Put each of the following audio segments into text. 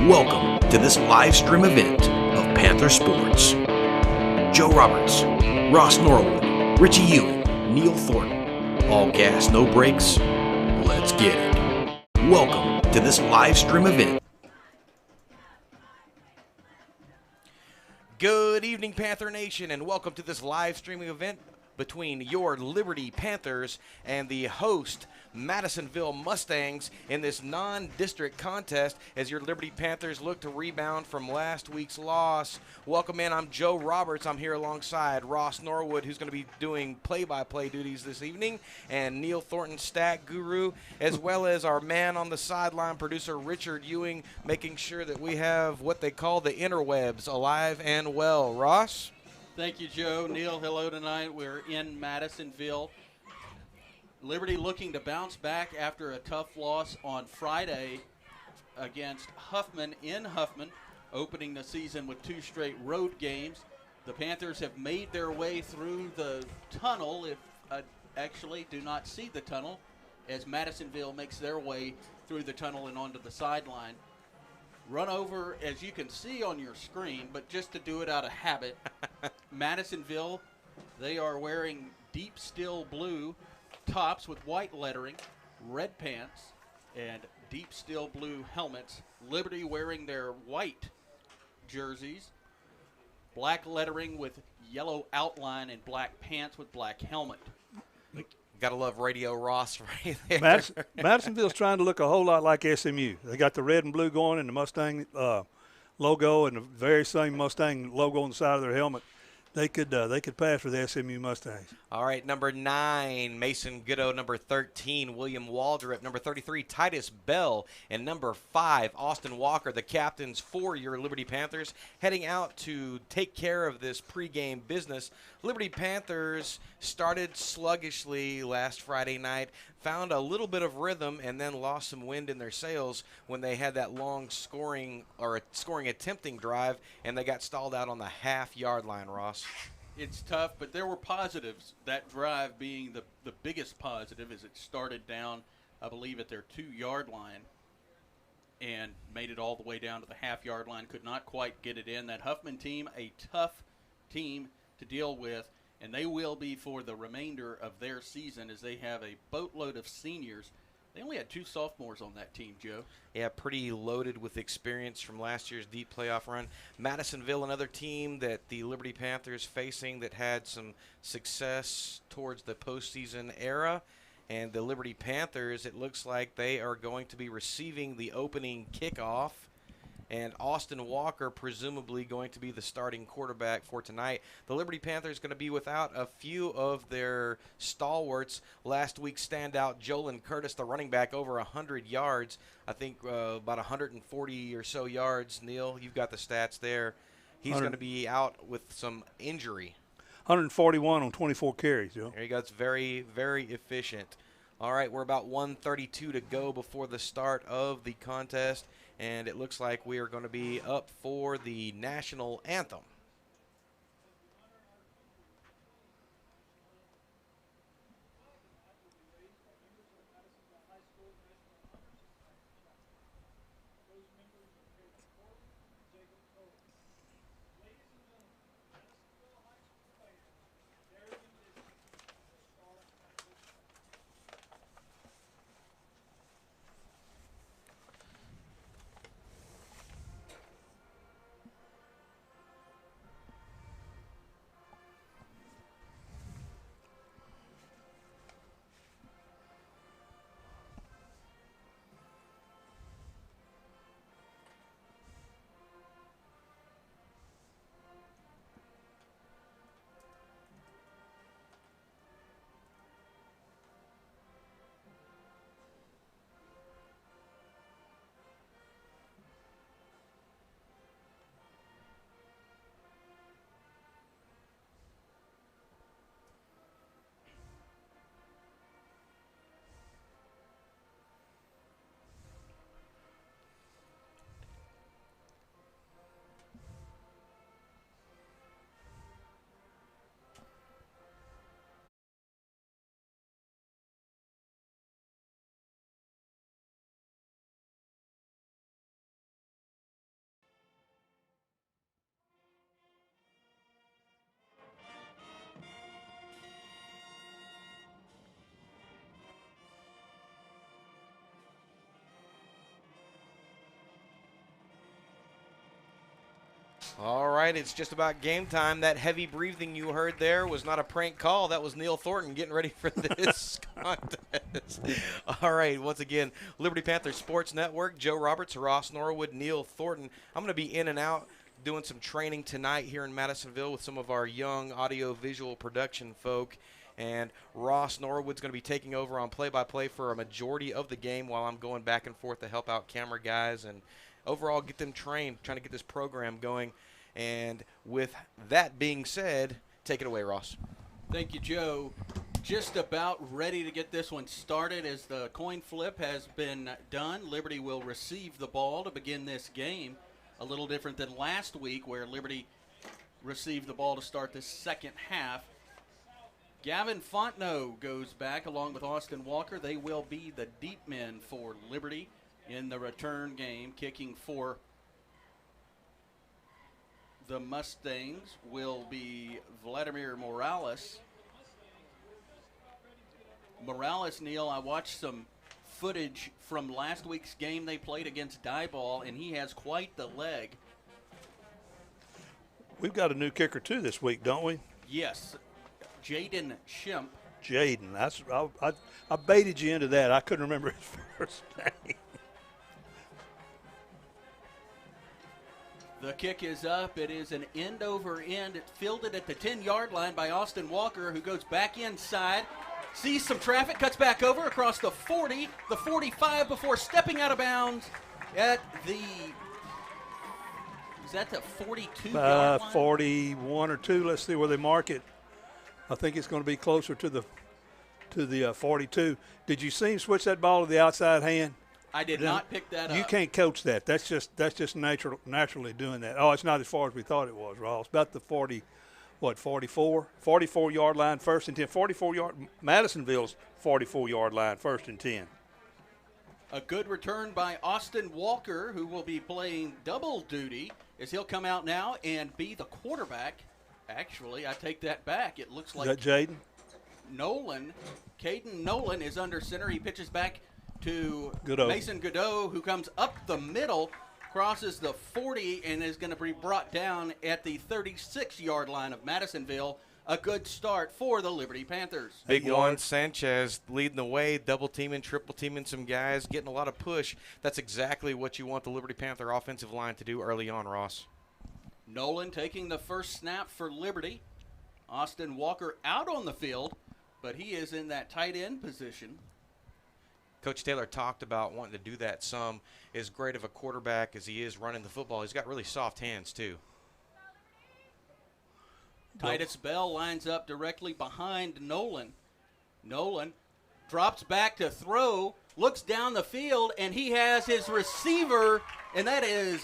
Welcome to this live stream event of Panther Sports. Joe Roberts, Ross Norwood, Richie Ewing, Neil Thornton. All gas, no brakes. Let's get it. Welcome to this live stream event. Good evening, Panther Nation, and welcome to this live streaming event between your Liberty Panthers and the host Madisonville Mustangs in this non-district contest as your Liberty Panthers look to rebound from last week's loss. Welcome in. I'm Joe Roberts. I'm here alongside Ross Norwood, who's going to be doing play-by-play duties this evening, and Neil Thornton, stat guru, as well as our man on the sideline, producer Richard Ewing, making sure that we have what they call the interwebs alive and well. Ross? Thank you, Joe. Neil, hello tonight. We're in Madisonville. Liberty looking to bounce back after a tough loss on Friday against Huffman in Huffman, opening the season with 2 straight road games. The Panthers have made their way through the tunnel, actually do not see the tunnel, as Madisonville makes their way through the tunnel and onto the sideline. Run over, as you can see on your screen, but just to do it out of habit, Madisonville, they are wearing deep steel blue tops with white lettering, red pants, and deep steel blue helmets. Liberty wearing their white jerseys, black lettering with yellow outline, and black pants with black helmet. Gotta love Radio Ross right there. Madisonville's trying to look a whole lot like SMU. They got the red and blue going and the Mustang logo and the very same Mustang logo on the side of their helmet. They could pass for the SMU Mustangs. All right, number 9, Mason Goodo. Number 13, William Waldrop. Number 33, Titus Bell. And number 5, Austin Walker, the captains for your Liberty Panthers, heading out to take care of this pregame business. Liberty Panthers started sluggishly last Friday night, found a little bit of rhythm, and then lost some wind in their sails when they had that long scoring attempting drive, and they got stalled out on the half-yard line, Ross. It's tough, but there were positives. That drive being the biggest positive as it started down, I believe, at their 2-yard line and made it all the way down to the half-yard line. Could not quite get it in. That Huffman team, a tough team to deal with, and they will be for the remainder of their season as they have a boatload of seniors. They only had 2 sophomores on that team, Joe. Yeah, pretty loaded with experience from last year's deep playoff run. Madisonville, another team that the Liberty Panthers facing that had some success towards the postseason era. And the Liberty Panthers, it looks like they are going to be receiving the opening kickoff. And Austin Walker presumably going to be the starting quarterback for tonight. The Liberty Panthers going to be without a few of their stalwarts. Last week's standout, Jolin Curtis, the running back, over 100 yards. I think about 140 or so yards. Neil, you've got the stats there. He's going to be out with some injury. 141 on 24 carries, Joe. There you go. It's very, very efficient. All right, we're about 1:32 to go before the start of the contest. And it looks like we are going to be up for the national anthem. All right, it's just about game time. That heavy breathing you heard there was not a prank call. That was Neil Thornton getting ready for this contest. All right, once again, Liberty Panthers Sports Network, Joe Roberts, Ross Norwood, Neil Thornton. I'm going to be in and out doing some training tonight here in Madisonville with some of our young audio-visual production folk. And Ross Norwood's going to be taking over on play-by-play for a majority of the game while I'm going back and forth to help out camera guys and overall get them trained, trying to get this program going. And with that being said, take it away, Ross. Thank you, Joe. Just about ready to get this one started as the coin flip has been done. Liberty will receive the ball to begin this game. A little different than last week where Liberty received the ball to start the second half. Gavin Fontenot goes back along with Austin Walker. They will be the deep men for Liberty in the return game. Kicking for the Mustangs will be Vladimir Morales. Morales, Neil, I watched some footage from last week's game they played against Diboll, and he has quite the leg. We've got a new kicker, too, this week, don't we? Yes, Jaden Shemp. Jaden. I baited you into that. I couldn't remember his first name. The kick is up. It is an end over end. It's fielded at the 10-yard line by Austin Walker, who goes back inside, sees some traffic, cuts back over across the 40, the 45 before stepping out of bounds at the, is that the 42-yard line? 41 or 2. Let's see where they mark it. I think it's going to be closer to the 42. Did you see him switch that ball to the outside hand? I did not pick that up. You can't coach that. That's just naturally doing that. Oh, it's not as far as we thought it was, Ross. About the 44-yard line, first and 10. 44-yard. Madisonville's 44-yard line, first and 10. A good return by Austin Walker, who will be playing double duty as he'll come out now and be the quarterback. Actually, I take that back. It looks like Is that Jaden? Nolan, Caden Nolan is under center. He pitches back to Godot. Mason Godot, who comes up the middle, crosses the 40, and is going to be brought down at the 36-yard line of Madisonville. A good start for the Liberty Panthers. Big Juan Sanchez leading the way, double teaming, triple teaming some guys, getting a lot of push. That's exactly what you want the Liberty Panther offensive line to do early on, Ross. Nolan taking the first snap for Liberty. Austin Walker out on the field, but he is in that tight end position. Coach Taylor talked about wanting to do that some. As great of a quarterback as he is running the football, he's got really soft hands too. Titus Bell lines up directly behind Nolan. Nolan drops back to throw, looks down the field, and he has his receiver, and that is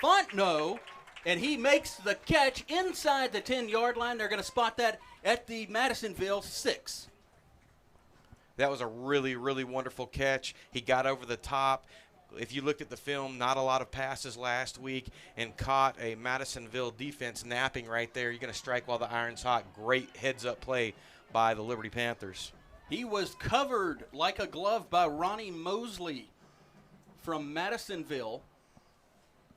Fontenot, and he makes the catch inside the 10-yard line. They're going to spot that at the Madisonville 6. That was a really, really wonderful catch. He got over the top. If you looked at the film, not a lot of passes last week, and caught a Madisonville defense napping right there. You're going to strike while the iron's hot. Great heads-up play by the Liberty Panthers. He was covered like a glove by Ronnie Mosley from Madisonville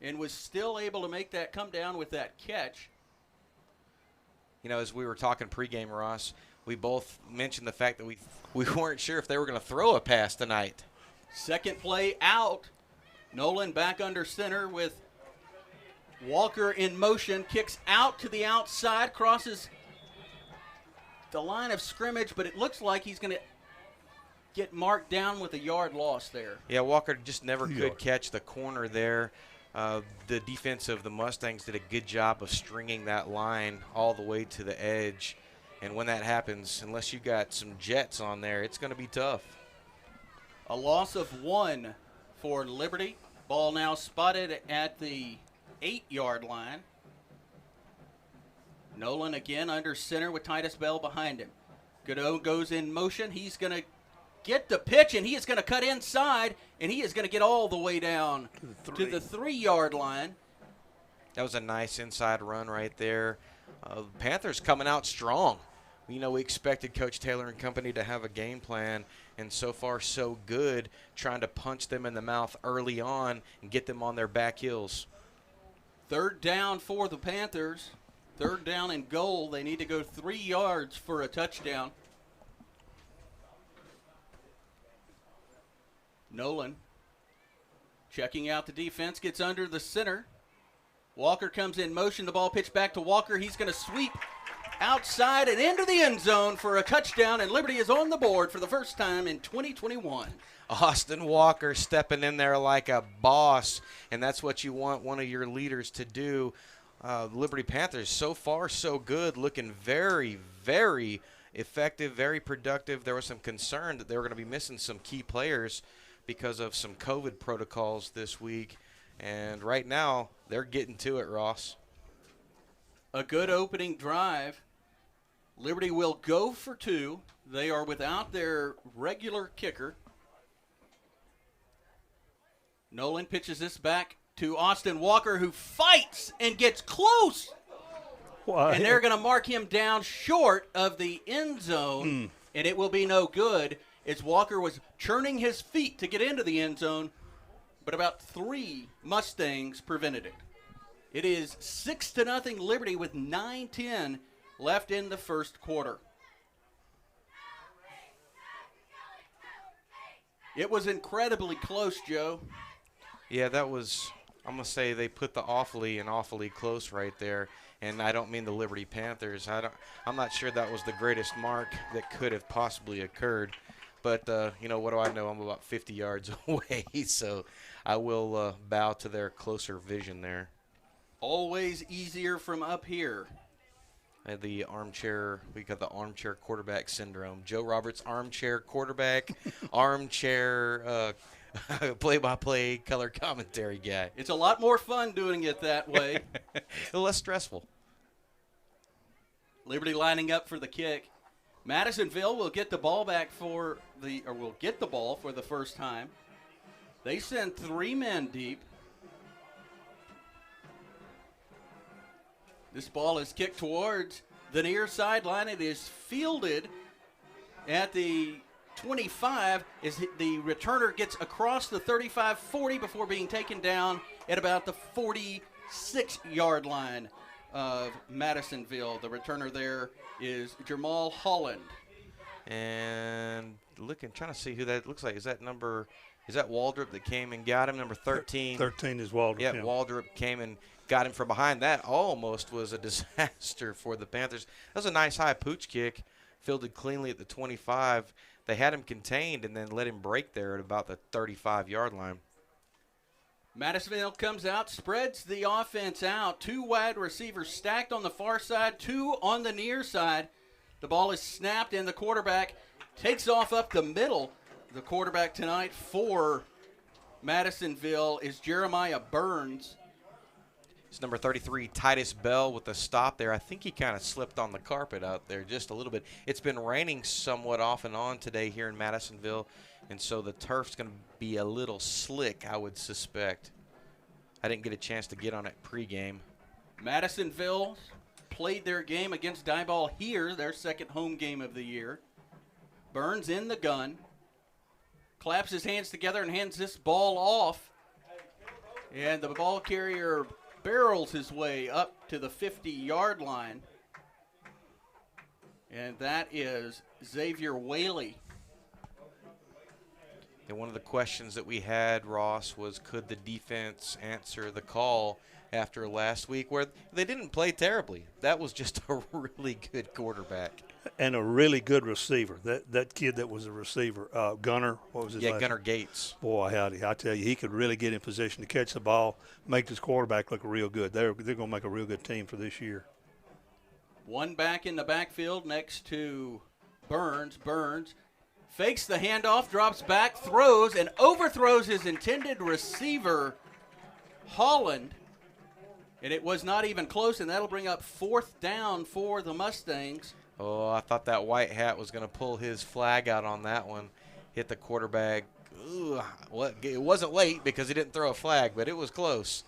and was still able to make that come down with that catch. You know, as we were talking pregame, Ross, we both mentioned the fact that we weren't sure if they were going to throw a pass tonight. Second play out. Nolan back under center with Walker in motion. Kicks out to the outside. Crosses the line of scrimmage, but it looks like he's going to get marked down with a yard loss there. Yeah, Walker just never could catch the corner there. The defense of the Mustangs did a good job of stringing that line all the way to the edge. And when that happens, unless you got some jets on there, it's going to be tough. A loss of 1 for Liberty. Ball now spotted at the 8-yard line. Nolan again under center with Titus Bell behind him. Godot goes in motion. He's going to get the pitch, and he is going to cut inside, and he is going to get all the way down to the 3-yard line. That was a nice inside run right there. Panthers coming out strong. You know, we expected Coach Taylor and company to have a game plan, and so far so good, trying to punch them in the mouth early on and get them on their back heels. Third down for the Panthers. Third down and goal. They need to go 3 yards for a touchdown. Nolan checking out the defense, gets under the center. Walker comes in motion. The ball pitched back to Walker. He's going to sweep outside and into the end zone for a touchdown, and Liberty is on the board for the first time in 2021. Austin Walker stepping in there like a boss, and that's what you want one of your leaders to do. Liberty Panthers, so far so good, looking very, very effective, very productive. There was some concern that they were going to be missing some key players because of some COVID protocols this week, and right now they're getting to it, Ross. A good opening drive. Liberty will go for 2. They are without their regular kicker. Nolan pitches this back to Austin Walker, who fights and gets close. Why? And they're going to mark him down short of the end zone, and it will be no good, as Walker was churning his feet to get into the end zone, but about 3 Mustangs prevented it. It is 6-0 Liberty with 9:10 left in the first quarter. It was incredibly close, Joe. Yeah, that was, I'm going to say they put the awfully and awfully close right there. And I don't mean the Liberty Panthers. I'm not sure that was the greatest mark that could have possibly occurred. But, what do I know? I'm about 50 yards away. So I will bow to their closer vision there. Always easier from up here. We got the armchair quarterback syndrome. Joe Roberts, armchair quarterback, armchair play-by-play color commentary guy. It's a lot more fun doing it that way. A little less stressful. Liberty lining up for the kick. Madisonville will get the ball back for the first time. They send 3 men deep. This ball is kicked towards the near sideline. It is fielded at the 25 as the returner gets across the 35-40 before being taken down at about the 46-yard line of Madisonville. The returner there is Jamal Holland. And trying to see who that looks like. Is that Waldrop that came and got him, number 13? 13 is Waldrop. Yeah, Waldrop came and got him from behind. That almost was a disaster for the Panthers. That was a nice high pooch kick, fielded cleanly at the 25. They had him contained and then let him break there at about the 35-yard line. Madisonville comes out, spreads the offense out. 2 wide receivers stacked on the far side, 2 on the near side. The ball is snapped and the quarterback takes off up the middle. The quarterback tonight for Madisonville is Jeremiah Burns. It's number 33, Titus Bell, with a stop there. I think he kind of slipped on the carpet out there just a little bit. It's been raining somewhat off and on today here in Madisonville, and so the turf's going to be a little slick, I would suspect. I didn't get a chance to get on it pregame. Madisonville played their game against Diboll here, their second home game of the year. Burns in the gun, claps his hands together and hands this ball off. And the ball carrier barrels his way up to the 50-yard line. And that is Xavier Whaley. And one of the questions that we had, Ross, was could the defense answer the call after last week, where they didn't play terribly. That was just a really good quarterback. And a really good receiver. That kid that was a receiver, Gunner, what was his name? Yeah, Gunner Gates. Boy, howdy. I tell you, he could really get in position to catch the ball, make this quarterback look real good. They're going to make a real good team for this year. One back in the backfield next to Burns. Burns fakes the handoff, drops back, throws, and overthrows his intended receiver, Holland. And it was not even close, and that'll bring up 4th down for the Mustangs. Oh, I thought that white hat was going to pull his flag out on that one. Hit the quarterback. Ooh, it wasn't late because he didn't throw a flag, but it was close.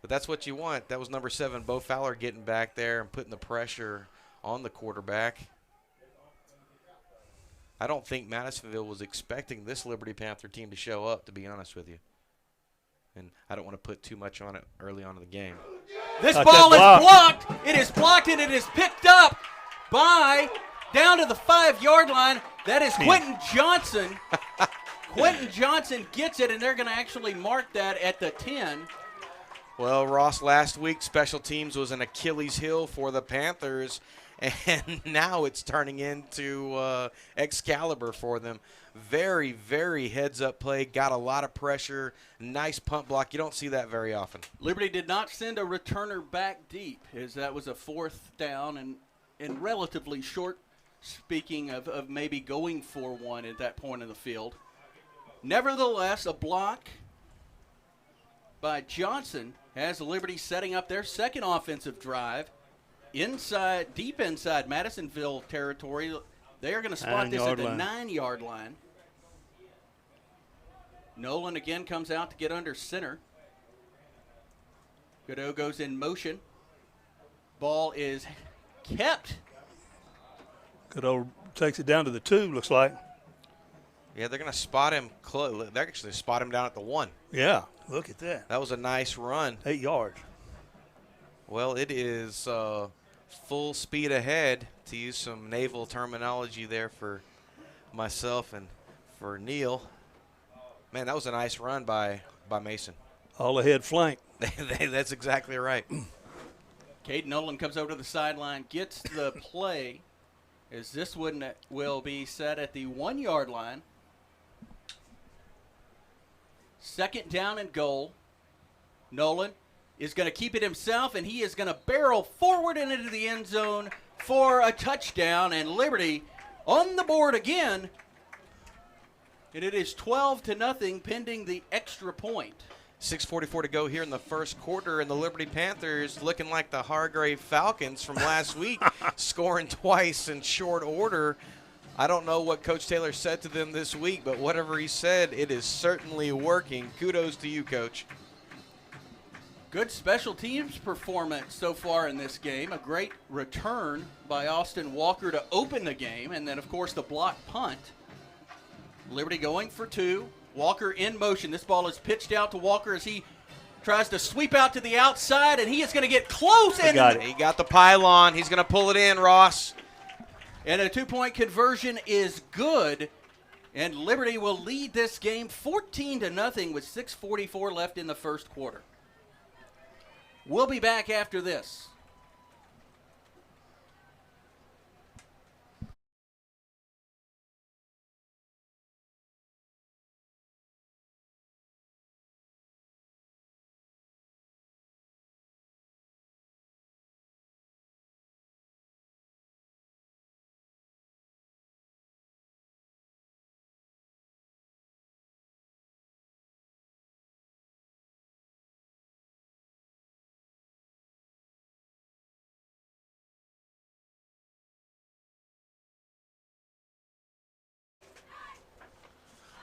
But that's what you want. That was number 7, Bo Fowler, getting back there and putting the pressure on the quarterback. I don't think Madisonville was expecting this Liberty Panther team to show up, to be honest with you. And I don't want to put too much on it early on in the game. This Got ball is that blocked. It is blocked, and it is picked up by down to the 5-yard line. That is Quentin Johnson. Quentin Johnson gets it, and they're going to actually mark that at the 10. Well, Ross, last week special teams was an Achilles heel for the Panthers, and now it's turning into Excalibur for them. Very, very heads-up play, got a lot of pressure, nice punt block. You don't see that very often. Liberty did not send a returner back deep, as that was a 4th down and relatively short, speaking of maybe going for one at that point in the field. Nevertheless, a block by Johnson has Liberty setting up their second offensive drive deep inside Madisonville territory. They are going to spot this at the 9-yard line. Nolan again comes out to get under center. Godot goes in motion. Ball is kept. Godot takes it down to the 2, looks like. Yeah, they're going to spot him close. They're actually spot him down at the 1. Yeah, look at that. That was a nice run. 8 yards. Well, it is full speed ahead, to use some naval terminology there for myself and for Neil. Man, that was a nice run by Mason. All ahead flank. That's exactly right. Caden Nolan comes over to the sideline, gets the play, as this one will be set at the 1-yard line. 2nd down and goal. Nolan is going to keep it himself, and he is going to barrel forward and into the end zone for a touchdown, and Liberty on the board again. And it is 12-0 pending the extra point. 6:44 to go here in the first quarter, and the Liberty Panthers looking like the Hargrave Falcons from last week, scoring twice in short order. I don't know what Coach Taylor said to them this week, but whatever he said, it is certainly working. Kudos to you, Coach. Good special teams performance so far in this game. A great return by Austin Walker to open the game, and then, of course, the block punt. Liberty going for 2. Walker in motion. This ball is pitched out to Walker as he tries to sweep out to the outside, and he is going to get close. He got the pylon. He's going to pull it in, Ross. And a 2-point conversion is good, and Liberty will lead this game 14-0 with 6:44 left in the first quarter. We'll be back after this.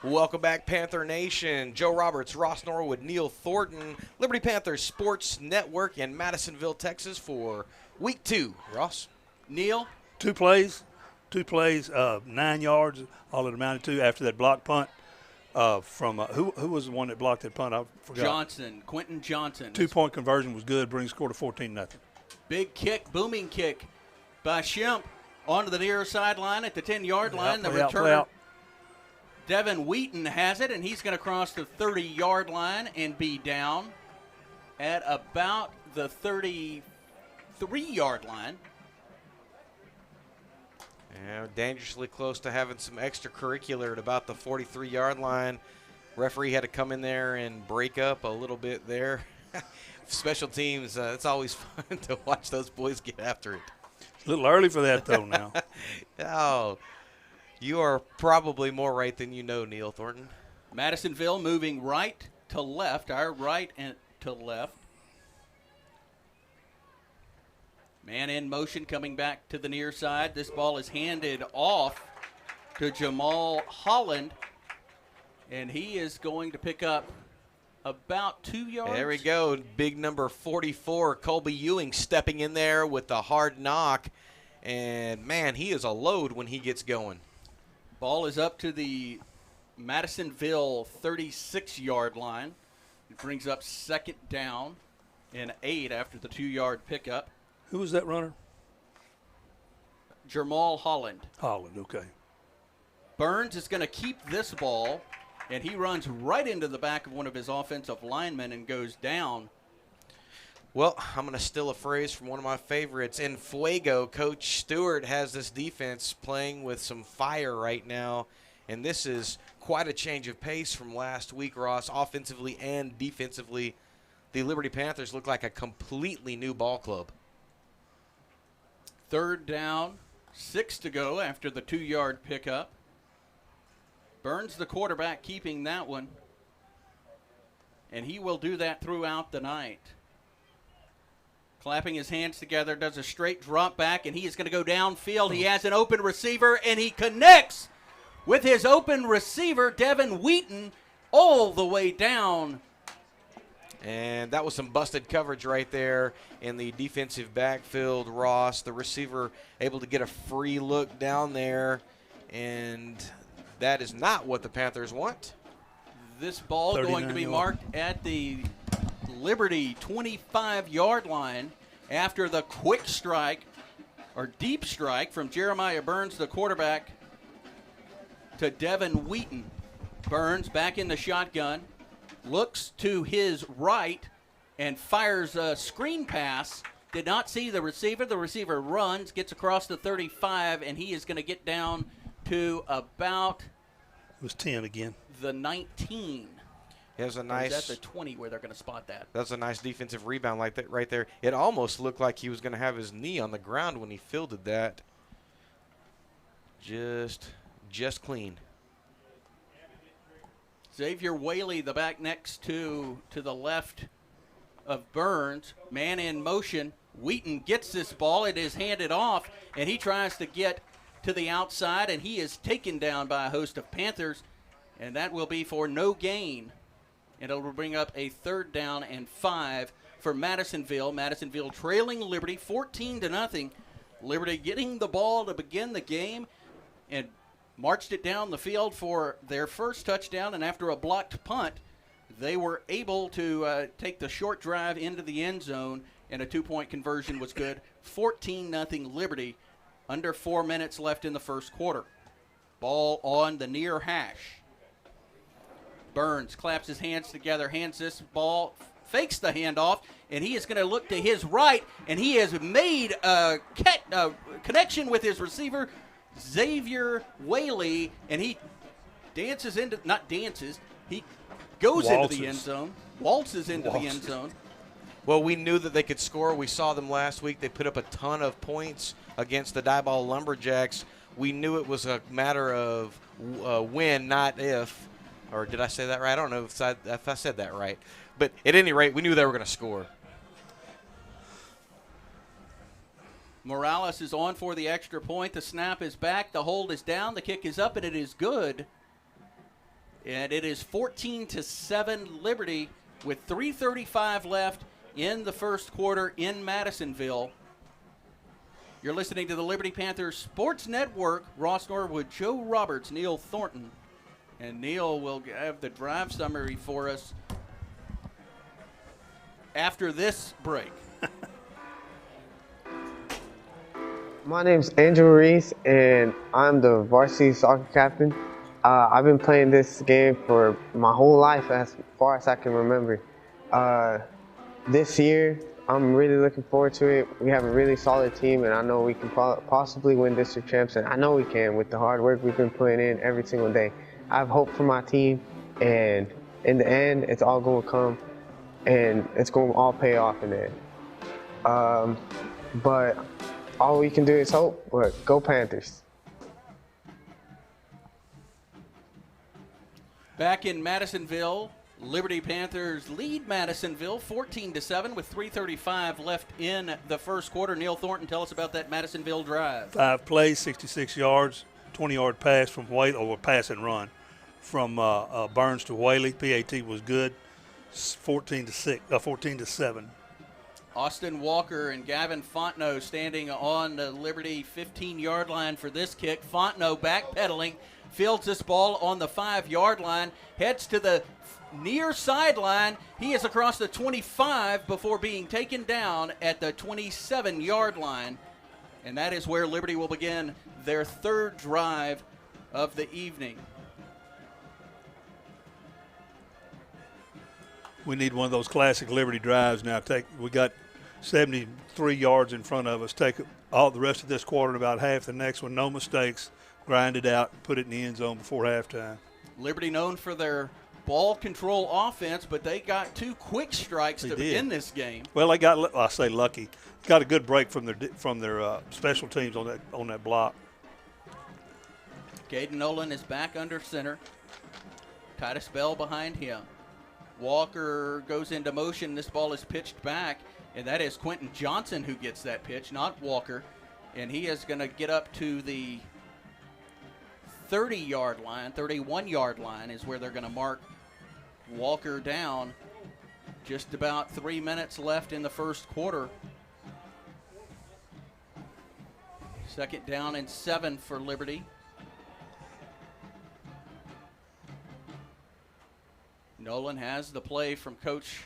Welcome back, Panther Nation. Joe Roberts, Ross Norwood, Neil Thornton, Liberty Panthers Sports Network in Madisonville, Texas for Week 2. Ross? Neil? 2 plays, 9 yards, all it amounted to after that block punt from who was the one that blocked that punt? I forgot. Quentin Johnson. 2-point conversion was good, brings score to 14-0. Big kick, booming kick by Shemp onto the near sideline at the 10-yard line. The returner, Devin Wheaton, has it, and he's going to cross the 30-yard line and be down at about the 33-yard line. Yeah, dangerously close to having some extracurricular at about the 43-yard line. Referee had to come in there and break up a little bit there. Special teams, it's always fun to watch those boys get after it. A little early for that, though, now. Oh, you are probably more right than you know, Neil Thornton. Madisonville moving right to left, our right and to left. Man in motion coming back to the near side. This ball is handed off to Jamal Holland, and he is going to pick up about 2 yards. There we go. Big number 44, Colby Ewing, stepping in there with the hard knock. And, man, he is a load when he gets going. Ball is up to the Madisonville 36-yard line. It brings up 2nd down and 8 after the 2-yard pickup. Who was that runner? Jamal Holland. Holland, okay. Burns is going to keep this ball, and he runs right into the back of one of his offensive linemen and goes down. Well, I'm going to steal a phrase from one of my favorites. In Fuego, Coach Stewart has this defense playing with some fire right now, and this is quite a change of pace from last week, Ross, offensively and defensively. The Liberty Panthers look like a completely new ball club. 3rd down, 6 to go after the 2-yard pickup. Burns, the quarterback, keeping that one, and he will do that throughout the night. Clapping his hands together, does a straight drop back, and he is going to go downfield. He has an open receiver, and he connects with his open receiver, Devin Wheaton, all the way down. And that was some busted coverage right there in the defensive backfield, Ross. The receiver able to get a free look down there, and that is not what the Panthers want. This ball going to be marked at the Liberty 25-yard line after the quick strike or deep strike from Jeremiah Burns, the quarterback, to Devin Wheaton. Burns back in the shotgun, looks to his right and fires a screen pass. Did not see the receiver. The receiver runs, gets across the 35, and he is going to get down to about It was 10 again. the 19. It was a Or nice. is that the 20 where they're going to spot that? That's a nice defensive rebound like that right there. It almost looked like he was going to have his knee on the ground when he fielded that. Just clean. Xavier Whaley, the back next to the left of Burns. Man in motion. Wheaton gets this ball. It is handed off, and he tries to get to the outside, and he is taken down by a host of Panthers, and that will be for no gain. And it will bring up a 3rd down and 5 for Madisonville. Madisonville trailing Liberty 14-0. Liberty getting the ball to begin the game and marched it down the field for their first touchdown, and after a blocked punt, they were able to take the short drive into the end zone, and a 2-point conversion was good. 14-0 Liberty, under 4 minutes left in the first quarter. Ball on the near hash. Burns claps his hands together, hands this ball, fakes the handoff, and he is going to look to his right, and he has made a connection with his receiver, Xavier Whaley, and he dances into, not dances, he goes into the end zone, waltzes into the end zone. Well, we knew that they could score. We saw them last week. They put up a ton of points against the Diboll Lumberjacks. We knew it was a matter of when, not if. Or did I say that right? I don't know if I said that right. But at any rate, we knew they were going to score. Morales is on for the extra point. The snap is back. The hold is down. The kick is up, and it is good. And it is 14-7 Liberty with 3:35 left in the first quarter in Madisonville. You're listening to the Liberty Panthers Sports Network. Ross Norwood, Joe Roberts, Neil Thornton. And Neil will have the drive summary for us after this break. My name's Angel Reese, and I'm the varsity soccer captain. I've been playing this game for my whole life, as far as I can remember. This year, I'm really looking forward to it. We have a really solid team, and I know we can possibly win district champs, and I know we can with the hard work we've been putting in every single day. I have hope for my team, and in the end, it's all going to come, and it's going to all pay off in the end. But all we can do is hope. But go Panthers. Back in Madisonville, Liberty Panthers lead Madisonville 14-7 with 3:35 left in the first quarter. Neil Thornton, tell us about that Madisonville drive. 5 plays, 66 yards, 20-yard pass from Whaley, or pass and run from Burns to Whaley. PAT was good. 14-7. Austin Walker and Gavin Fontenot standing on the Liberty 15-yard line for this kick. Fontenot backpedaling, fields this ball on the 5-yard line, heads to the near sideline. He is across the 25 before being taken down at the 27-yard line. And that is where Liberty will begin their third drive of the evening. We need one of those classic Liberty drives now. We got 73 yards in front of us. Take all the rest of this quarter and about half the next one. No mistakes. Grind it out. Put it in the end zone before halftime. Liberty known for their ball control offense, but they got 2 quick strikes to begin this game. Well, they got, I say lucky. Got a good break from their special teams on that block. Caden Nolan is back under center. Titus Bell behind him. Walker goes into motion. This ball is pitched back, and that is Quentin Johnson who gets that pitch, not Walker. And he is going to get up to the 30-yard line, 31-yard line is where they're going to mark Walker down. Just about 3 minutes left in the first quarter. 2nd down and 7 for Liberty. Nolan has the play from Coach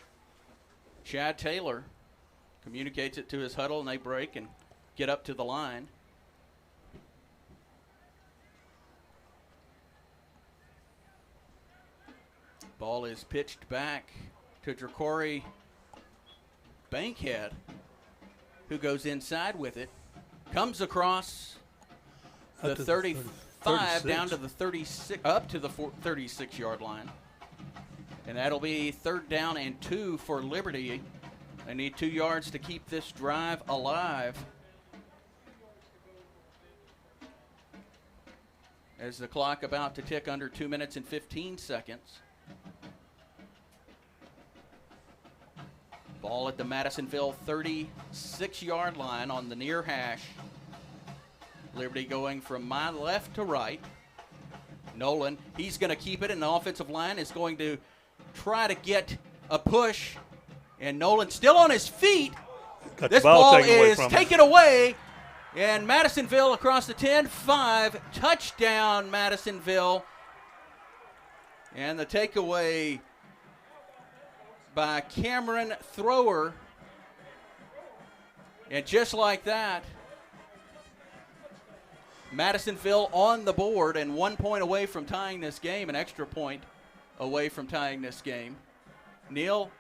Chad Taylor. Communicates it to his huddle, and they break and get up to the line. Ball is pitched back to Dracory Bankhead, who goes inside with it. Comes across the 35 down to the 36, up to the 36-yard line. And that'll be 3rd down and 2 for Liberty. They need 2 yards to keep this drive alive. As the clock about to tick under 2 minutes and 15 seconds. Ball at the Madisonville 36-yard line on the near hash. Liberty going from my left to right. Nolan, he's going to keep it, and the offensive line is going to try to get a push. And Nolan still on his feet. This ball is taken away. And Madisonville across the 10-5. Touchdown, Madisonville. And the takeaway by Cameron Thrower. And just like that, Madisonville on the board and 1 point away from tying this game, an extra point away from tying this game. Neil,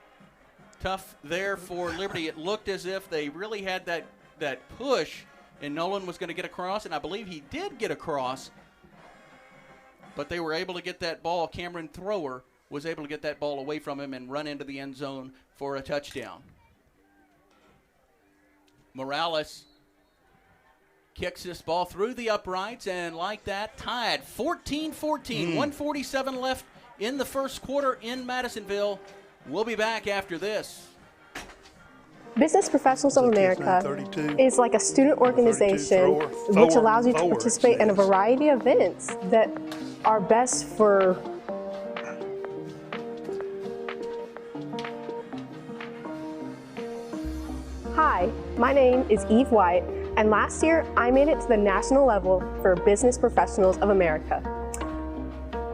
tough there for Liberty. It looked as if they really had that push, and Nolan was going to get across, and I believe he did get across, but they were able to get that ball. Cameron Thrower was able to get that ball away from him and run into the end zone for a touchdown. Morales kicks this ball through the uprights, and like that, tied 14-14. 1:47 left in the first quarter in Madisonville. We'll be back after this. Business Professionals of America is like a student organization which allows you to participate in a variety of events that are best for Hi, my name is Eve White, and last year I made it to the national level for Business Professionals of America.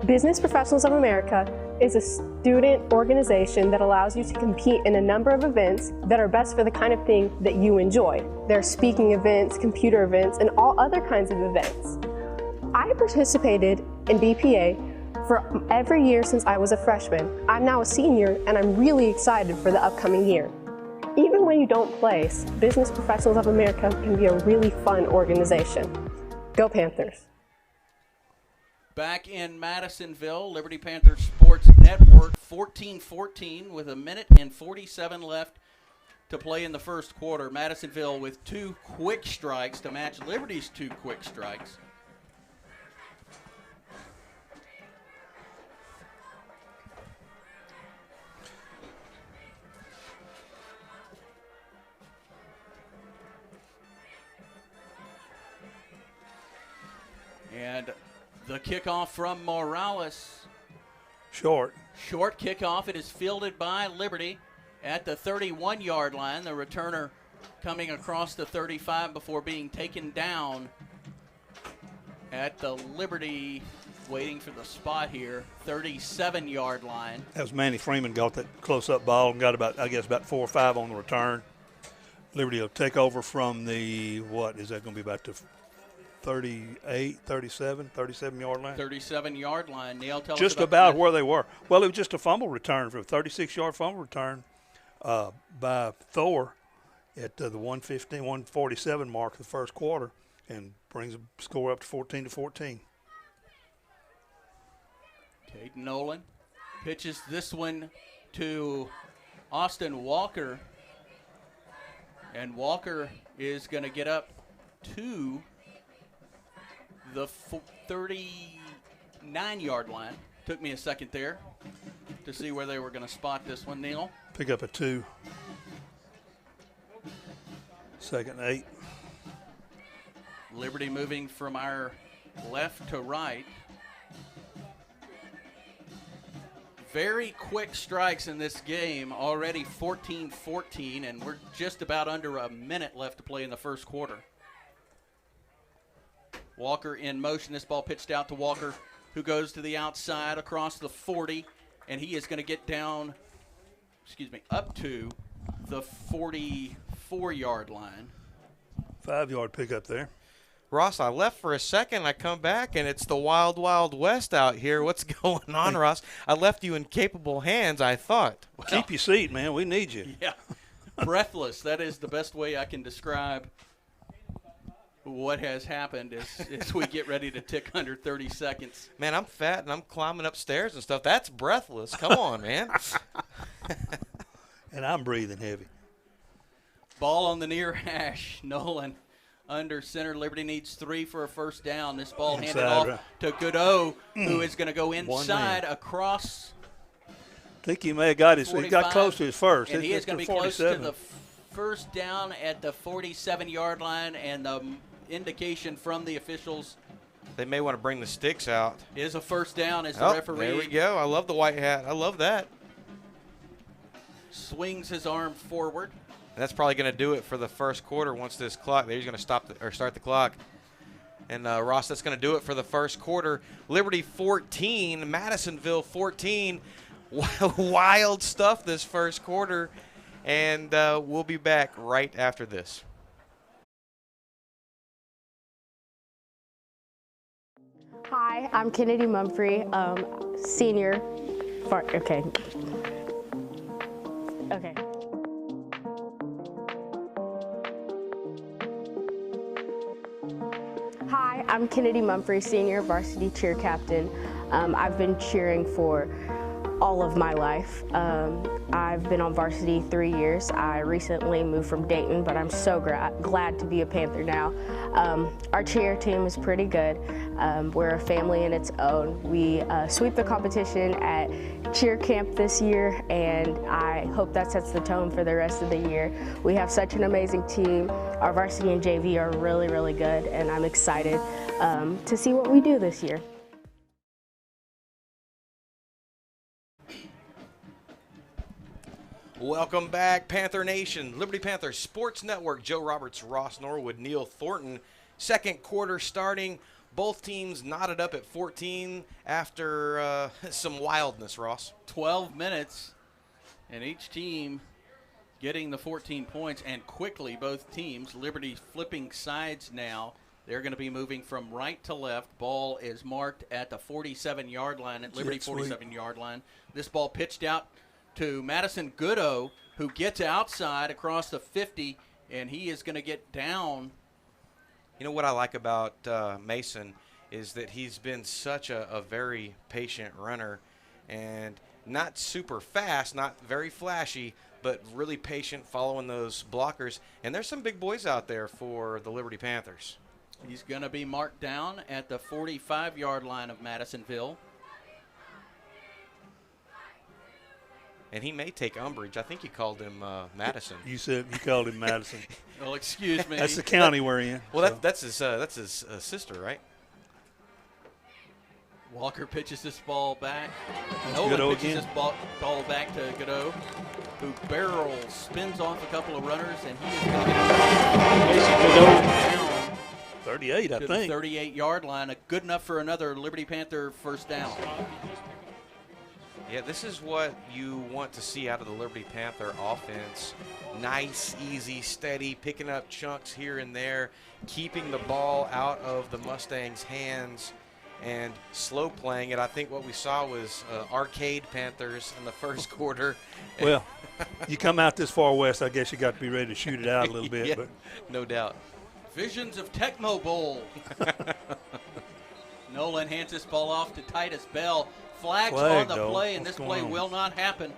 Business Professionals of America is a student organization that allows you to compete in a number of events that are best for the kind of thing that you enjoy. There are speaking events, computer events, and all other kinds of events. I participated in BPA for every year since I was a freshman. I'm now a senior, and I'm really excited for the upcoming year. Even when you don't place, Business Professionals of America can be a really fun organization. Go Panthers. Back in Madisonville, Liberty Panthers Sports Network, 14-14 with 1 minute and 47 left to play in the first quarter. Madisonville with 2 quick strikes to match Liberty's 2 quick strikes. And the kickoff from Morales. Short kickoff. It is fielded by Liberty at the 31-yard line. The returner coming across the 35 before being taken down at the Liberty waiting for the spot here, 37-yard line. That was Manny Freeman got that close-up ball and got about 4 or 5 on the return. Liberty will take over from the, what is that going to be, about the 37-yard line? 37-yard line. Neil, tell just us about where they were. Well, it was just a fumble return for a 36-yard fumble return by Thor at the 147 mark of the first quarter, and brings the score up to 14-14. Caden Nolan pitches this one to Austin Walker, and Walker is going to get up to the 39-yard line. Took me a second there to see where they were going to spot this one, Neil. Pick up a 2. 2nd and 8. Liberty moving from our left to right. Very quick strikes in this game, already 14-14, and we're just about under a minute left to play in the first quarter. Walker in motion. This ball pitched out to Walker, who goes to the outside across the 40, and he is going to get down, up to the 44-yard line. 5-yard pickup there. Ross, I left for a second. I come back, and it's the wild, wild west out here. What's going on, Ross? I left you in capable hands, I thought. Well, keep your seat, man. We need you. Yeah. Breathless. That is the best way I can describe what has happened as we get ready to tick under 30 seconds. Man, I'm fat, and I'm climbing upstairs and stuff. That's breathless. Come on, man. And I'm breathing heavy. Ball on the near hash. Nolan under center. Liberty needs 3 for a first down. This ball Inside, handed off right. to Goodeau, who is going to go inside across. I think he may have got his. He 45, got close to his first. And he is going to be close to 47. the first down at the 47-yard line, and the indication from the officials They may want to bring the sticks out. is a first down as the Oh, referee there we go. I love the white hat. I love that. swings his arm forward. And that's probably going to do it for the first quarter. Once this clock, he's going to start the clock. And Ross, that's going to do it for the first quarter. Liberty 14, Madisonville 14. Wild stuff this first quarter. And we'll be back right after this. Hi, I'm Kennedy Mumphrey, senior. Okay. Hi, I'm Kennedy Mumphrey, senior varsity cheer captain. I've been cheering for all of my life. I've been on varsity 3 years. I recently moved from Dayton, but I'm so glad to be a Panther now. Our cheer team is pretty good. We're a family in its own. We sweep the competition at cheer camp this year, and I hope that sets the tone for the rest of the year. We have such an amazing team. Our varsity and JV are really, really good, and I'm excited to see what we do this year. Welcome back, Panther Nation. Liberty Panthers Sports Network. Joe Roberts, Ross Norwood, Neil Thornton. Second quarter starting. Both teams knotted up at 14 after some wildness, Ross. 12 minutes, and each team getting the 14 points, and quickly both teams. Liberty flipping sides now. They're going to be moving from right to left. Ball is marked at the 47-yard line, at Liberty 47-yard line. This ball pitched out to Madison Goodeau, who gets outside across the 50, and he is going to get down. You know what I like about Mason is that he's been such a very patient runner, and not super fast, not very flashy, but really patient following those blockers. And there's some big boys out there for the Liberty Panthers. He's going to be marked down at the 45-yard line of Madisonville. And he may take umbrage. I think you called him Madison. You said you called him Madison. Well, excuse me. That's the county we're in. Well, so. that's his sister, right? Walker pitches this ball back. Goodeau Nolan pitches again. this ball back to Goodeau, who barrels, spins off a couple of runners, and he is going to get down 38, I to think. the 38-yard line. Good enough for another Liberty Panther first down. Yeah, this is what you want to see out of the Liberty Panther offense. Nice, easy, steady, picking up chunks here and there, keeping the ball out of the Mustangs' hands, and slow playing it. I think what we saw was arcade Panthers in the first quarter. Well, you come out this far west, I guess you got to be ready to shoot it out a little bit. Yeah, But no doubt. Visions of Tecmo Bowl. Nolan hands this ball off to Titus Bell. Flags on the play, and this play will not happen.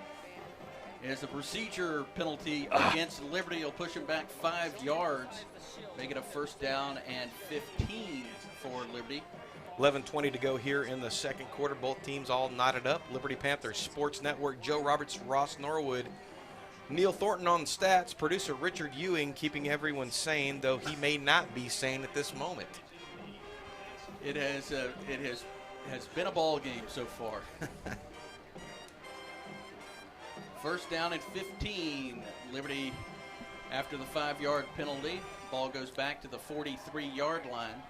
As a procedure penalty against Liberty, will push him back 5 yards, make it a first down and 15 for Liberty. 11:20 to go here in the second quarter. Both teams all knotted up. Liberty Panthers Sports Network, Joe Roberts, Ross Norwood, Neil Thornton on the stats, producer Richard Ewing keeping everyone sane, though he may not be sane at this moment. It has been a ball game so far. First down and 15. Liberty after the 5-yard penalty. Ball goes back to the 43-yard line.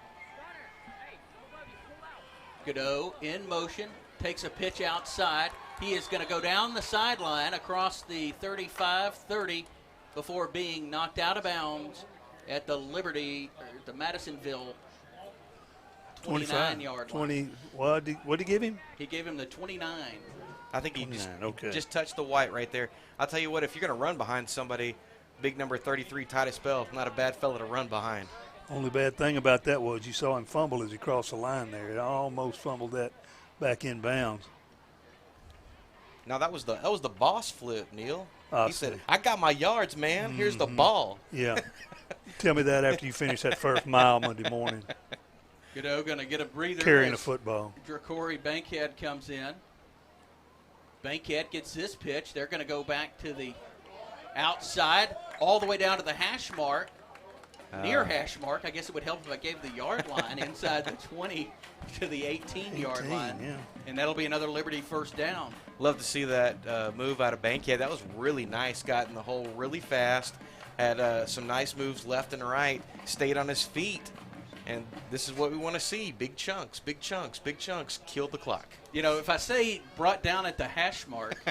Godot in motion, takes a pitch outside. He is going to go down the sideline across the 35-30 before being knocked out of bounds at the Madisonville 29-yard line. What did he give him? He gave him the 29. I think he okay. just touched the white right there. I'll tell you what, if you're going to run behind somebody, big number 33, Titus Bell, not a bad fella to run behind. Only bad thing about that was you saw him fumble as he crossed the line there. He almost fumbled that back in bounds. Now that was the boss flip, Neil. I He see. said, "I got my yards, man. Here's the ball." Yeah. Tell me that after you finish that first mile Monday morning, Godot going to get a breather. carrying a as football. Dracory Bankhead comes in. Bankhead gets this pitch. They're going to go back to the outside, all the way down to the hash mark. Near hash mark. I guess it would help if I gave the yard line inside the 20 to the 18-yard line. Yeah. And that'll be another Liberty first down. Love to see that move out of Bankhead. That was really nice. Got in the hole really fast. Had some nice moves left and right. Stayed on his feet. And this is what we want to see. Big chunks, big chunks, big chunks. Killed the clock. You know, if I say brought down at the hash mark,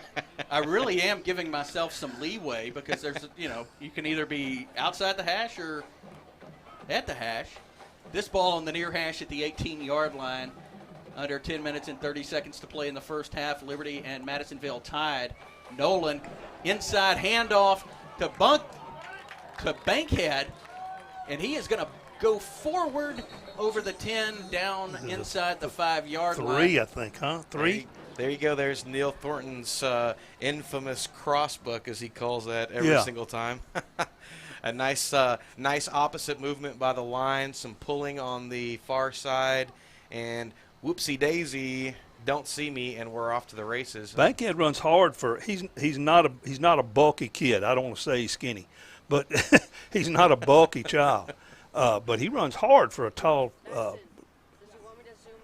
I really am giving myself some leeway because there's, you can either be outside the hash or at the hash. This ball on the near hash at the 18-yard line. Under 10 minutes and 30 seconds to play in the first half. Liberty and Madisonville tied. Nolan inside handoff to Bankhead, and he is going to go forward over the 10 down inside the 5-yard line. 3, I think, huh? 3? There you go. There's Neil Thornton's infamous crossbuck, as he calls that every single time. A nice opposite movement by the line, some pulling on the far side, and whoopsie daisy, don't see me, and we're off to the races. Bankhead runs hard for he's not a bulky kid. I don't want to say he's skinny, but he's not a bulky child. But he runs hard for a tall.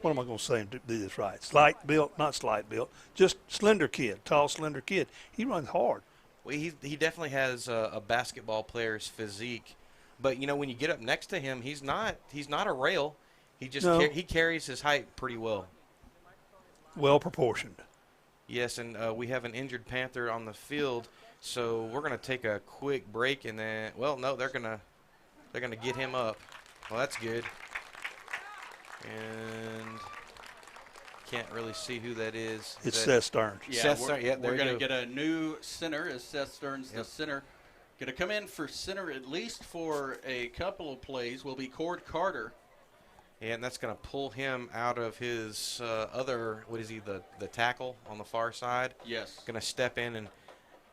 What am I going to say to do this right? Slight built, not slight built, just slender kid, tall, slender kid. He runs hard. Well, he definitely has a basketball player's physique, but when you get up next to him, he's not a rail. He just he carries his height pretty well. Well proportioned. Yes, and we have an injured Panther on the field, so we're going to take a quick break, and then they're gonna get him up. Well, that's good. And can't really see who that is. It's Seth Stearns. Yeah, Seth Stearns. Yeah, we're going to get a new center as Seth Stearns, the center. Going to come in for center at least for a couple of plays will be Cord Carter. And that's going to pull him out of his other, the tackle on the far side. Yes. Going to step in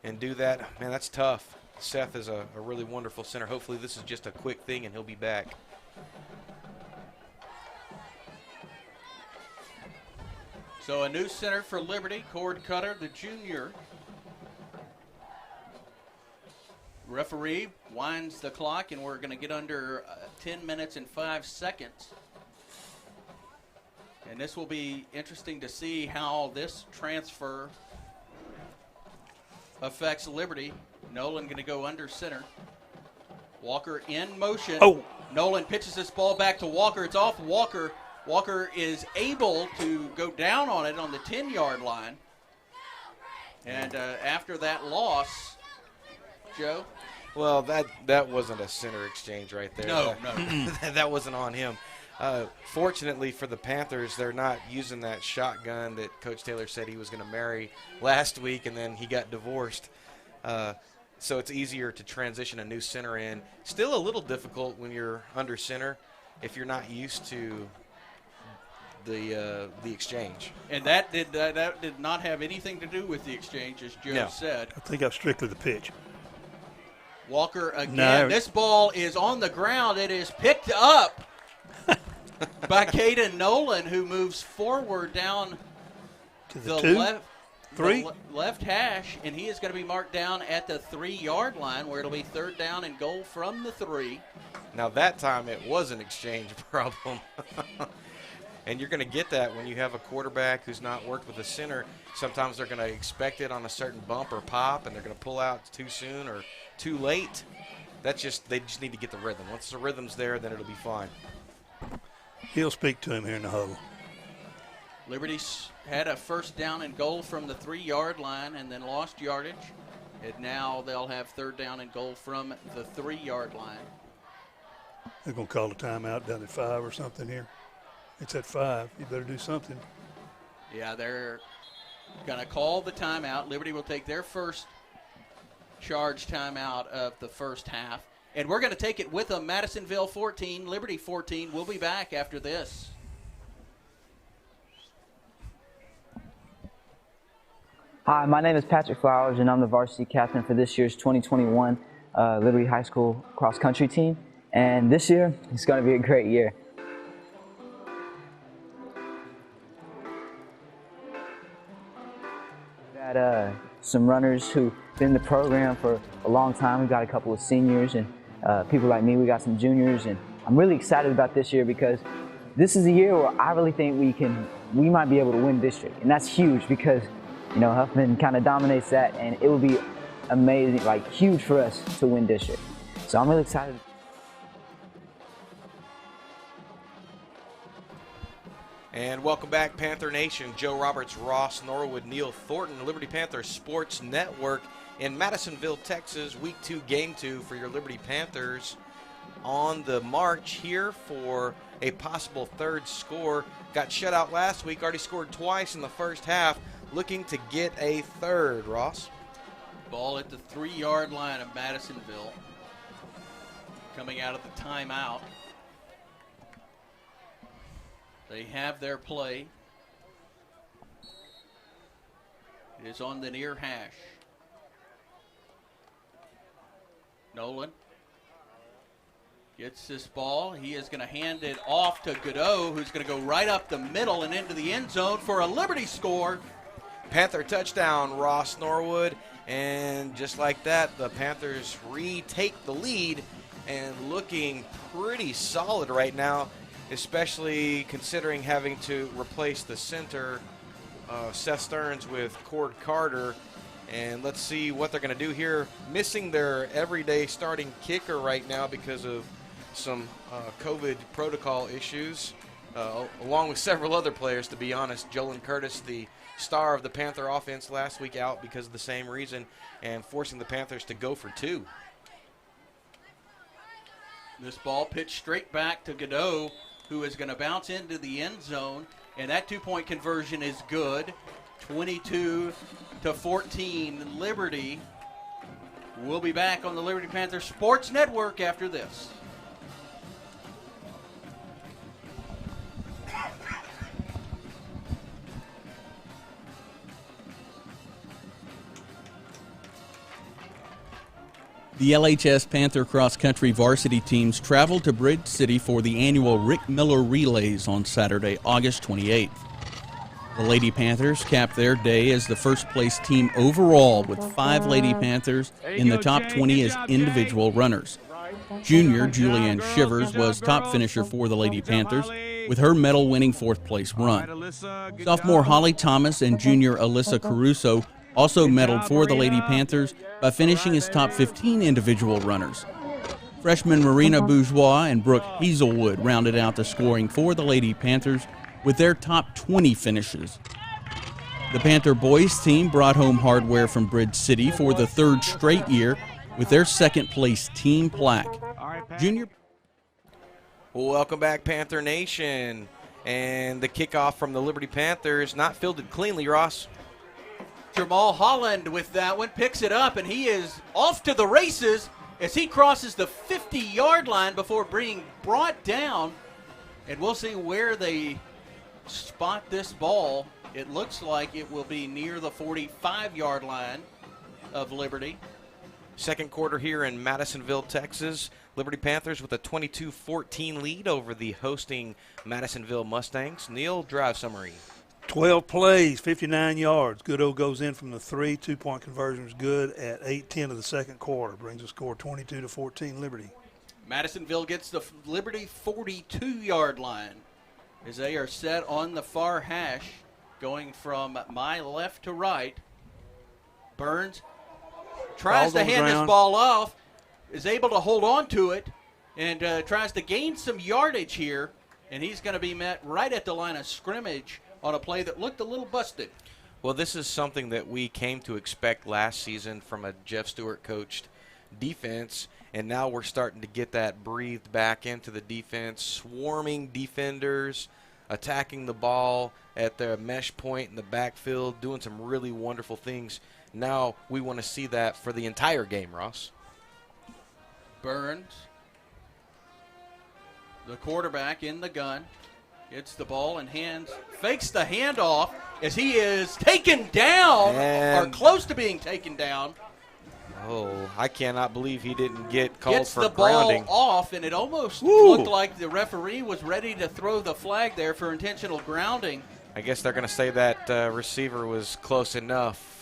and do that. Man, that's tough. Seth is a really wonderful center. Hopefully this is just a quick thing and he'll be back. So a new center for Liberty, Cord Cutter, the junior. Referee winds the clock, and we're going to get under 10 minutes and 5 seconds. And this will be interesting to see how this transfer affects Liberty. Nolan going to go under center. Walker in motion. Oh. Nolan pitches this ball back to Walker. It's off Walker. Walker is able to go down on it on the 10-yard line. And after that loss, Joe? Well, that wasn't a center exchange right there. No. That wasn't on him. Fortunately for the Panthers, they're not using that shotgun that Coach Taylor said he was going to marry last week, and then he got divorced. So it's easier to transition a new center in. Still a little difficult when you're under center if you're not used to the exchange. And that did not have anything to do with the exchange, as Joe said. I think I'm strictly the pitch. Walker again. No. This ball is on the ground. It is picked up by Caden Nolan, who moves forward down To the the left hash, and he is going to be marked down at the 3-yard line, where it'll be 3rd down and goal from the 3. Now that time it was an exchange problem. And you're going to get that when you have a quarterback who's not worked with a center. Sometimes they're going to expect it on a certain bump or pop, and they're going to pull out too soon or too late. They just need to get the rhythm. Once the rhythm's there, then it'll be fine. He'll speak to him here in the huddle. Liberty's had a 1st down and goal from the 3-yard line and then lost yardage. And now they'll have 3rd down and goal from the 3-yard line. They're going to call a timeout down at 5 or something here. It's at 5. You better do something. Yeah, they're going to call the timeout. Liberty will take their first charge timeout of the first half. And we're going to take it with them. Madisonville 14, Liberty 14. We'll be back after this. Hi, my name is Patrick Flowers, and I'm the varsity captain for this year's 2021 Liberty High School cross-country team. And this year, it's going to be a great year. We've had some runners who've been in the program for a long time. We've got a couple of seniors and people like me. We got some juniors, and I'm really excited about this year because this is a year where I really think we might be able to win district, and that's huge because Huffman kind of dominates that, and it will be amazing, like huge for us to win district. So I'm really excited. And welcome back, Panther Nation. Joe Roberts, Ross Norwood, Neil Thornton, Liberty Panther Sports Network in Madisonville, Texas. Week 2, Game 2 for your Liberty Panthers on the march here for a possible 3rd score. Got shut out last week, already scored twice in the first half. Looking to get a 3rd, Ross. Ball at the 3-yard line of Madisonville. Coming out of the timeout. They have their play. It is on the near hash. Nolan gets this ball. He is going to hand it off to Godot, who's going to go right up the middle and into the end zone for a Liberty score. Panther touchdown, Ross Norwood. And just like that, the Panthers retake the lead and looking pretty solid right now, especially considering having to replace the center, Seth Stearns, with Cord Carter. And let's see what they're going to do here. Missing their everyday starting kicker right now because of some COVID protocol issues, along with several other players, to be honest. Jolyn Curtis, the star of the Panther offense last week, out because of the same reason, and forcing the Panthers to go for 2. This ball pitched straight back to Godot, who is going to bounce into the end zone, and that 2-point conversion is good. 22-14, Liberty. We'll be back on the Liberty Panther Sports Network after this. The LHS Panther Cross Country varsity teams traveled to Bridge City for the annual Rick Miller Relays on Saturday, August 28th. The Lady Panthers capped their day as the first place team overall, with 5 Lady Panthers in the top 20 as individual runners. Junior Julianne Shivers was top finisher for the Lady Panthers, with her medal-winning 4th place run. Sophomore Holly Thomas and junior Alyssa Caruso also medaled for the Lady Panthers by finishing as top 15 individual runners. Freshman Marina Bourgeois and Brooke Hazelwood rounded out the scoring for the Lady Panthers with their top 20 finishes. The Panther boys team brought home hardware from Bridge City for the third straight year with their second-place team plaque. Junior. Welcome back, Panther Nation. And the kickoff from the Liberty Panthers, not fielded cleanly, Ross. Jamal Holland with that one, picks it up, and he is off to the races as he crosses the 50-yard line before being brought down. And we'll see where they spot this ball. It looks like it will be near the 45-yard line of Liberty. Second quarter here in Madisonville, Texas. Liberty Panthers with a 22-14 lead over the hosting Madisonville Mustangs. Neil, drive summary. 12 plays, 59 yards. Goodo goes in from the 3. 2-point conversion was good at 8:10 of the second quarter. Brings the score 22-14 Liberty. Madisonville gets the Liberty 42-yard line as they are set on the far hash, going from my left to right. Burns tries to hand this ball off, is able to hold on to it, and tries to gain some yardage here, and he's going to be met right at the line of scrimmage on a play that looked a little busted. Well, this is something that we came to expect last season from a Jeff Stewart-coached defense, and now we're starting to get that breathed back into the defense, swarming defenders, attacking the ball at the mesh point in the backfield, doing some really wonderful things. Now we want to see that for the entire game, Ross. Burns, the quarterback in the gun, gets the ball and fakes the handoff as he is taken down, or close to being taken down. Oh, I cannot believe he didn't get called Gets for the grounding. ball off, and it almost looked like the referee was ready to throw the flag there for intentional grounding. I guess they're going to say that receiver was close enough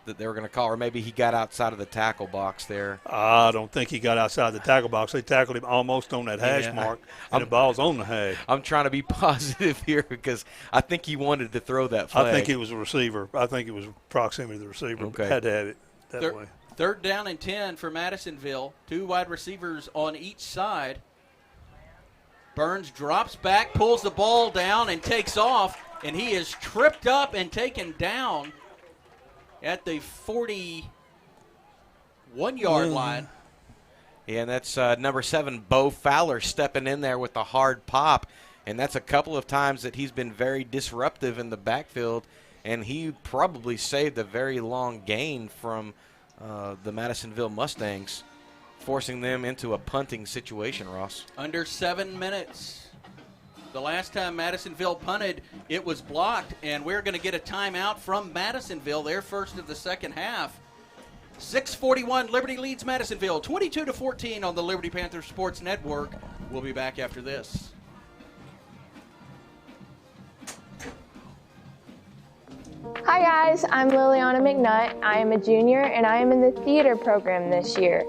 that they were going to call, or maybe he got outside of the tackle box there. I don't think he got outside the tackle box. They tackled him almost on that hash mark, and the ball's on the hash. I'm trying to be positive here because I think he wanted to throw that flag. I think it was a receiver. I think it was proximity to the receiver. Okay. Had to have it that way. Third down and 10 for Madisonville. 2 wide receivers on each side. Burns drops back, pulls the ball down, and takes off, and he is tripped up and taken down at the 41-yard line. Yeah, and that's number 7, Bo Fowler, stepping in there with the hard pop. And that's a couple of times that he's been very disruptive in the backfield, and he probably saved a very long gain from the Madisonville Mustangs, forcing them into a punting situation, Ross. Under 7 minutes. The last time Madisonville punted, it was blocked, and we're going to get a timeout from Madisonville, their first of the second half. 6:41, Liberty leads Madisonville 22-14 on the Liberty Panthers Sports Network. We'll be back after this. Hi guys, I'm Liliana McNutt. I am a junior and I am in the theater program this year.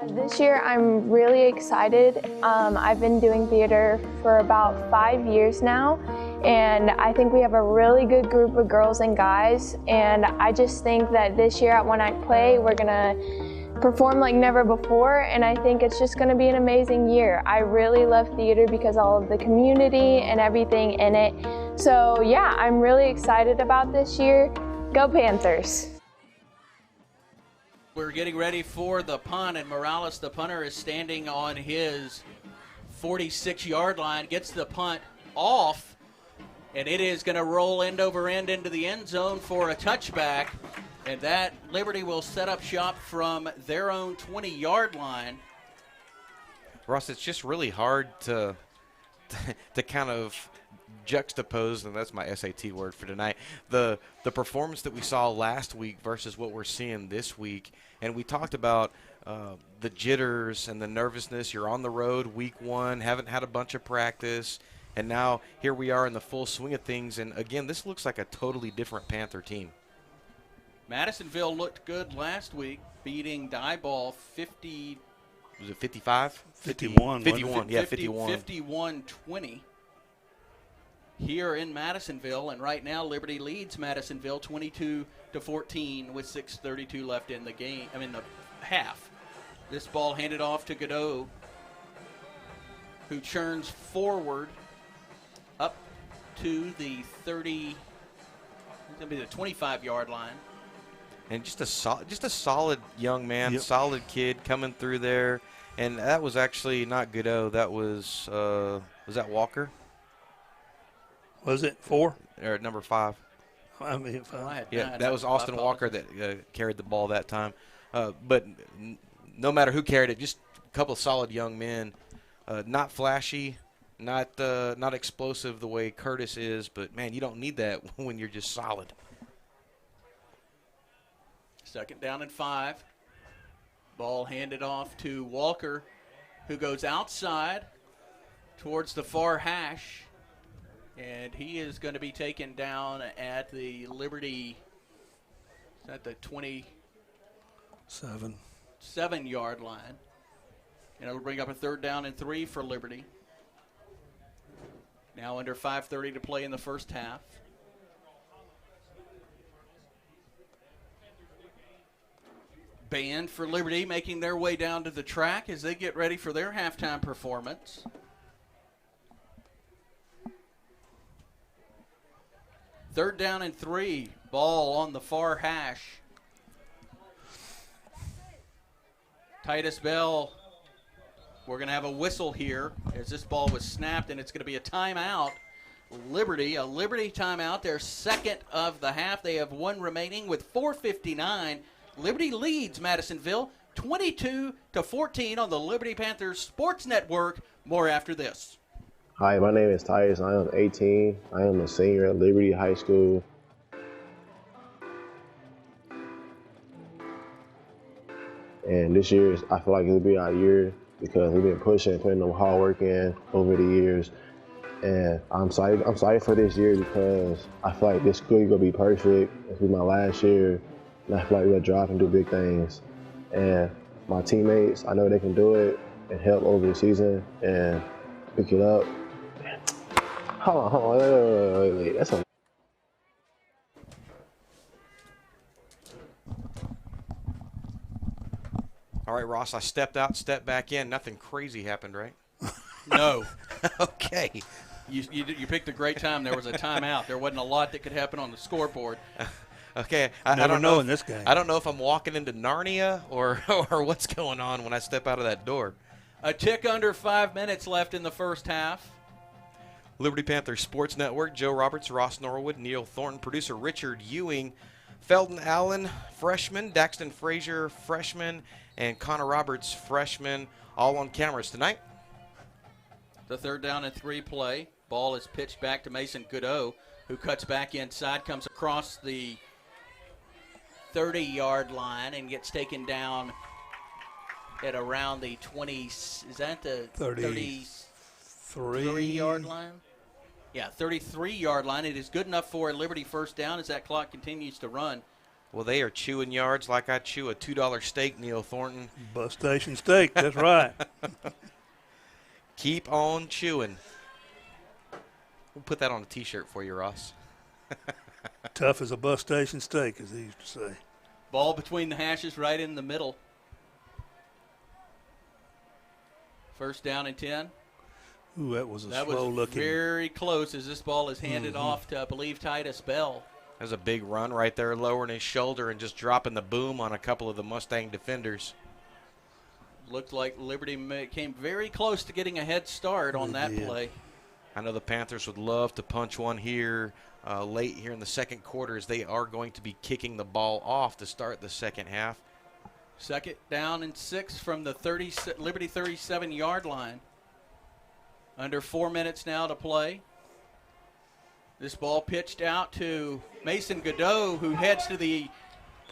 This year I'm really excited. I've been doing theater for about 5 years now, and I think we have a really good group of girls and guys, and I just think that this year at One Act Play we're gonna perform like never before, and I think it's just gonna be an amazing year. I really love theater because all of the community and everything in it. So yeah, I'm really excited about this year. Go Panthers! We're getting ready for the punt, and Morales, the punter, is standing on his 46-yard line, gets the punt off, and it is going to roll end over end into the end zone for a touchback, and that Liberty will set up shop from their own 20-yard line. Ross, it's just really hard to kind of juxtapose, and that's my SAT word for tonight, the performance that we saw last week versus what we're seeing this week. And we talked about the jitters and the nervousness. You're on the road week 1, haven't had a bunch of practice, and now here we are in the full swing of things. And again, this looks like a totally different Panther team. Madisonville looked good last week, beating Diboll 50. Was it 55? 51. 51, yeah, 51. 51-20. here in Madisonville, and right now Liberty leads Madisonville 22-14 with 6:32 left in the game. The half. This ball handed off to Godot, who churns forward up to the 25-yard line. And just a solid young man, solid kid coming through there. And that was actually not Godot. That was that Walker? Was it 4? Or number 5? That was Austin Walker that carried the ball that time. But no matter who carried it, just a couple of solid young men. Not flashy, not explosive the way Curtis is, but, man, you don't need that when you're just solid. 2nd down and 5. Ball handed off to Walker, who goes outside towards the far hash, and he is going to be taken down at the Liberty, at the 27-yard line. And it'll bring up a 3rd down and 3 for Liberty. Now under 5:30 to play in the first half. Band for Liberty making their way down to the track as they get ready for their halftime performance. Third down and 3. Ball on the far hash. Titus Bell, we're going to have a whistle here as this ball was snapped, and it's going to be a timeout. Liberty, a Liberty timeout, their 2nd of the half. They have 1 remaining with 4:59. Liberty leads Madisonville 22-14 on the Liberty Panthers Sports Network. More after this. Hi, my name is Titus. I am 18. I am a senior at Liberty High School. And this year, I feel like it'll be our year because we've been pushing, putting the hard work in over the years. And I'm excited for this year because I feel like this school is going to be perfect. This will be my last year. And I feel like we're going to drive and do big things. And my teammates, I know they can do it and help over the season and pick it up. Hold on, wait. That's a All right, Ross, I stepped out, stepped back in. Nothing crazy happened, right? No. Okay. You picked a great time. There was a timeout. There wasn't a lot that could happen on the scoreboard. Okay, I don't know in this game. I don't know if I'm walking into Narnia or what's going on when I step out of that door. A tick under 5 minutes left in the first half. Liberty Panthers Sports Network, Joe Roberts, Ross Norwood, Neil Thornton, producer Richard Ewing, Felton Allen, freshman, Daxton Frazier, freshman, and Connor Roberts, freshman, all on cameras tonight. The 3rd down and 3 play. Ball is pitched back to Mason Godot, who cuts back inside, comes across the 30-yard line and gets taken down at around the 20. Is that the 33-yard line? Yeah, 33-yard line. It is good enough for a Liberty first down as that clock continues to run. Well, they are chewing yards like I chew a $2 steak, Neil Thornton. Bus station steak, that's right. Keep on chewing. We'll put that on a T-shirt for you, Ross. Tough as a bus station steak, as they used to say. Ball between the hashes right in the middle. First down and 10. Ooh, that was slow looking. That was very close as this ball is handed off to, I believe, Titus Bell. There's a big run right there, lowering his shoulder and just dropping the boom on a couple of the Mustang defenders. Looked like Liberty came very close to getting a head start on that play. I know the Panthers would love to punch one here late here in the second quarter as they are going to be kicking the ball off to start the second half. 2nd down and 6 from the Liberty 37-yard line. Under 4 minutes now to play. This ball pitched out to Mason Godot, who heads to the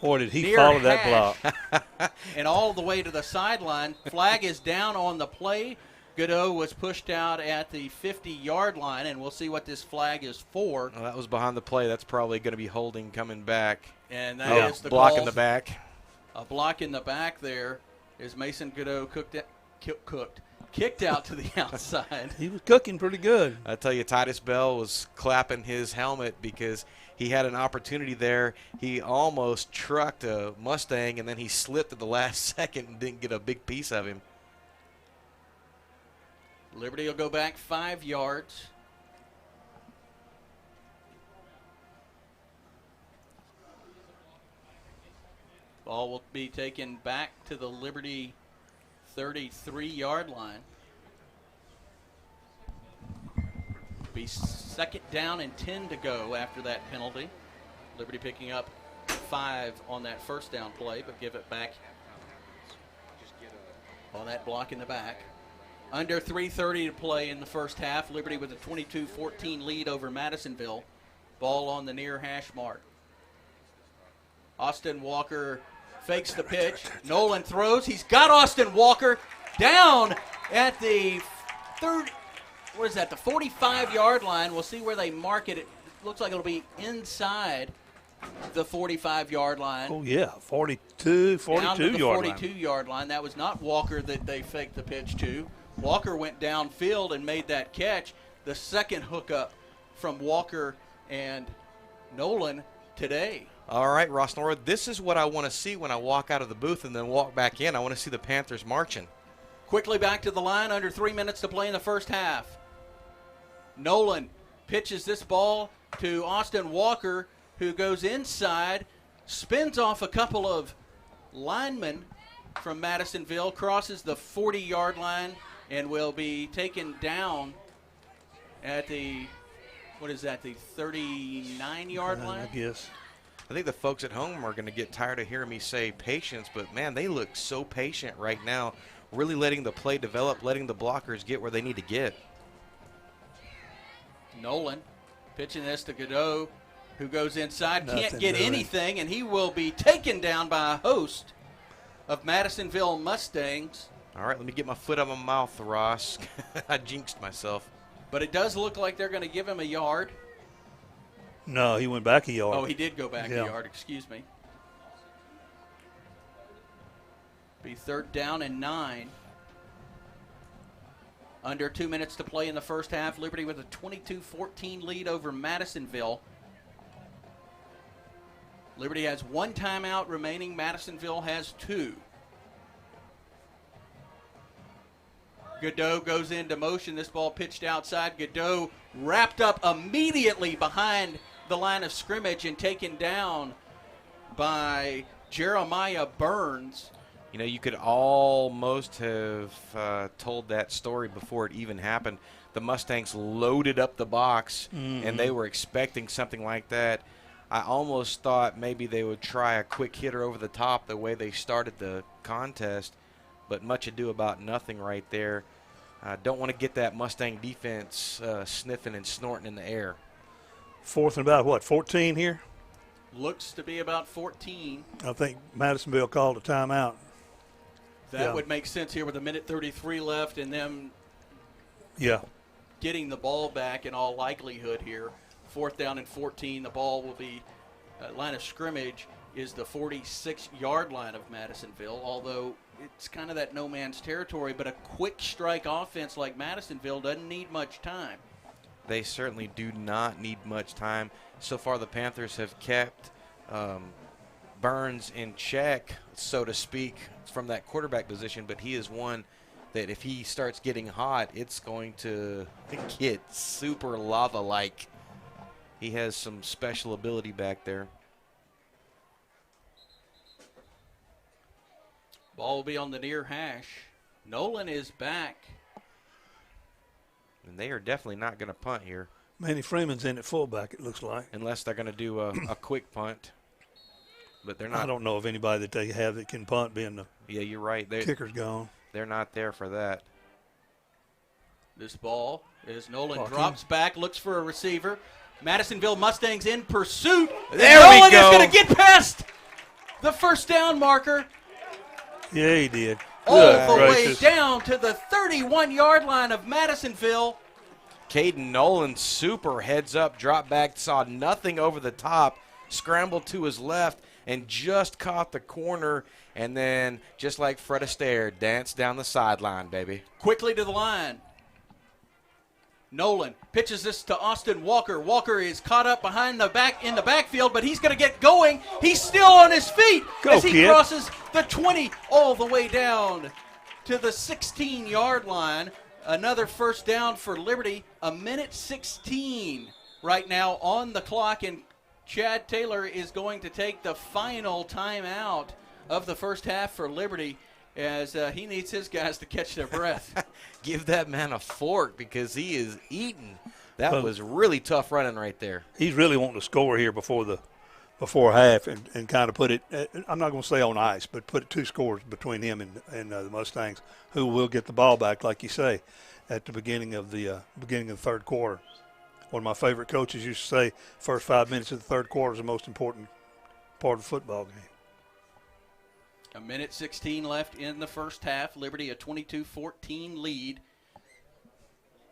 Boy, did he follow that block. And all the way to the sideline. Flag is down on the play. Godot was pushed out at the 50-yard line, and we'll see what this flag is for. Well, that was behind the play. That's probably going to be holding coming back. And that is the block in the kicked out to the outside. He was cooking pretty good. I tell you, Titus Bell was clapping his helmet because he had an opportunity there. He almost trucked a Mustang, and then he slipped at the last second and didn't get a big piece of him. Liberty will go back 5 yards. Ball will be taken back to the Liberty 33-yard line. Be second down and 10 to go after that penalty. Liberty picking up 5 on that first down play, but give it back on that block in the back. Under 3:30 to play in the first half. Liberty with a 22-14 lead over Madisonville. Ball on the near hash mark. Austin Walker fakes the pitch. Nolan throws. He's got Austin Walker down at the the 45-yard line. We'll see where they mark it. It looks like it'll be inside the 45-yard line. Oh, yeah, 42 down to the yard line. 42-yard line. That was not Walker that they faked the pitch to. Walker went downfield and made that catch. The second hookup from Walker and Nolan today. All right, Ross Norwood, this is what I want to see when I walk out of the booth and then walk back in. I want to see the Panthers marching. Quickly back to the line, under 3 minutes to play in the first half. Nolan pitches this ball to Austin Walker, who goes inside, spins off a couple of linemen from Madisonville, crosses the 40-yard line, and will be taken down at the, the 39-yard line? I guess. I think the folks at home are going to get tired of hearing me say patience, but, man, they look so patient right now, really letting the play develop, letting the blockers get where they need to get. Nolan pitching this to Godot, who goes inside, can't Nothing get doing. anything, and he will be taken down by a host of Madisonville Mustangs. All right, let me get my foot out of my mouth, Ross. I jinxed myself. But it does look like they're going to give him a yard. No, he went back a yard. Oh, he did go back Yeah. a yard, excuse me. Be third down and 9. Under 2 minutes to play in the first half. Liberty with a 22-14 lead over Madisonville. Liberty has 1 timeout remaining. Madisonville has 2. Godot goes into motion. This ball pitched outside. Godot wrapped up immediately behind the line of scrimmage and taken down by Jeremiah Burns. You know, you could almost have told that story before it even happened. The Mustangs loaded up the box, and they were expecting something like that. I almost thought maybe they would try a quick hitter over the top the way they started the contest, but much ado about nothing right there. Don't want to get that Mustang defense sniffing and snorting in the air. Fourth and about, what, 14 here? Looks to be about 14. I think Madisonville called a timeout. That would make sense here with 1:33 left and them getting the ball back in all likelihood here. 4th down and 14. The ball will be line of scrimmage is the 46-yard line of Madisonville, although it's kind of that no man's territory, but a quick strike offense like Madisonville doesn't need much time. They certainly do not need much time. So far, the Panthers have kept Burns in check, so to speak, from that quarterback position, but he is one that if he starts getting hot, it's going to get super lava-like. He has some special ability back there. Ball will be on the near hash. Nolan is back. And they are definitely not going to punt here. Manny Freeman's in at fullback, it looks like. Unless they're going to do a quick punt. But they're not. I don't know of anybody that they have that can punt, being the Yeah, you're right. kicker's gone. They're not there for that. This ball, as Nolan Hawkins. drops back, looks for a receiver. Madisonville Mustangs in pursuit. There Nolan we go. is going to get past the first down marker. Yeah, he did. All the way gracious. down to the 31-yard line of Madisonville. Caden Nolan super heads up, drop back, saw nothing over the top, scrambled to his left and just caught the corner, and then just like Fred Astaire, danced down the sideline, baby. Quickly to the line. Nolan pitches this to Austin Walker. Walker is caught up behind the backfield, but he's going to get going. He's still on his feet as he crosses the 20 all the way down to the 16-yard line. Another first down for Liberty. 1:16 right now on the clock, and Chad Taylor is going to take the final timeout of the first half for Liberty, as he needs his guys to catch their breath. Give that man a fork, because he is eating. That was really tough running right there. He's really wanting to score here before half and kind of put it, I'm not going to say on ice, but put 2 scores between him and the Mustangs, who will get the ball back, like you say, at the beginning of the third quarter. One of my favorite coaches used to say, first 5 minutes of the third quarter is the most important part of the football game. 1:16 left in the first half. Liberty a 22-14 lead.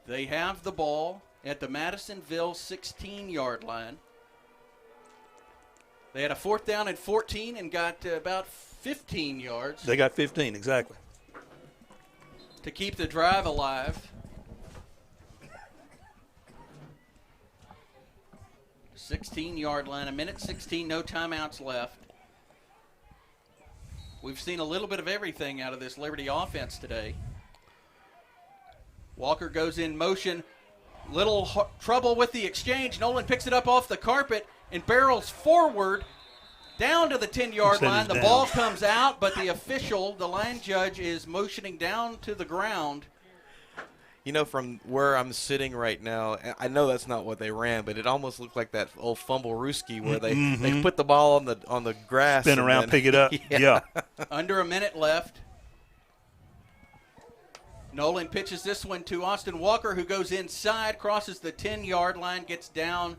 They have the ball at the Madisonville 16-yard line. They had a 4th down and 14 and got about 15 yards. They got 15, exactly. To keep the drive alive. 16-yard line, 1:16, no timeouts left. We've seen a little bit of everything out of this Liberty offense today. Walker goes in motion. Little trouble with the exchange. Nolan picks it up off the carpet and barrels forward down to the 10-yard line. The ball comes out, but the official, the line judge, is motioning down to the ground. You know, from where I'm sitting right now, I know that's not what they ran, but it almost looked like that old fumble-rooski where they put the ball on the grass. Spin around, pick it up. Yeah. Under a minute left. Nolan pitches this one to Austin Walker, who goes inside, crosses the 10-yard line, gets down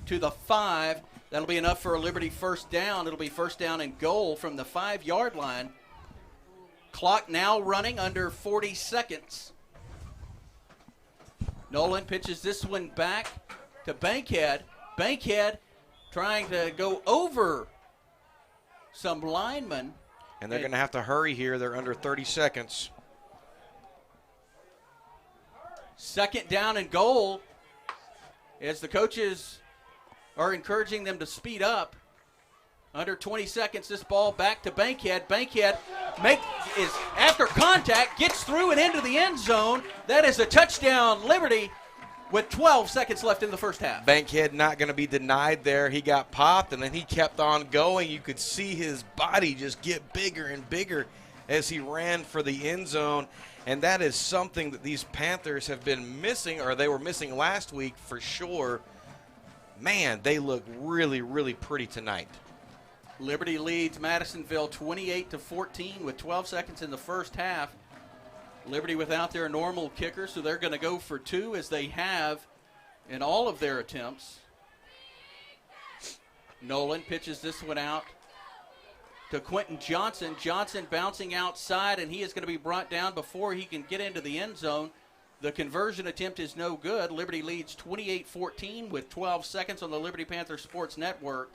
to the 5. That'll be enough for a Liberty first down. It'll be first down and goal from the 5-yard line. Clock now running under 40 seconds. Nolan pitches this one back to Bankhead. Bankhead trying to go over some linemen. And they're going to have to hurry here. They're under 30 seconds. Second down and goal, as the coaches are encouraging them to speed up. Under 20 seconds, this ball back to Bankhead. Bankhead is after contact, gets through and into the end zone. That is a touchdown, Liberty, with 12 seconds left in the first half. Bankhead not going to be denied there. He got popped, and then he kept on going. You could see his body just get bigger and bigger as he ran for the end zone. And that is something that these Panthers have been missing, or they were missing last week for sure. Man, they look really, really pretty tonight. Liberty leads Madisonville 28-14 with 12 seconds in the first half. Liberty without their normal kicker, so they're going to go for 2, as they have in all of their attempts. Nolan pitches this one out to Quentin Johnson. Johnson bouncing outside, and he is going to be brought down before he can get into the end zone. The conversion attempt is no good. Liberty leads 28-14 with 12 seconds on the Liberty Panther Sports Network.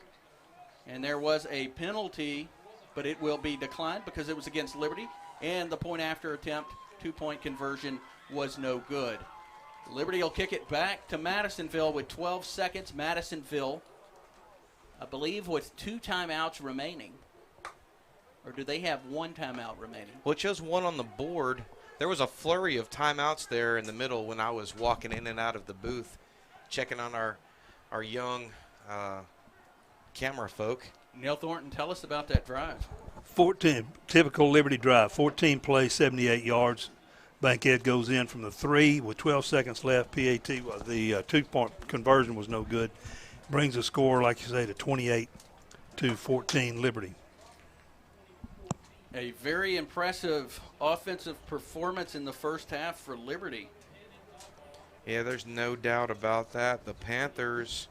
And there was a penalty, but it will be declined because it was against Liberty. And the point after attempt, 2-point conversion, was no good. Liberty will kick it back to Madisonville with 12 seconds. Madisonville, I believe, with 2 timeouts remaining. Or do they have 1 timeout remaining? Well, it shows 1 on the board. There was a flurry of timeouts there in the middle when I was walking in and out of the booth, checking on our young camera folk. Neil Thornton, tell us about that drive. 14, typical Liberty drive, 14 plays, 78 yards. Bankhead goes in from the 3 with 12 seconds left. PAT, the 2-point conversion was no good. Brings the score, like you say, to 28-14 Liberty. A very impressive offensive performance in the first half for Liberty. Yeah, there's no doubt about that. The Panthers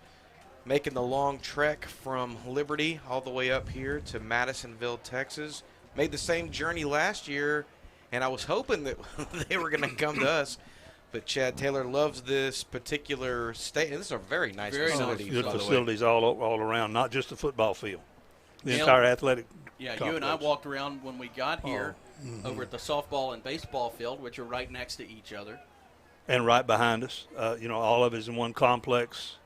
making the long trek from Liberty all the way up here to Madisonville, Texas. Made the same journey last year, and I was hoping that they were going to come to us. But Chad Taylor loves this particular state. And this is a very nice Very nice. facility. Good by the way. facilities all around, not just the football field. The Neil, entire athletic Yeah, complex. you and I walked around when we got here over at the softball and baseball field, which are right next to each other. And right behind us, all of it is in one complex.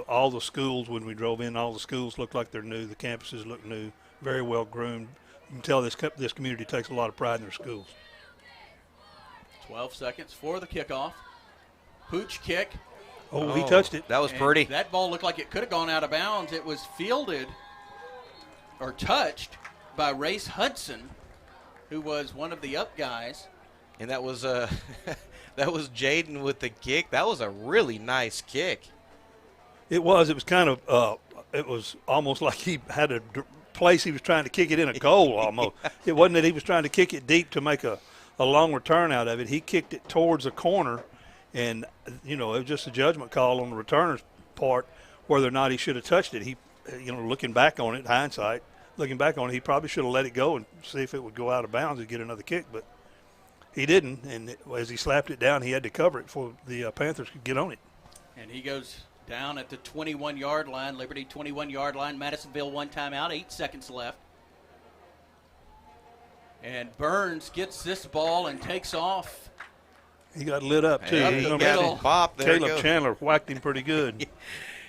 All the schools, when we drove in, all the schools look like they're new. The campuses look new, very well groomed. You can tell this community takes a lot of pride in their schools. 12 seconds for the kickoff. Pooch kick. Oh, he touched it. That was And pretty. That ball looked like it could have gone out of bounds. It was fielded or touched by Race Hudson, who was one of the up guys. And that was that was Jaden with the kick. That was a really nice kick. It was kind of it was almost like he had a place he was trying to kick it in a goal almost. It wasn't that he was trying to kick it deep to make a long return out of it. He kicked it towards a corner, and it was just a judgment call on the returner's part whether or not he should have touched it. He, looking back on it, hindsight, he probably should have let it go and see if it would go out of bounds and get another kick, but he didn't. And as he slapped it down, he had to cover it before the Panthers could get on it. And he goes down at the 21-yard line, Liberty 21-yard line, Madisonville 1 timeout, 8 seconds left. And Burns gets this ball and takes off. He got lit up, too. Hey, he got his bop. There he Caleb goes. Chandler whacked him pretty good.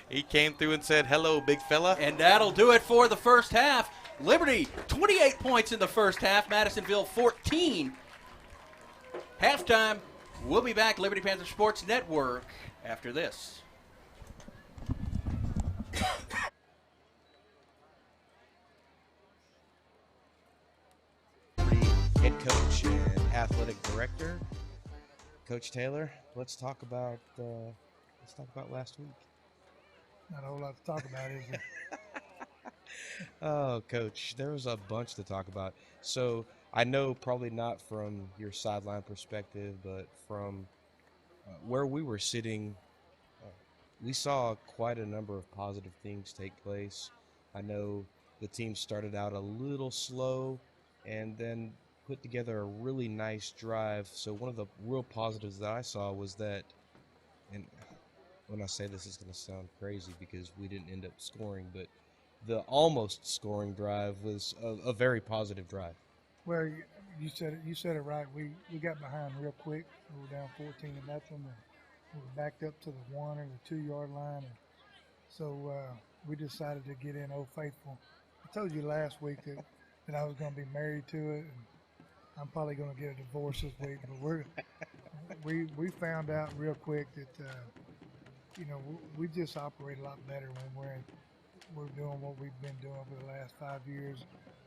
He came through and said, "Hello, big fella." And that'll do it for the first half. Liberty, 28 points in the first half. Madisonville, 14. Halftime. We'll be back, Liberty Panther Sports Network, after this. Head coach and athletic director, Coach Taylor. Let's talk about last week. Not a whole lot to talk about, is there? Oh, Coach, there was a bunch to talk about. So I know probably not from your sideline perspective, but from where we were sitting, we saw quite a number of positive things take place. I know the team started out a little slow and then put together a really nice drive. So one of the real positives that I saw was that, and when I say this, it's going to sound crazy because we didn't end up scoring, but the almost scoring drive was a very positive drive. Well, you said it right. We got behind real quick. We were down 14-0, and we were backed up to the 1 or the 2 yard line, and so we decided to get in Old Faithful. I told you last week that I was going to be married to it, and I'm probably going to get a divorce this week. But we found out real quick that we just operate a lot better when we're doing what we've been doing for the last 5 years.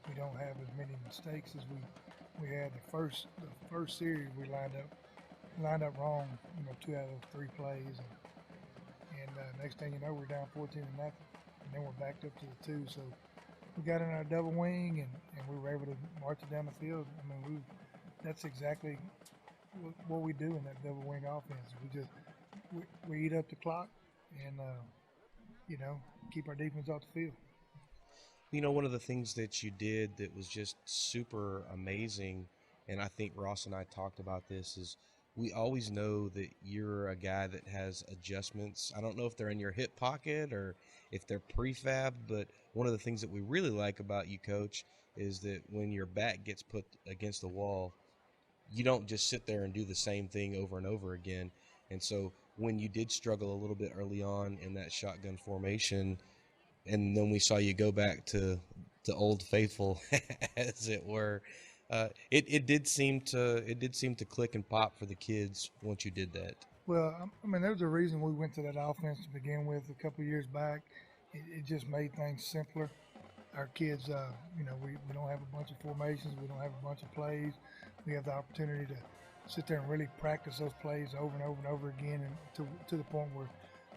We don't have as many mistakes as we had the first series. We lined up wrong, 2 out of 3 plays, and next thing you know, we're down 14-0, and then we're backed up to the 2. So we got in our double wing, and we were able to march it down the field. I mean, that's exactly what we do in that double wing offense. We eat up the clock, and keep our defense off the field. One of the things that you did that was just super amazing, and I think Ross and I talked about this, is we always know that you're a guy that has adjustments. I don't know if they're in your hip pocket or if they're prefab, but one of the things that we really like about you, Coach, is that when your back gets put against the wall, you don't just sit there and do the same thing over and over again. And so when you did struggle a little bit early on in that shotgun formation, and then we saw you go back to Old Faithful, as it were, it did seem to click and pop for the kids once you did that. Well, I mean, there's a reason we went to that offense to begin with a couple of years back. It just made things simpler. Our kids, we don't have a bunch of formations. We don't have a bunch of plays. We have the opportunity to sit there and really practice those plays over and over and over again, and to the point where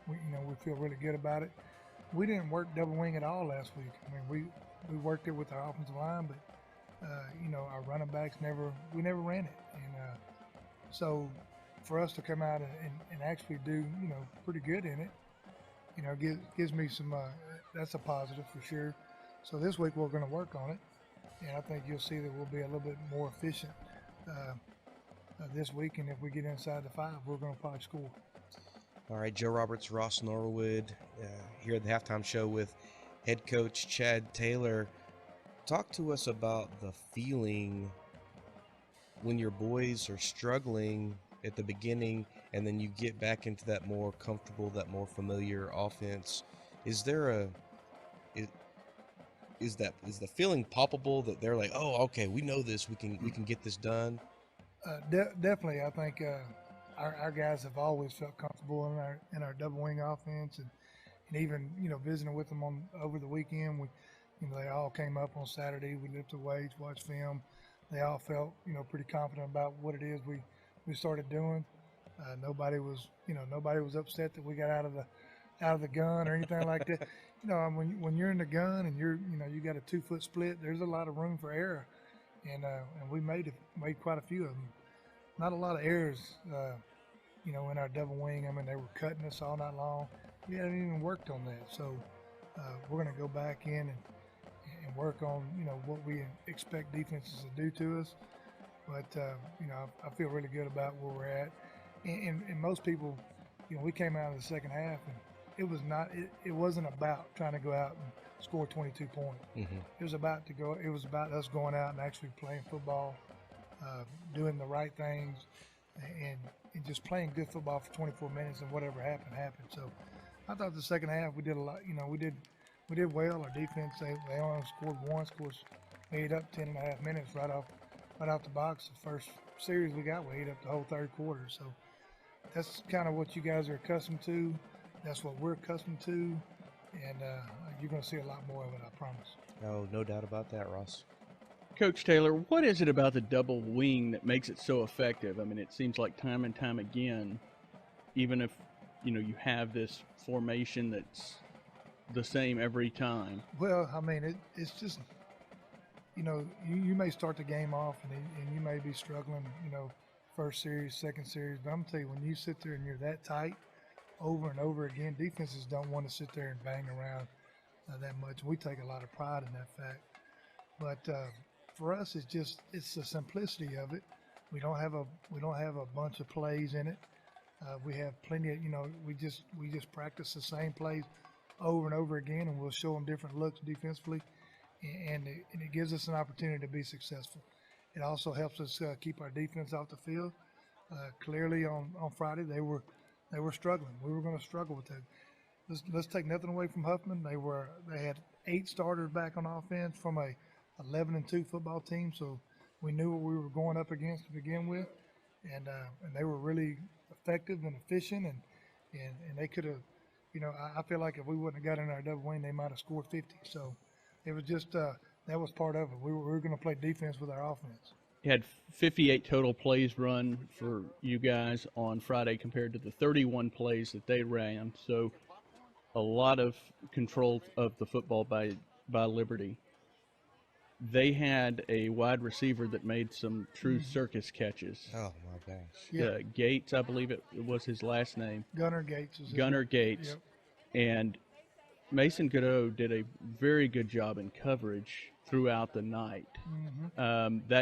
we feel really good about it. We didn't work double wing at all last week. I mean, we worked it with our offensive line, but our running backs never ran it, and so for us to come out and actually do pretty good in it, gives me some. That's a positive for sure. So this week we're going to work on it, and I think you'll see that we'll be a little bit more efficient. this week, and if we get inside the 5, we're going to probably score. All right, Joe Roberts, Ross Norwood, here at the halftime show with head coach Chad Taylor. Talk to us about the feeling when your boys are struggling at the beginning and then you get back into that more comfortable, that more familiar offense. Is there is the feeling palpable that they're like, oh, okay, we know this, we can get this done? Definitely, I think our guys have always felt comfortable in our double wing offense, and even visiting with them over the weekend, they all came up on Saturday. We lifted weights, watched film. They all felt pretty confident about what it is we started doing. Nobody was upset that we got out of the gun or anything like that. When you're in the gun and you got a 2-foot split, there's a lot of room for error, and we made quite a few of them. Not a lot of errors, in our double wing. I mean, they were cutting us all night long. We hadn't even worked on that, so we're going to go back in and work on what we expect defenses to do to us. But I feel really good about where we're at. And most people, we came out of the second half and it wasn't about trying to go out and score 22 points. Mm-hmm. It was about us going out and actually playing football, doing the right things, and just playing good football for 24 minutes, and whatever happened. So I thought the second half we did a lot. We did well. Our defense, they only scored once. Of course, we ate up 10.5 minutes right off the box. The first series we got, we ate up the whole third quarter. So that's kind of what you guys are accustomed to. That's what we're accustomed to, and you're going to see a lot more of it, I promise. Oh, no doubt about that, Ross. Coach Taylor, what is it about the double wing that makes it so effective? I mean, it seems like time and time again, even if you have this formation that's the same every time. Well, I mean, it's just you may start the game off and you may be struggling, first series, second series, but I'm gonna tell you, when you sit there and you're that tight over and over again, defenses don't want to sit there and bang around that much. We take a lot of pride in that fact, but for us, it's the simplicity of it. We don't have a bunch of plays in it. We have plenty of we just practice the same plays over and over again, and we'll show them different looks defensively, and it gives us an opportunity to be successful. It also helps us keep our defense off the field. Clearly on Friday they were struggling. We were going to struggle with that. Let's take nothing away from Huffman. They had 8 starters back on offense from a 11-2 football team, so we knew what we were going up against to begin with, and they were really effective and efficient, and they could have, I feel like if we wouldn't have got in our double wing, they might have scored 50. So it was just that was part of it. We were going to play defense with our offense. You had 58 total plays run for you guys on Friday compared to the 31 plays that they ran. So a lot of control of the football by Liberty. They had a wide receiver that made some true circus catches. Oh, my gosh. Yeah. Gates, I believe it was his last name. Gunnar Gates. Gunnar Gates. Yep. And Mason Godot did a very good job in coverage throughout the night. Mm-hmm.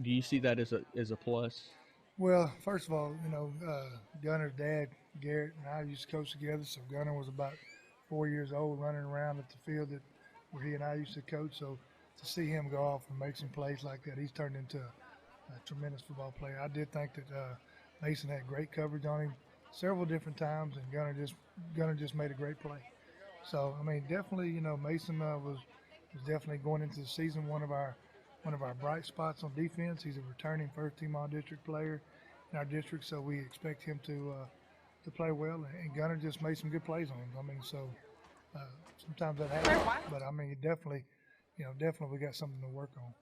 Do you see that as a plus? Well, first of all, Gunner's dad, Garrett, and I used to coach together. So Gunner was about 4 years old, running around at the field where he and I used to coach. So to see him go off and make some plays like that, he's turned into a tremendous football player. I did think that Mason had great coverage on him several different times, and Gunner just made a great play. So I mean, definitely, Mason was definitely going into the season one of our bright spots on defense. He's a returning first-team all-district player in our district, so we expect him to play well. And Gunner just made some good plays on him. I mean, so sometimes that happens, but I mean, definitely we got something to work on.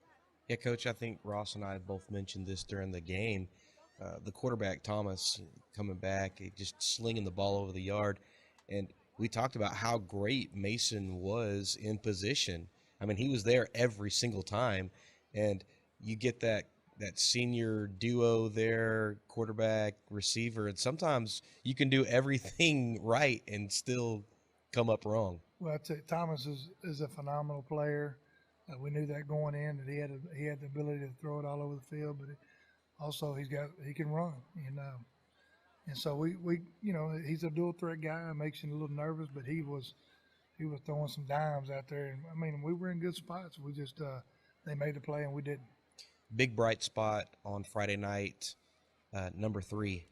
Yeah, Coach, I think Ross and I both mentioned this during the game. The quarterback, Thomas, coming back, just slinging the ball over the yard. And we talked about how great Mason was in position. I mean, he was there every single time. And you get that senior duo there, quarterback, receiver, and sometimes you can do everything right and still come up wrong. Well, I'd say Thomas is a phenomenal player. We knew that going in, that he had the ability to throw it all over the field, but also he can run, and so we he's a dual threat guy. It makes you a little nervous, but he was throwing some dimes out there, and I mean we were in good spots. We just they made the play and we didn't. Big bright spot on Friday night, number 3,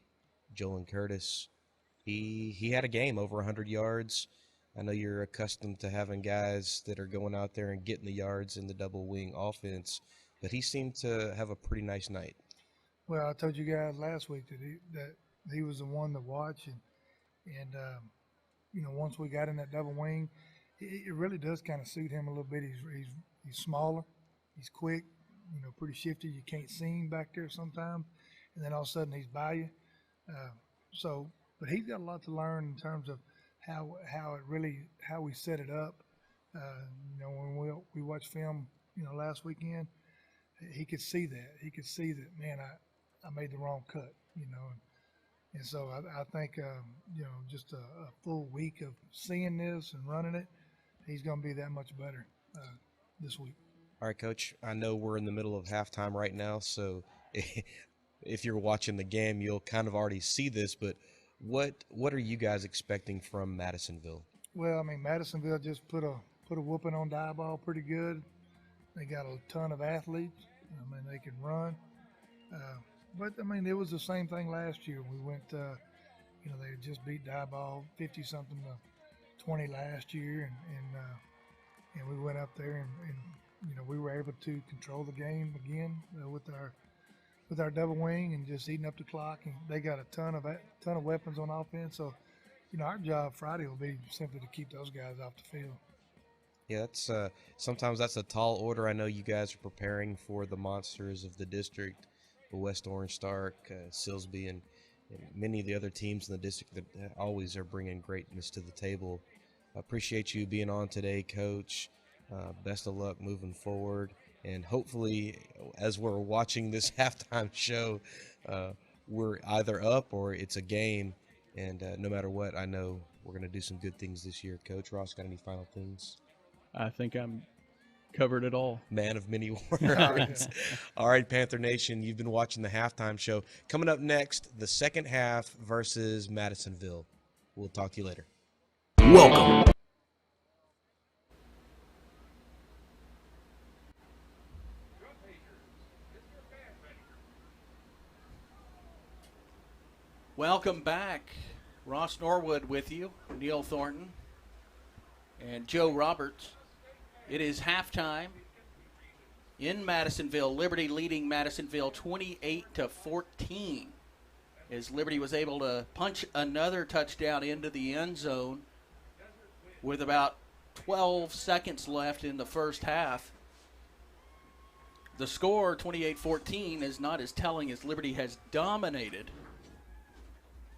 Jolin Curtis. He had a game over 100 yards. I know you're accustomed to having guys that are going out there and getting the yards in the double wing offense, but he seemed to have a pretty nice night. Well, I told you guys last week that he was the one to watch, and once we got in that double wing, it really does kind of suit him a little bit. He's smaller, he's quick, pretty shifty. You can't see him back there sometimes, and then all of a sudden he's by you. But he's got a lot to learn in terms of how we set it up. When we watched film, last weekend, he could see that. He could see that, man, I made the wrong cut, and so I think, just a full week of seeing this and running it, he's going to be that much better this week. All right, Coach, I know we're in the middle of halftime right now, so if you're watching the game, you'll kind of already see this, but what are you guys expecting from Madisonville? Well, I mean, Madisonville just put a whooping on Diboll pretty good. They got a ton of athletes. I mean, they can run. But, I mean, it was the same thing last year. We went, they had just beat Diboll 50-something to 20 last year, and we went up there and we were able to control the game again with our double wing and just eating up the clock. And they got a ton of weapons on offense. So, our job Friday will be simply to keep those guys off the field. Yeah, that's sometimes that's a tall order. I know you guys are preparing for the monsters of the district, the West Orange Stark, Silsbee, and many of the other teams in the district that always are bringing greatness to the table. I appreciate you being on today, Coach. Best of luck moving forward. And hopefully, as we're watching this halftime show, we're either up or it's a game. And no matter what, I know we're going to do some good things this year. Coach Ross, got any final things? I think I'm covered it all. Man of many words. All right, Panther Nation, you've been watching the halftime show. Coming up next, the second half versus Madisonville. We'll talk to you later. Welcome. Welcome back. Ross Norwood with you, Neil Thornton, and Joe Roberts. It is halftime in Madisonville. Liberty leading Madisonville 28-14 as Liberty was able to punch another touchdown into the end zone with about 12 seconds left in the first half. The score, 28-14, is not as telling as Liberty has dominated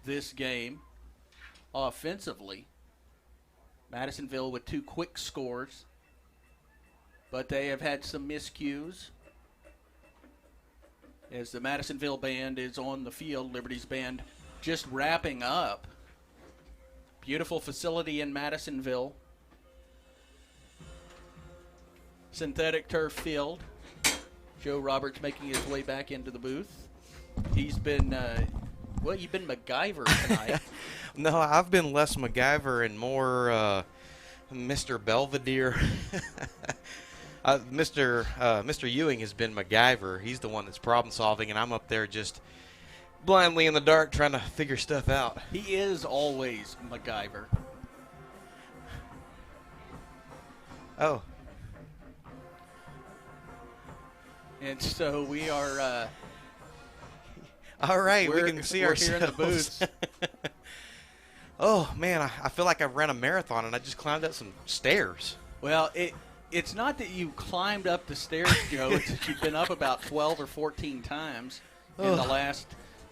this game offensively. Madisonville with 2 quick scores, but they have had some miscues as the Madisonville band is on the field. Liberty's band just wrapping up. Beautiful facility in Madisonville. Synthetic turf field. Joe Roberts making his way back into the booth. He's been well, you've been MacGyver tonight. No, I've been less MacGyver and more Mr. Belvedere. Mr. Ewing has been MacGyver. He's the one that's problem solving, and I'm up there just blindly in the dark trying to figure stuff out. He is always MacGyver. Oh. And so we are... all right, we can see ourselves. Here in the booth. Oh, man, I feel like I've ran a marathon, and I just climbed up some stairs. Well, it's not that you climbed up the stairs, Joe. It's that you've been up about 12 or 14 times in the last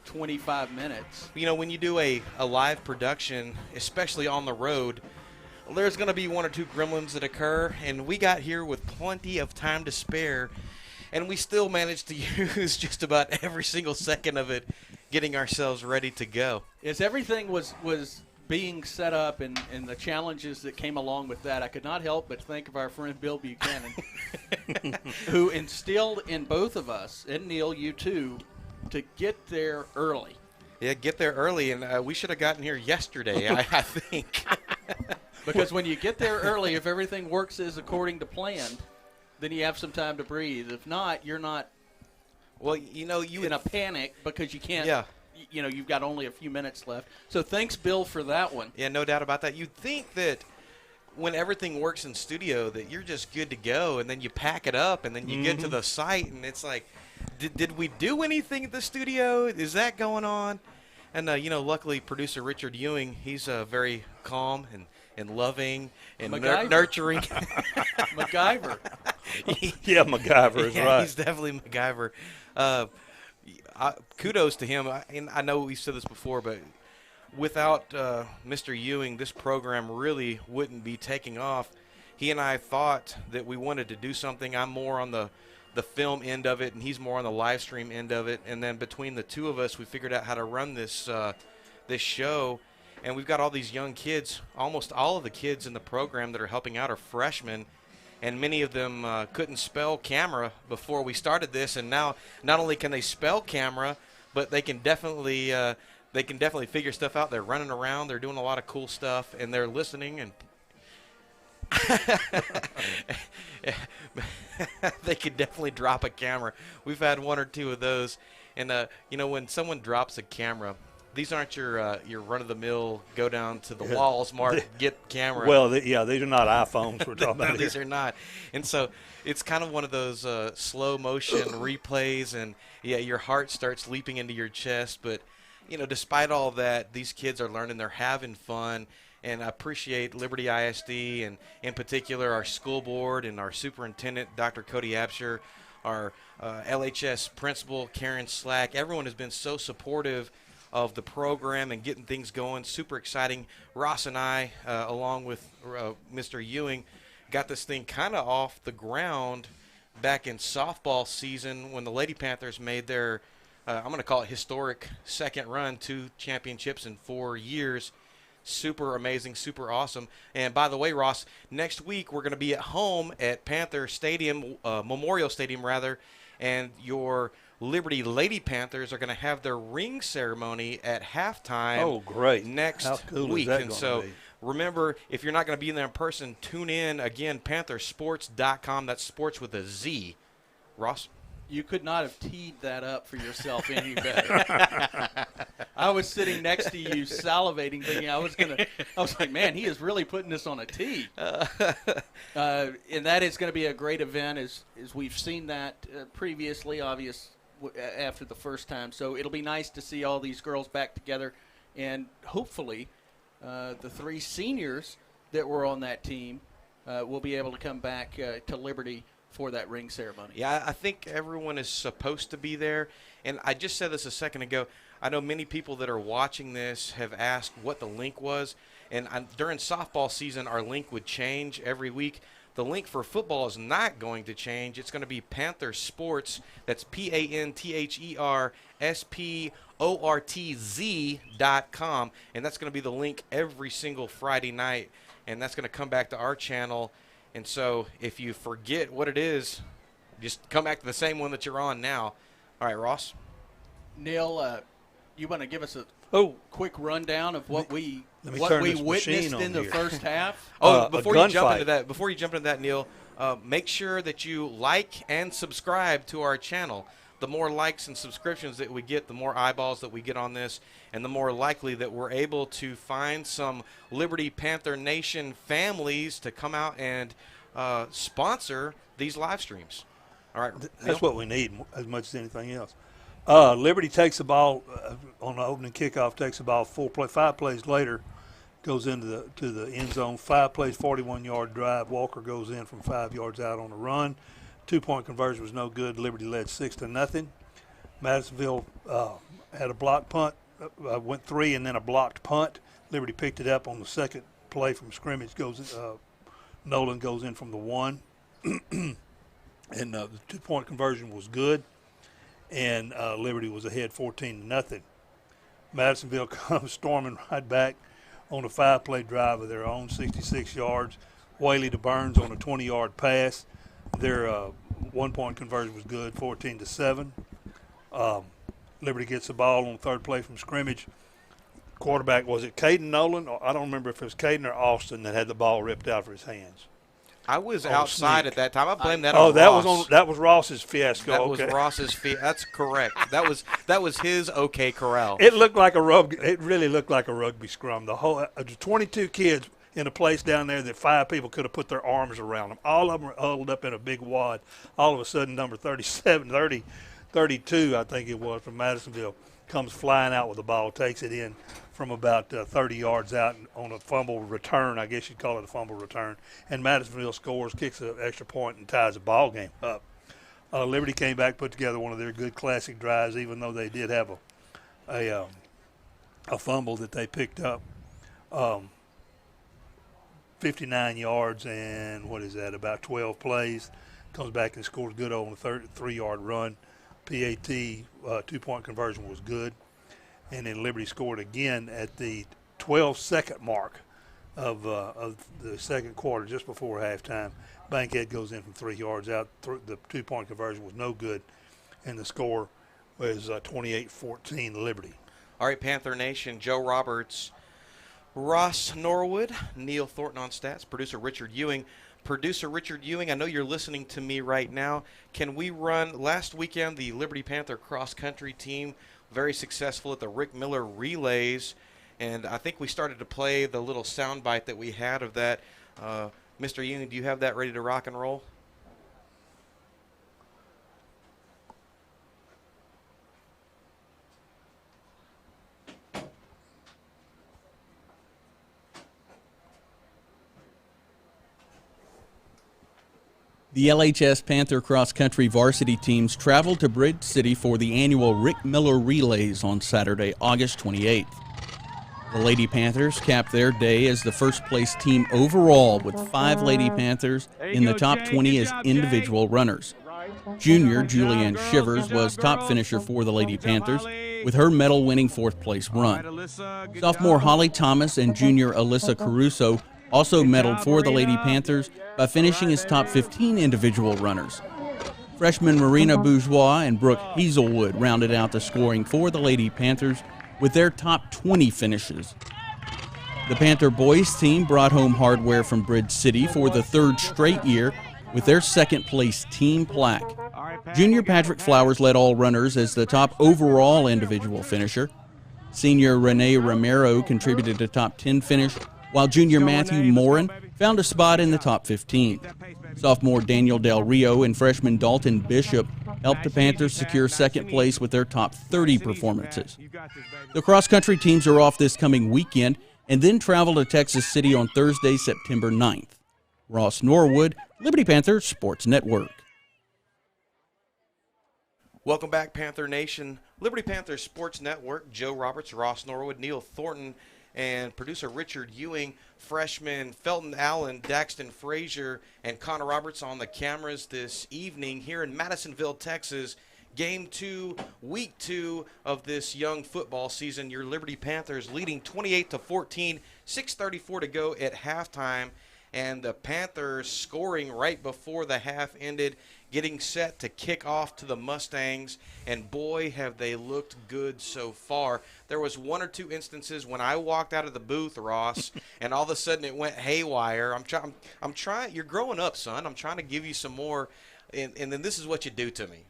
25 minutes. When you do a live production, especially on the road, there's going to be 1 or 2 gremlins that occur, and we got here with plenty of time to spare, and we still managed to use just about every single second of it getting ourselves ready to go. As everything was being set up and the challenges that came along with that, I could not help but think of our friend Bill Buchanan, who instilled in both of us, and Neil, you too, to get there early. Yeah, get there early, and we should have gotten here yesterday, I think. Because when you get there early, if everything works as according to plan, then you have some time to breathe. If not, you're not Well, you know, you in a panic because you can't, Yeah. you know, you've got only a few minutes left. So thanks, Bill, for that one. Yeah, no doubt about that. You'd think that when everything works in studio that you're just good to go, and then you pack it up, and then you get to the site, and it's like, did we do anything at the studio? Is that going on? And, you know, luckily producer Richard Ewing, he's very calm and loving and nurturing. MacGyver. Yeah, MacGyver is right. He's definitely MacGyver. Kudos to him. And I know we've said this before, but without Mr. Ewing, this program really wouldn't be taking off. He and I thought that we wanted to do something. I'm more on the film end of it, and he's more on the live stream end of it. And then between the two of us, we figured out how to run this this show. And we've got all these young kids. Almost all of the kids in the program that are helping out are freshmen, and many of them couldn't spell camera before we started this. And now, not only can they spell camera, but they can definitely figure stuff out. They're running around. They're doing a lot of cool stuff, and they're listening and. They could definitely drop a camera. We've had one or two of those, and you know, when someone drops a camera, these aren't your run-of-the-mill go down to the walls, Mark, get camera. Well, these are not iPhones we're talking about. These are not, and so it's kind of one of those slow motion replays, and yeah, your heart starts leaping into your chest. But you know, despite all that, these kids are learning. They're having fun. And I appreciate Liberty ISD, and in particular our school board and our superintendent, Dr. Cody Absher, our LHS principal, Karen Slack. Everyone has been so supportive of the program and getting things going. Super exciting. Ross and I, along with Mr. Ewing, got this thing kind of off the ground back in softball season when the Lady Panthers made their, I'm going to call it historic second run, 2 championships in 4 years. Super amazing, super awesome. And by the way, Ross, next week we're going to be at home at Panther Stadium, Memorial Stadium rather, and your Liberty Lady Panthers are going to have their ring ceremony at halftime. Oh, great. Next How cool week. is that And gonna so be? remember, if you're not going to be in there in person, tune in again, panthersports.com. That's sports with a Z. Ross? You could not have teed that up for yourself any better. I was sitting next to you salivating, thinking I was like, man, he is really putting this on a tee. And that is going to be a great event, as we've seen that previously, after the first time. So it'll be nice to see all these girls back together, and hopefully the 3 seniors that were on that team will be able to come back to Liberty for that ring ceremony. Yeah, I think everyone is supposed to be there. And I just said this a second ago. I know many people that are watching this have asked what the link was. And during softball season, our link would change every week. The link for football is not going to change. It's going to be Panther Sports. That's PANTHERSPORTZ.com. And that's going to be the link every single Friday night. And that's going to come back to our channel. And so if you forget what it is, just come back to the same one that you're on now. All right, Ross? Neil, you want to give us a quick rundown of what we witnessed in the first half? Before you jump into that, Neil, make sure that you like and subscribe to our channel. The more likes and subscriptions that we get, the more eyeballs that we get on this, and the more likely that we're able to find some Liberty Panther Nation families to come out and sponsor these live streams. All right, that's what we need as much as anything else. Liberty takes the ball on the opening kickoff, takes the ball 5 plays later, goes into the end zone. 5 plays, 41-yard drive. Walker goes in from 5 yards out on a run. 2-point conversion was no good. Liberty led 6-0. Madisonville had a blocked punt, went 3 and then a blocked punt. Liberty picked it up on the second play from scrimmage. Nolan goes in from the 1, and the 2-point conversion was good, and Liberty was ahead 14-0. Madisonville comes storming right back on a 5-play drive of their own, 66 yards. Whaley to Burns on a 20-yard pass. Their 1-point conversion was good, 14-7. Liberty gets the ball on third play from scrimmage. Quarterback, was it Caden Nolan? Or I don't remember if it was Caden or Austin that had the ball ripped out of his hands. I was On outside sneak. at that time. I blame that on that Ross. that was Ross's fiasco. That okay. was Ross's That's correct. That was his OK Corral. It looked like it really looked like a rugby scrum. The whole 22 kids in a place down there that 5 people could have put their arms around them. All of them were huddled up in a big wad. All of a sudden, number 32, I think it was, from Madisonville, comes flying out with the ball, takes it in from about 30 yards out on a fumble return. I guess you'd call it a fumble return. And Madisonville scores, kicks an extra point, and ties the ball game up. Liberty came back, put together one of their good classic drives, even though they did have a fumble that they picked up. 59 yards and about 12 plays. Comes back and scores good on a 3-yard run. PAT 2-point conversion was good. And then Liberty scored again at the 12-second mark of the second quarter, just before halftime. Bankhead goes in from 3 yards out. The 2-point conversion was no good, and the score was 28-14 Liberty. All right, Panther Nation, Joe Roberts, Ross Norwood, Neil Thornton on stats, producer Richard Ewing. Producer Richard Ewing, I know you're listening to me right now. Can we run, last weekend, the Liberty Panther cross-country team, very successful at the Rick Miller Relays, and I think we started to play the little soundbite that we had of that. Mr. Ewing, do you have that ready to rock and roll? The LHS Panther Cross Country varsity teams traveled to Bridge City for the annual Rick Miller Relays on Saturday, August 28th. The Lady Panthers capped their day as the first-place team overall with 5 Lady Panthers in the top 20 as individual runners. Junior Julianne Shivers was top finisher for the Lady Panthers with her medal-winning 4th-place run. Sophomore Holly Thomas and junior Alyssa Caruso also medaled for the Lady Panthers by finishing as top 15 individual runners. Freshman Marina Bourgeois and Brooke Hazelwood rounded out the scoring for the Lady Panthers with their top 20 finishes. The Panther boys team brought home hardware from Bridge City for the 3rd straight year with their 2nd-place team plaque. Junior Patrick Flowers led all runners as the top overall individual finisher. Senior Renee Romero contributed a top 10 finish, while junior Matthew Morin found a spot in the top 15. Sophomore Daniel Del Rio and freshman Dalton Bishop helped the Panthers secure 2nd place with their top 30 performances. The cross-country teams are off this coming weekend and then travel to Texas City on Thursday, September 9th. Ross Norwood, Liberty Panthers Sports Network. Welcome back, Panther Nation. Liberty Panthers Sports Network, Joe Roberts, Ross Norwood, Neil Thornton, and producer Richard Ewing, freshman Felton Allen, Daxton Frazier, and Connor Roberts on the cameras this evening here in Madisonville, Texas. Game 2, week 2 of this young football season. Your Liberty Panthers leading 28-14, 6:34 to go at halftime, and the Panthers scoring right before the half ended, getting set to kick off to the Mustangs, and boy, have they looked good so far. There was 1 or 2 instances when I walked out of the booth, Ross, and all of a sudden it went haywire. I'm trying. You're growing up, son. I'm trying to give you some more, and then this is what you do to me.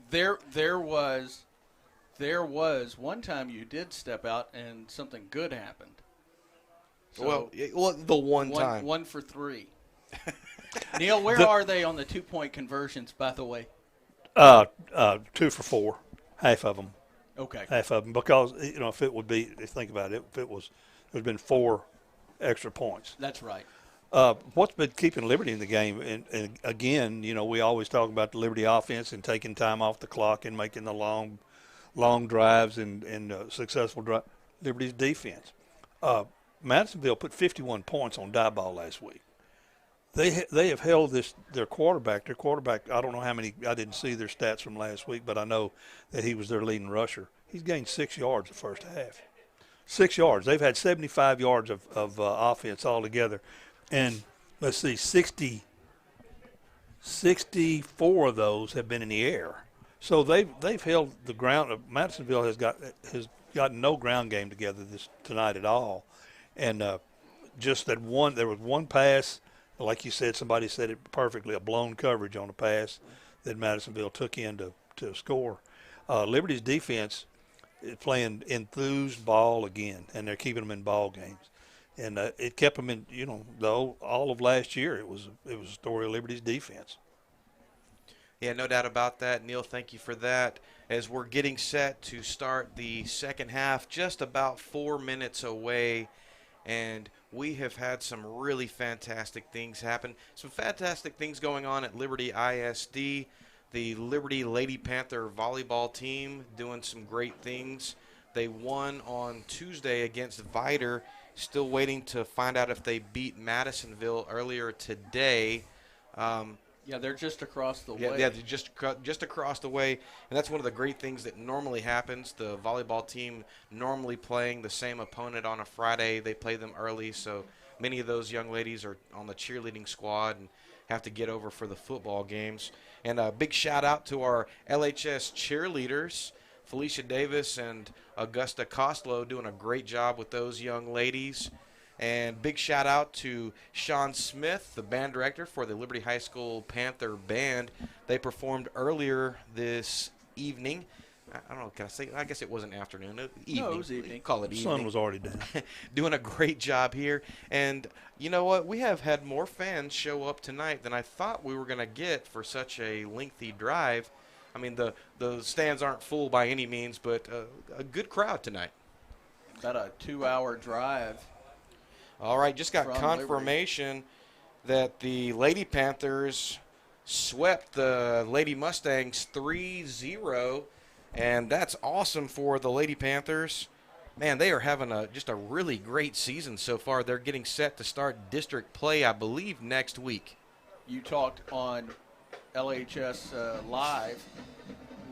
There was one time you did step out and something good happened. So well, the one time. 1 for 3. Neil, where are they on the 2-point conversions, by the way? 2 for 4, half of them. Okay. Half of them, because if it would be, think about it, if it was, there's been 4 extra points. That's right. What's been keeping Liberty in the game, and again, we always talk about the Liberty offense and taking time off the clock and making the long drives and successful drive. Liberty's defense. Madisonville put 51 points on die ball last week. They have held their quarterback. I don't know how many. I didn't see their stats from last week, but I know that he was their leading rusher. He's gained 6 yards the first half. 6 yards. They've had 75 yards of offense altogether. And let's see, 64 of those have been in the air. So they've held the ground. Madisonville has got no ground game together tonight at all, and just that one. There was one pass, like you said, somebody said it perfectly, a blown coverage on a pass that Madisonville took in to score. Liberty's defense is playing enthused ball again, and they're keeping them in ball games, and it kept them in. All of last year it was a story of Liberty's defense. Yeah, no doubt about that. Neil, thank you for that. As we're getting set to start the second half, just about 4 minutes away, and we have had some really fantastic things happen. Some fantastic things going on at Liberty ISD. The Liberty Lady Panther volleyball team doing some great things. They won on Tuesday against Vider. Still waiting to find out if they beat Madisonville earlier today. Yeah, they're just across the way. Yeah, they're just across the way, and that's one of the great things that normally happens. The volleyball team normally playing the same opponent on a Friday. They play them early, so many of those young ladies are on the cheerleading squad and have to get over for the football games. And a big shout-out to our LHS cheerleaders, Felicia Davis and Augusta Costlow, doing a great job with those young ladies. And big shout out to Sean Smith, the band director for the Liberty High School Panther Band. They performed earlier this evening. I don't know, can I say? I guess it wasn't afternoon. Evening. No, it was evening. Call it The evening. sun was already down. Doing a great job here. And you know what? We have had more fans show up tonight than I thought we were going to get for such a lengthy drive. I mean, the stands aren't full by any means, but a good crowd tonight. About a 2-hour drive. All right, just got From confirmation that the Lady Panthers swept the Lady Mustangs 3-0, and that's awesome for the Lady Panthers. Man, they are having just a really great season so far. They're getting set to start district play, I believe, next week. You talked on LHS Live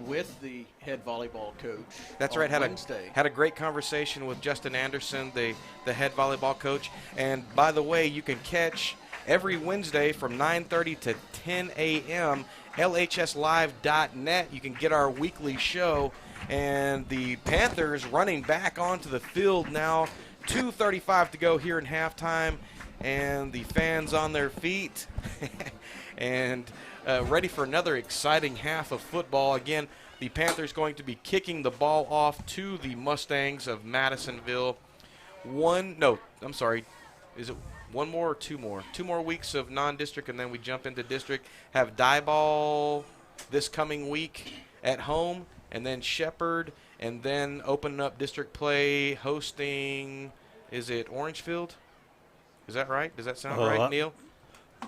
with the head volleyball coach. That's on right. Wednesday. Had a great conversation with Justin Anderson, the head volleyball coach. And by the way, you can catch every Wednesday from 9:30 to 10 a.m. LHSlive.net. You can get our weekly show. And the Panthers running back onto the field now. 2:35 to go here in halftime. And the fans on their feet. And ready for another exciting half of football. Again, the Panthers going to be kicking the ball off to the Mustangs of Madisonville. Is it one more or two more? 2 more weeks of non-district, and then we jump into district. Have Diboll this coming week at home, and then Shepherd, and then opening up district play, hosting, is it Orangefield? Is that right? Does that sound right, Neil?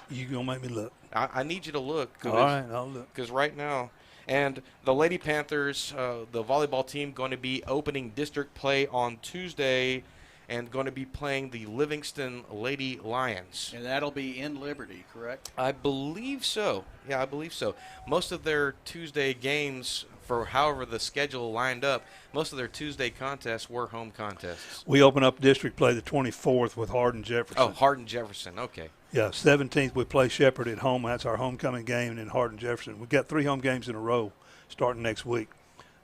You gonna make me look. I need you to look. All right, I'll look. Because right now, and the Lady Panthers, the volleyball team, going to be opening district play on Tuesday and going to be playing the Livingston Lady Lions. And that'll be in Liberty, correct? I believe so. Yeah, I believe so. Most of their Tuesday games, for however the schedule lined up, most of their Tuesday contests were home contests. We open up district play the 24th with Hardin Jefferson. Oh, Hardin Jefferson. Okay. Yeah, 17th we play Shepherd at home. That's our homecoming game, and then Hardin Jefferson. We've got 3 home games in a row starting next week.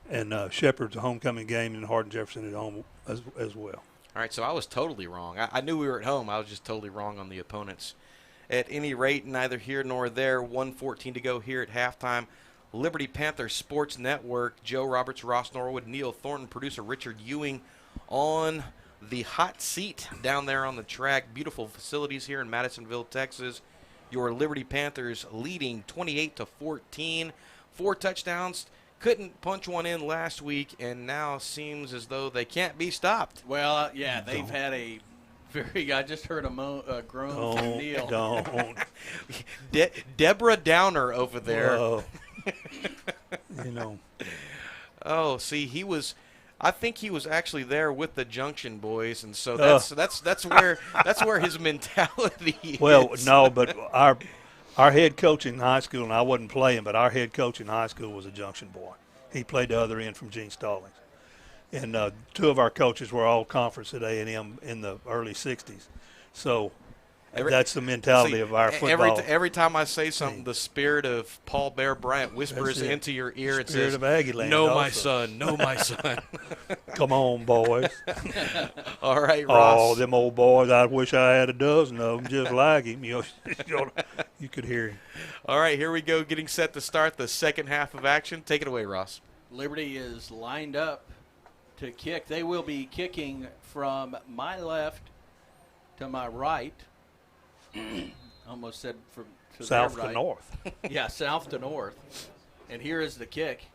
And Shepherd's a homecoming game, and Hardin Jefferson at home as well. All right, so I was totally wrong. I knew we were at home. I was just totally wrong on the opponents. At any rate, neither here nor there. 1:14 to go here at halftime. Liberty Panther Sports Network. Joe Roberts, Ross Norwood, Neil Thornton, producer Richard Ewing on the hot seat down there on the track. Beautiful facilities here in Madisonville, Texas. Your Liberty Panthers leading 28-14. 4 touchdowns. Couldn't punch one in last week, and now seems as though they can't be stopped. Well, yeah, they've had a very. I just heard a groan from Neil. Don't. Deborah Downer over there. Whoa. You know. Oh, see, I think he was actually there with the Junction Boys, and so that's where his mentality is. Well, no, but our head coach in high school, and I wasn't playing, but our head coach in high school was a Junction boy. He played the other end from Gene Stallings. And 2 of our coaches were all conference at A&M in the early 60s. So That's the mentality of our football. Every time I say something, the spirit of Paul Bear Bryant whispers into your ear. It says, of Aggieland "No, also. my son. No, my son." Come on, boys. All right, Ross. Oh, them old boys. I wish I had a dozen of them just like him. You could hear him. All right, here we go, getting set to start the second half of action. Take it away, Ross. Liberty is lined up to kick. They will be kicking from my left to my right. Almost said from to south their right. to north. Yeah, south to north. And here is the kick.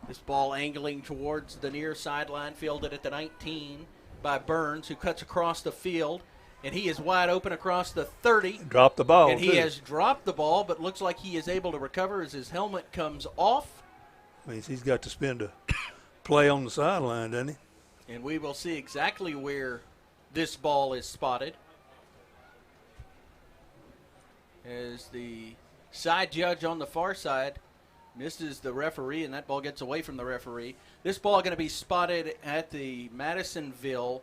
This ball angling towards the near sideline, fielded at the 19 by Burns, who cuts across the field. And he is wide open across the 30. Dropped the ball, And he has dropped the ball, but looks like he is able to recover as his helmet comes off. Means he's got to spend a play on the sideline, doesn't he? And we will see exactly where this ball is spotted. As the side judge on the far side misses the referee, and that ball gets away from the referee. This ball going to be spotted at the Madisonville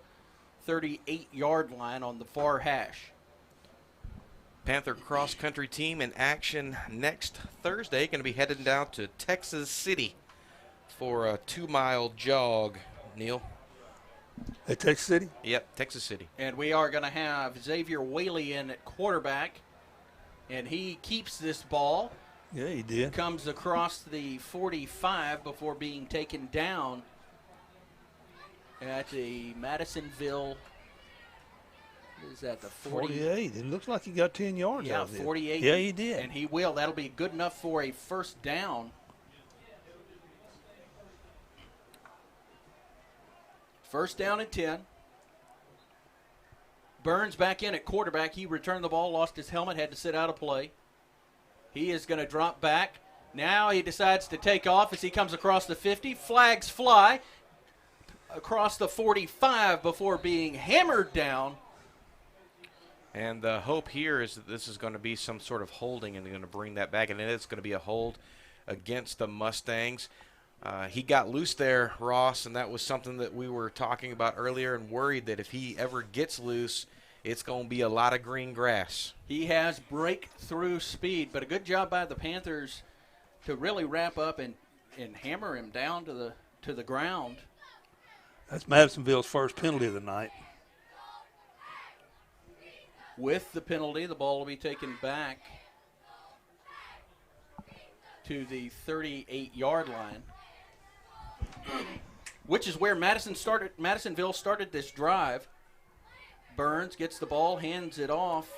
38-yard line on the far hash. Panther cross-country team in action next Thursday. Going to be heading down to Texas City for a 2-mile jog, Neil. At Texas City? Yep, Texas City. And we are going to have Xavier Whaley in at quarterback. And he keeps this ball. Yeah, he did. Comes across the 45 before being taken down at the Madisonville. What is that, the 48. It looks like he got 10 yards out of it. 48. Yeah, he did. And he will. That'll be good enough for a first down. First down and 10. Burns back in at quarterback. He returned the ball, lost his helmet, had to sit out of play. He is going to drop back. Now he decides to take off as he comes across the 50. Flags fly across the 45 before being hammered down. And the hope here is that this is going to be some sort of holding, and they're going to bring that back. And it is going to be a hold against the Mustangs. He got loose there, Ross, and that was something that we were talking about earlier and worried that if he ever gets loose, it's going to be a lot of green grass. He has breakthrough speed, but a good job by the Panthers to really wrap up and hammer him down to the ground. That's Madisonville's first penalty of the night. With the penalty, the ball will be taken back to the 38-yard line, which is where Madisonville started this drive. Burns gets the ball, hands it off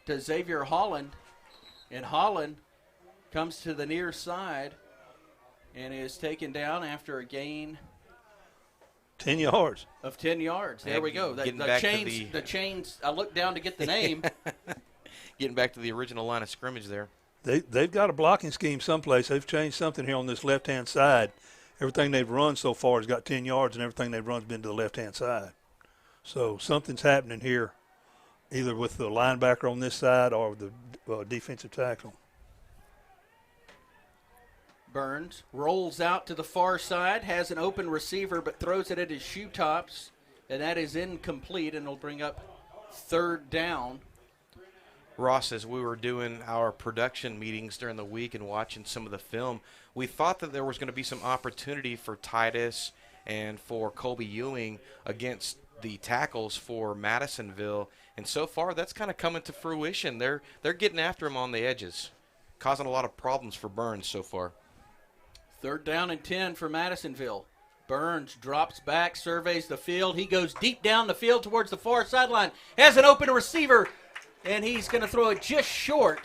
to Xavier Holland, and Holland comes to the near side and is taken down after a gain 10 yards. Of 10 yards. There we go. The chains, I looked down to get the name. Getting back to the original line of scrimmage there. They've got a blocking scheme someplace. They've changed something here on this left-hand side. Everything they've run so far has got 10 yards, and everything they've run has been to the left-hand side. So something's happening here, either with the linebacker on this side or the defensive tackle. Burns rolls out to the far side, has an open receiver, but throws it at his shoe tops, and that is incomplete, and it'll bring up third down. Ross, as we were doing our production meetings during the week and watching some of the film, we thought that there was going to be some opportunity for Titus and for Colby Ewing against the tackles for Madisonville, and so far that's kind of coming to fruition. They're getting after him on the edges, causing a lot of problems for Burns so far. Third down and 10 for Madisonville. Burns drops back, surveys the field. He goes deep down the field towards the far sideline, has an open receiver, and he's going to throw it just short.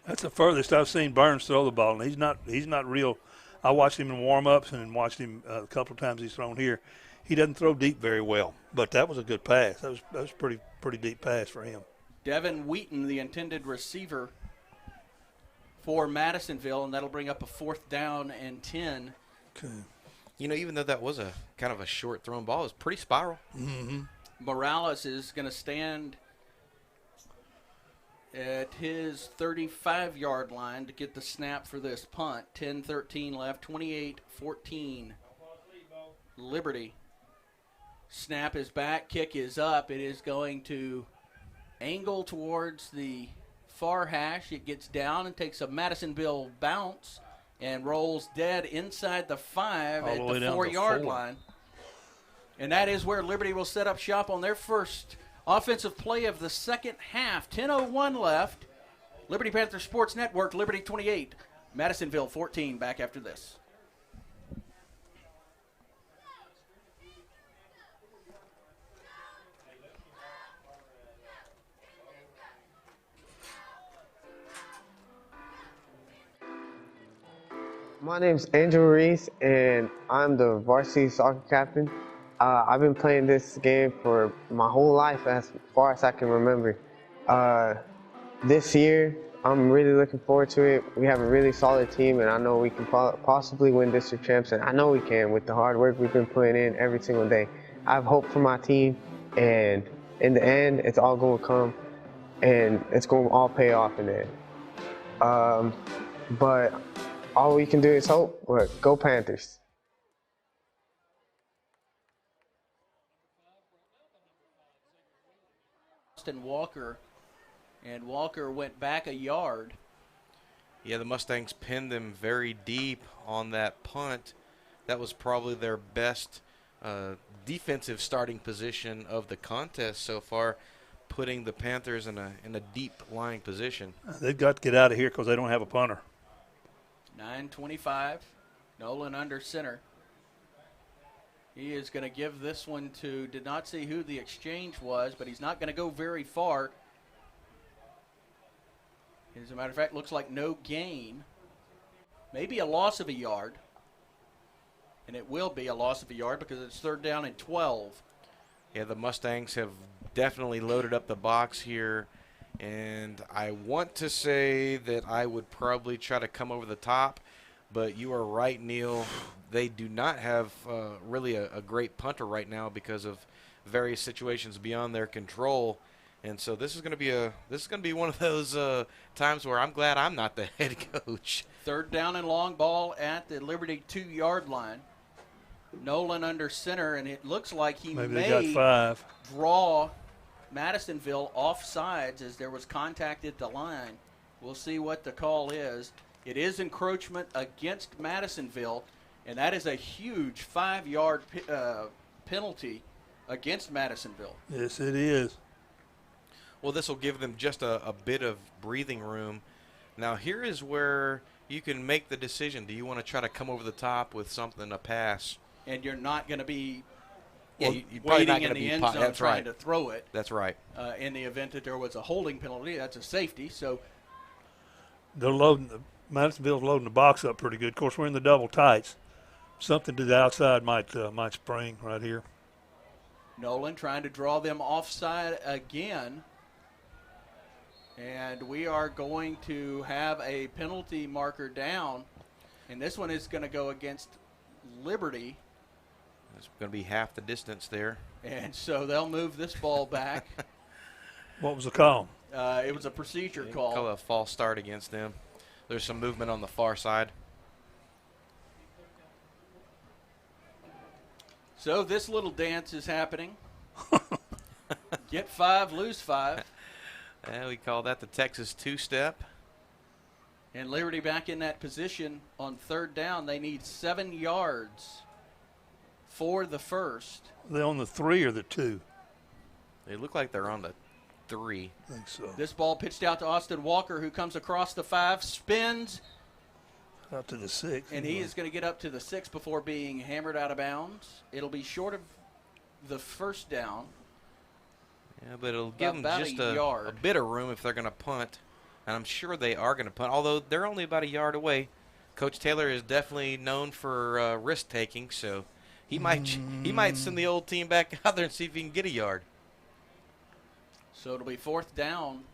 That's the furthest I've seen Burns throw the ball, and he's not real. I watched him in warm-ups and watched him a couple of times he's thrown here. He doesn't throw deep very well, but that was a good pass. That was pretty deep pass for him. Devin Wheaton, the intended receiver for Madisonville, and that'll bring up a fourth down and 10. Okay. You know, even though that was a kind of a short thrown ball, it was pretty spiral. Mm-hmm. Morales is going to stand at his 35-yard line to get the snap for this punt. 10-13 left, 28-14. Liberty Snap is back, kick is up. It is going to angle towards the far hash. It gets down and takes a Madisonville bounce and rolls dead inside the 5 All at the way the down to 4-yard 4. line. And that is where Liberty will set up shop on their first offensive play of the second half. 10:01 left. Liberty Panther Sports Network, Liberty 28, Madisonville 14, back after this. My name's Angel Reese, and I'm the varsity soccer captain. I've been playing this game for my whole life, as far as I can remember. This year, I'm really looking forward to it. We have a really solid team, and I know we can possibly win district champs, and I know we can with the hard work we've been putting in every single day. I have hope for my team, and in the end, it's all going to come, and it's going to all pay off in the end. But all we can do is hope. But go Panthers. Austin Walker, and Walker went back a yard. Yeah, the Mustangs pinned them very deep on that punt. That was probably their best defensive starting position of the contest so far, putting the Panthers in a deep lying position. They've got to get out of here because they don't have a punter. 9:25, Nolan under center. He is going to give this one to, did not see who the exchange was, but he's not going to go very far. As a matter of fact, looks like no gain. Maybe a loss of a yard. And it will be a loss of a yard because it's 3rd down and 12. Yeah, the Mustangs have definitely loaded up the box here. And I want to say that I would probably try to come over the top, but you are right, Neil. They do not have really a great punter right now because of various situations beyond their control. And so this is going to be one of those times where I'm glad I'm not the head coach. 3rd down and long, ball at the Liberty 2-yard line. Nolan under center, and it looks like he Maybe may they got 5. draw Madisonville offsides as there was contact at the line. We'll see what the call is. It is encroachment against Madisonville, and that is a huge 5-yard penalty against Madisonville. Yes, it is. Well, this will give them just a bit of breathing room. Now, here is where you can make the decision. Do you want to try to come over the top with something, a pass? And you're not going to be You're probably waiting not in going to the be end zone That's trying right. to throw it. That's right. In the event that there was a holding penalty, that's a safety. So They're loading Madisonville's loading the box up pretty good. Of course, we're in the double tights. Something to the outside might spring right here. Nolan trying to draw them offside again. And we are going to have a penalty marker down. And this one is going to go against Liberty. It's going to be half the distance there. And so they'll move this ball back. What was the call? It was a procedure call. Call a false start against them. There's some movement on the far side. So this little dance is happening. Get 5, lose 5. We call that the Texas two-step. And Liberty back in that position on 3rd down. They need 7 yards for the first. Are they on the 3 or the 2? They look like they're on the 3. I think so. This ball pitched out to Austin Walker, who comes across the 5, spins, Out to the 6. and he is going to get up to the 6 before being hammered out of bounds. It'll be short of the 1st down. Yeah, but it'll give them About just a a yard. bit of room if they're going to punt. And I'm sure they are going to punt, although they're only about a yard away. Coach Taylor is definitely known for risk-taking, so he might send the old team back out there and see if he can get a yard. So it'll be 4th down.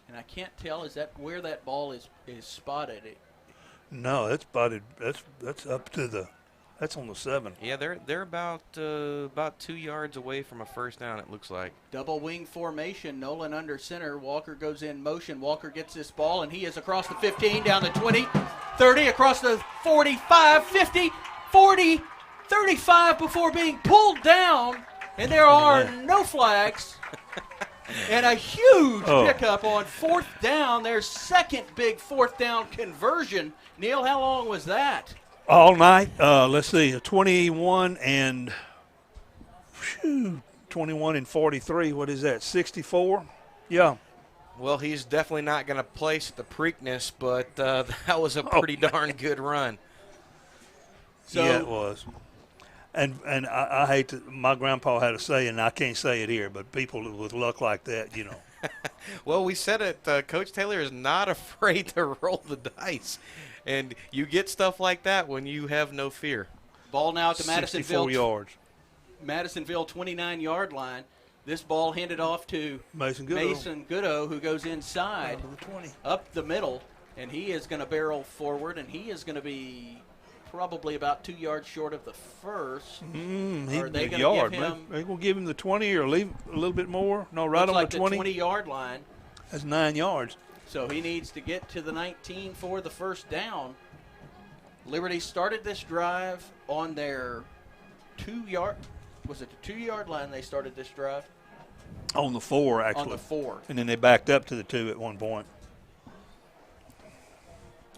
And I can't tell, is that where that ball is spotted? No, that's spotted. That's up to the. That's on the 7. Yeah, they're about 2 yards away from a 1st down, it looks like. Double wing formation, Nolan under center. Walker goes in motion. Walker gets this ball, and he is across the 15, down the 20, 30, across the 45, 50, 40, 35 before being pulled down, and there are no flags. And a huge pickup on 4th down, their second big 4th down conversion. Neil, how long was that? All night. Let's see, 21 and 43. What is that, 64? Yeah. Well, he's definitely not going to place at the Preakness, but that was a pretty darn good run. So, yeah, it was. And I hate to, my grandpa had a saying, and I can't say it here, but people with luck like that, you know. Well, we said it. Coach Taylor is not afraid to roll the dice. And you get stuff like that when you have no fear. Ball now at the 64 yards. Madisonville 29-yard line. This ball handed off to Mason Goodo, who goes inside, the 20. Up the middle, and he is going to barrel forward, and he is going to be probably about 2 yards short of the first. Are they going to give him? Are they going to give him the 20 or leave a little bit more? No, right on like the 20. The 20-yard line. That's 9 yards. So he needs to get to the 19 for the first down. Liberty started this drive on their 2-yard. Was it the 2-yard line they started this drive? On the 4, actually. On the 4. And then they backed up to the 2 at one point.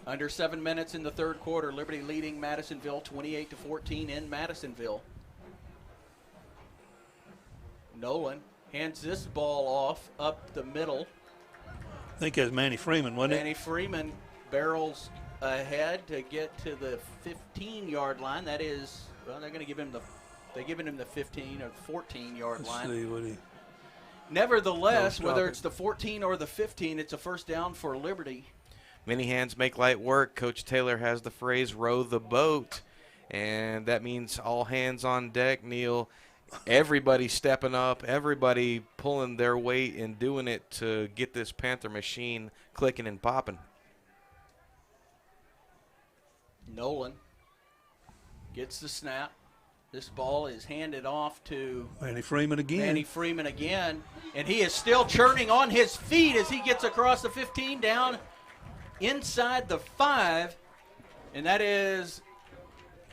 Under 7 minutes in the third quarter, Liberty leading Madisonville 28-14 in Madisonville. Nolan hands this ball off up the middle. I think that's Manny Freeman, wasn't it? Manny Freeman barrels ahead to get to the 15-yard line. That is, well, they're going to give him the 15 or 14-yard line. Let's see what he. Nevertheless, whether it's the 14 or the 15, it's a first down for Liberty. Many hands make light work. Coach Taylor has the phrase row the boat, and that means all hands on deck, Neil. Everybody stepping up, everybody pulling their weight and doing it to get this Panther machine clicking and popping. Nolan gets the snap. This ball is handed off to Manny Freeman again. And he is still churning on his feet as he gets across the 15 down inside the 5. And that is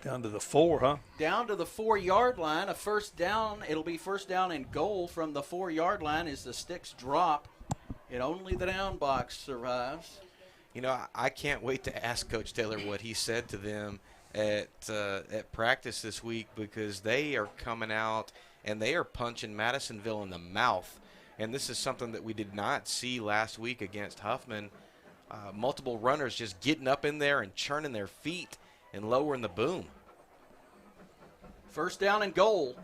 down to the 4, huh? Down to the 4-yard line. A first down. It'll be first down and goal from the 4-yard line as the sticks drop. And only the down box survives. You know, I can't wait to ask Coach Taylor what he said to them at practice this week, because they are coming out and they are punching Madisonville in the mouth. And this is something that we did not see last week against Huffman. Multiple runners just getting up in there and churning their feet and lowering the boom. First down and goal.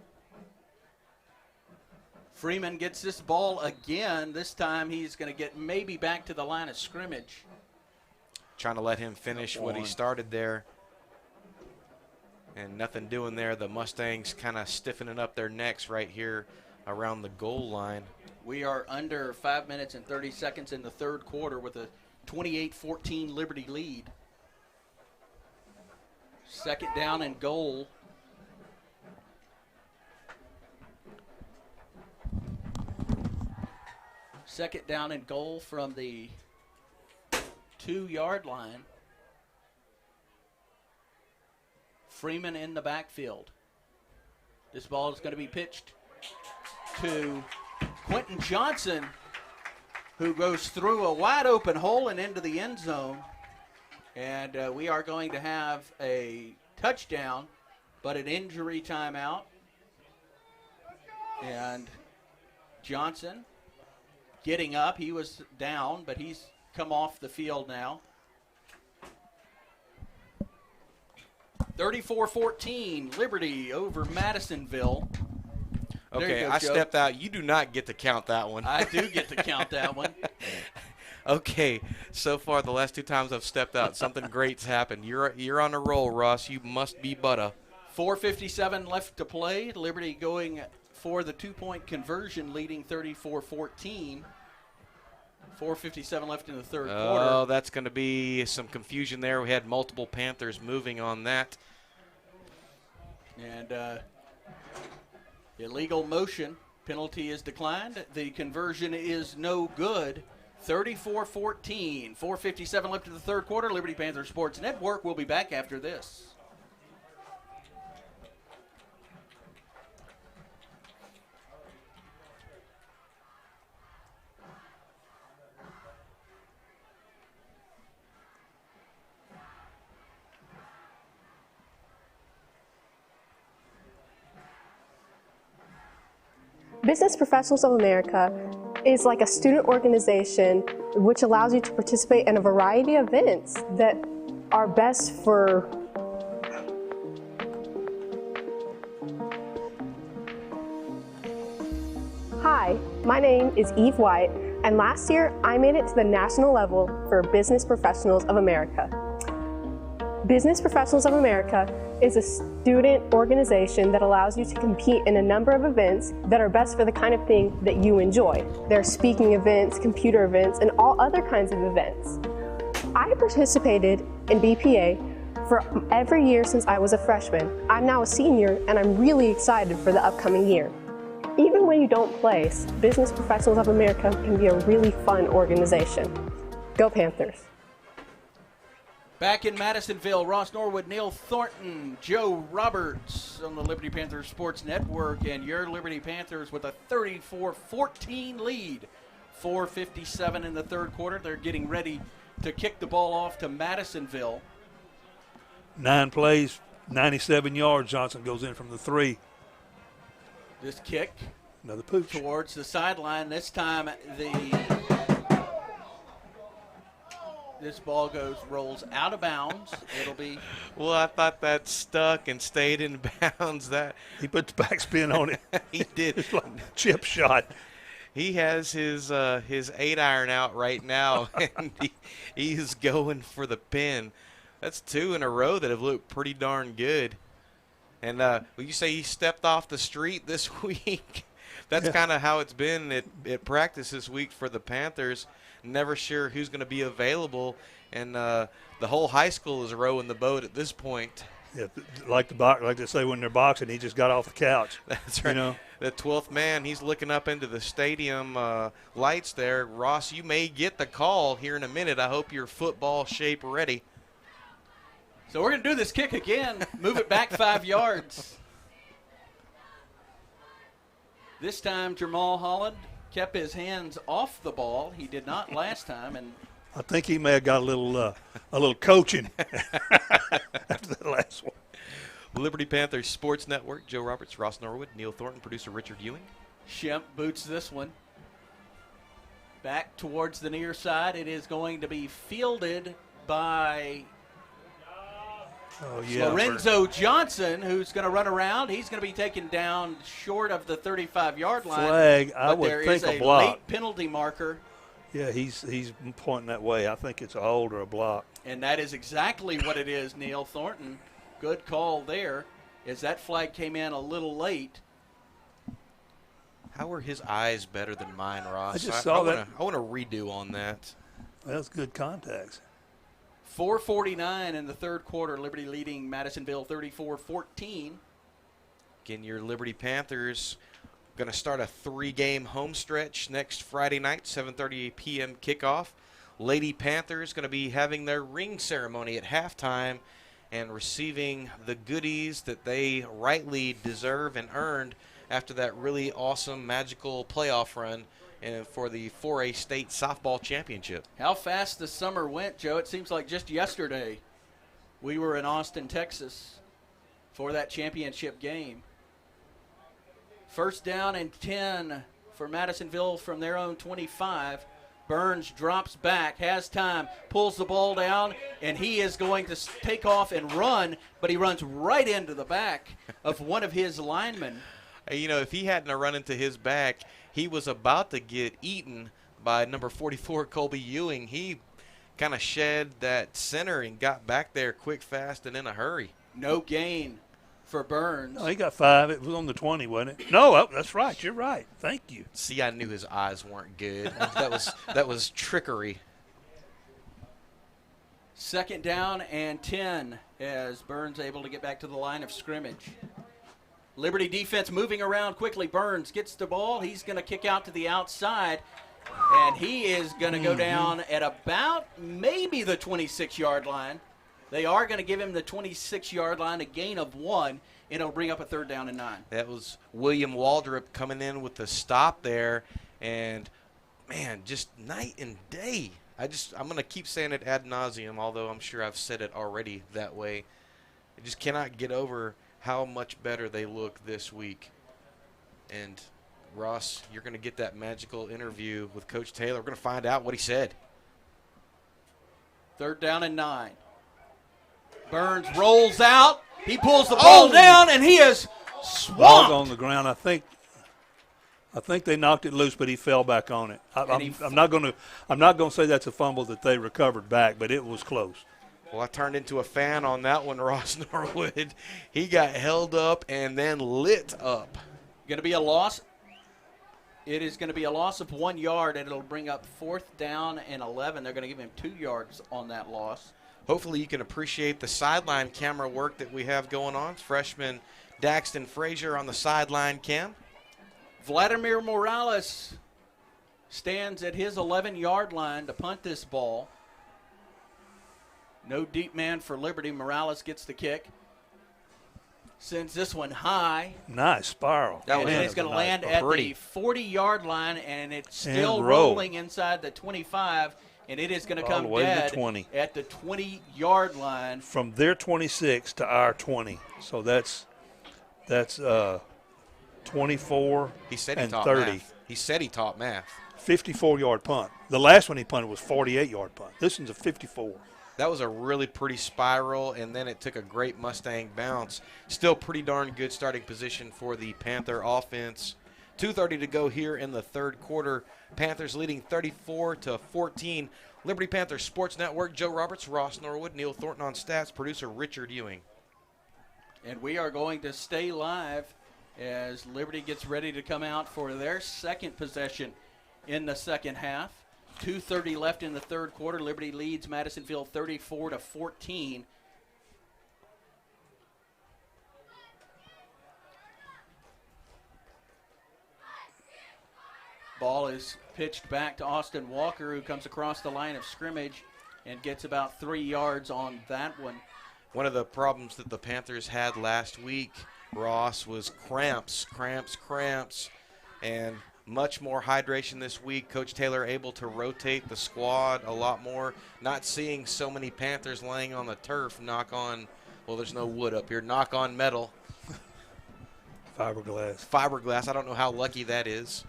Freeman gets this ball again. This time he's going to get maybe back to the line of scrimmage. Trying to let him finish what he started there. And nothing doing there. The Mustangs kind of stiffening up their necks right here around the goal line. We are under 5 minutes and 30 seconds in the third quarter with a 28-14 Liberty lead. Second down and goal. Second down and goal from the 2-yard line. Freeman in the backfield. This ball is going to be pitched to Quentin Johnson, who goes through a wide open hole and into the end zone. And we are going to have a touchdown, but an injury timeout. And Johnson getting up. He was down, but he's come off the field now. 34-14, Liberty over Madisonville. Okay, I stepped out. You do not get to count that one. I do get to count that one. Okay, so far the last 2 times I've stepped out, something great's happened. You're on a roll, Ross. You must be butter. 4:57 left to play. Liberty going for the 2-point conversion, leading 34-14. 4:57 left in the third quarter. Oh, that's going to be some confusion there. We had multiple Panthers moving on that. And illegal motion. Penalty is declined. The conversion is no good. 34-14. 4:57 left in the third quarter. Liberty Panther Sports Network will be back after this. Business Professionals of America is like a student organization which allows you to participate in a variety of events that are best for Hi, my name is Eve White, and last year I made it to the national level for Business Professionals of America. Business Professionals of America is a student organization that allows you to compete in a number of events that are best for the kind of thing that you enjoy. There are speaking events, computer events, and all other kinds of events. I participated in BPA for every year since I was a freshman. I'm now a senior, and I'm really excited for the upcoming year. Even when you don't place, Business Professionals of America can be a really fun organization. Go Panthers. Back in Madisonville, Ross Norwood, Neil Thornton, Joe Roberts on the Liberty Panthers Sports Network, and your Liberty Panthers with a 34-14 lead. 4:57 in the third quarter. They're getting ready to kick the ball off to Madisonville. 9 plays, 97 yards. Johnson goes in from the 3. This kick, another pooch towards the sideline. This time this ball rolls out of bounds. It'll be. Well, I thought that stuck and stayed in bounds. That he put the backspin on it. He did. It's like a chip shot. He has his 8-iron out right now, and he's going for the pin. That's 2 in a row that have looked pretty darn good. And will you say he stepped off the street this week? That's kind of how it's been at practice this week for the Panthers. Never sure who's going to be available, and the whole high school is rowing the boat at this point. Yeah, like they say when they're boxing, he just got off the couch. That's right. You know? The 12th man, he's looking up into the stadium lights there. Ross, you may get the call here in a minute. I hope you're football shape ready. So we're going to do this kick again, move it back 5 yards. This time, Jamal Holland kept his hands off the ball. He did not last time. And I think he may have got a little coaching after the last one. Liberty Panthers Sports Network, Joe Roberts, Ross Norwood, Neil Thornton, producer Richard Ewing. Shemp boots this one. Back towards the near side. It is going to be fielded by Lorenzo Johnson, who's going to run around. He's going to be taken down short of the 35-yard line. Flag, I would think a block. There is a late penalty marker. Yeah, he's pointing that way. I think it's a hold or a block. And that is exactly what it is, Neil Thornton. Good call there, as that flag came in a little late. How were his eyes better than mine, Ross? I just saw that. I want to redo on that. That's good contacts. 4:49 in the third quarter. Liberty leading Madisonville 34-14. Again, your Liberty Panthers going to start a 3-game home stretch next Friday night, 7:30 p.m. kickoff. Lady Panthers going to be having their ring ceremony at halftime and receiving the goodies that they rightly deserve and earned after that really awesome, magical playoff run and for the 4A state softball championship. How fast the summer went, Joe. It seems like just yesterday we were in Austin, Texas for that championship game. First down and 10 for Madisonville from their own 25. Burns drops back, has time, pulls the ball down, and he is going to take off and run, but he runs right into the back of one of his linemen. You know, if he hadn't run into his back, he was about to get eaten by number 44, Colby Ewing. He kind of shed that center and got back there quick, fast, and in a hurry. No gain for Burns. Oh, he got 5. It was on the 20, wasn't it? No, that's right. You're right. Thank you. See, I knew his eyes weren't good. that was trickery. Second down and 10 as Burns able to get back to the line of scrimmage. Liberty defense moving around quickly. Burns gets the ball. He's going to kick out to the outside, and he is going to go down at about maybe the 26-yard line. They are going to give him the 26-yard line, a gain of 1, and it'll bring up a 3rd down and 9. That was William Waldrop coming in with the stop there, and, man, just night and day. I'm going to keep saying it ad nauseum, although I'm sure I've said it already that way. I just cannot get over how much better they look this week. And Ross, you're going to get that magical interview with Coach Taylor. We're going to find out what he said. 3rd down and 9. Burns rolls out. He pulls the ball down, and he is swamped. Ball's on the ground. I think they knocked it loose, but he fell back on it. I'm not going to say that's a fumble that they recovered back, but it was close. Well, I turned into a fan on that one, Ross Norwood. He got held up and then lit up. Going to be a loss. It is going to be a loss of 1 yard, and it'll bring up 4th down and 11. They're going to give him 2 yards on that loss. Hopefully you can appreciate the sideline camera work that we have going on. Freshman Daxton Frazier on the sideline cam. Vladimir Morales stands at his 11-yard line to punt this ball. No deep man for Liberty. Morales gets the kick. Sends this one high. Nice spiral. And it's going to land at the 40-yard line, and it's still rolling inside the 25, and it is going to come dead at the 20-yard line. From their 26 to our 20. So that's 24 he said and he taught 30. Math. He said he taught math. 54-yard punt. The last one he punted was 48-yard punt. This one's a 54. That was a really pretty spiral, and then it took a great Mustang bounce. Still pretty darn good starting position for the Panther offense. 2:30 to go here in the 3rd quarter. Panthers leading 34-14. Liberty Panthers Sports Network, Joe Roberts, Ross Norwood, Neil Thornton on stats, producer Richard Ewing. And we are going to stay live as Liberty gets ready to come out for their second possession in the second half. 2:30 left in the 3rd quarter. Liberty leads Madisonville 34-14. Ball is pitched back to Austin Walker, who comes across the line of scrimmage and gets about 3 yards on that one. One of the problems that the Panthers had last week, Ross, was cramps, and much more hydration this week. Coach Taylor able to rotate the squad a lot more. Not seeing so many Panthers laying on the turf, there's no wood up here, knock on metal. Fiberglass. I don't know how lucky that is.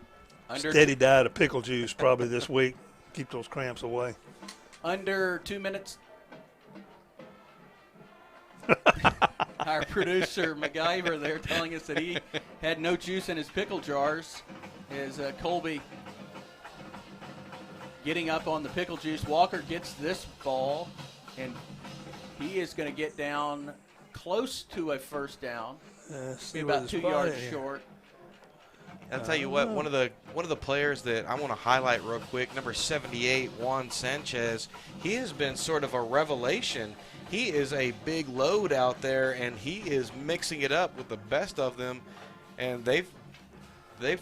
Steady diet of pickle juice probably this week. Keep those cramps away. Under 2 minutes. Our producer, MacGyver, there telling us that he had no juice in his pickle jars. Is Colby getting up on the pickle juice. Walker gets this ball, and he is going to get down close to a 1st down. Be about 2 yards short. I'll tell you what, one of the players that I want to highlight real quick, number 78, Juan Sanchez, he has been sort of a revelation. He is a big load out there, and he is mixing it up with the best of them, and they've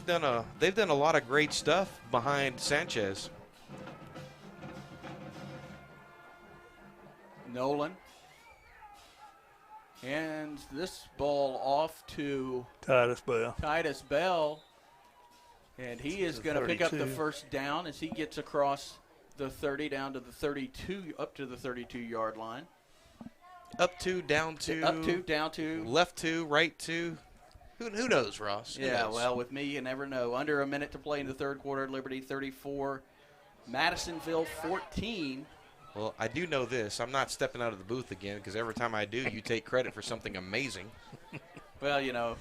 done a lot of great stuff behind Sanchez. Nolan. And this ball off to Titus Bell. And he is going to pick up the 1st down as he gets across the 30 down to the 32, up to the 32-yard line. Up 2, down 2. Up 2, down 2. Left 2, right 2. Who knows, Ross? Who knows? Well, with me, you never know. Under a minute to play in the 3rd quarter. Liberty 34, Madisonville 14. Well, I do know this. I'm not stepping out of the booth again because every time I do, you take credit for something amazing. Well, you know.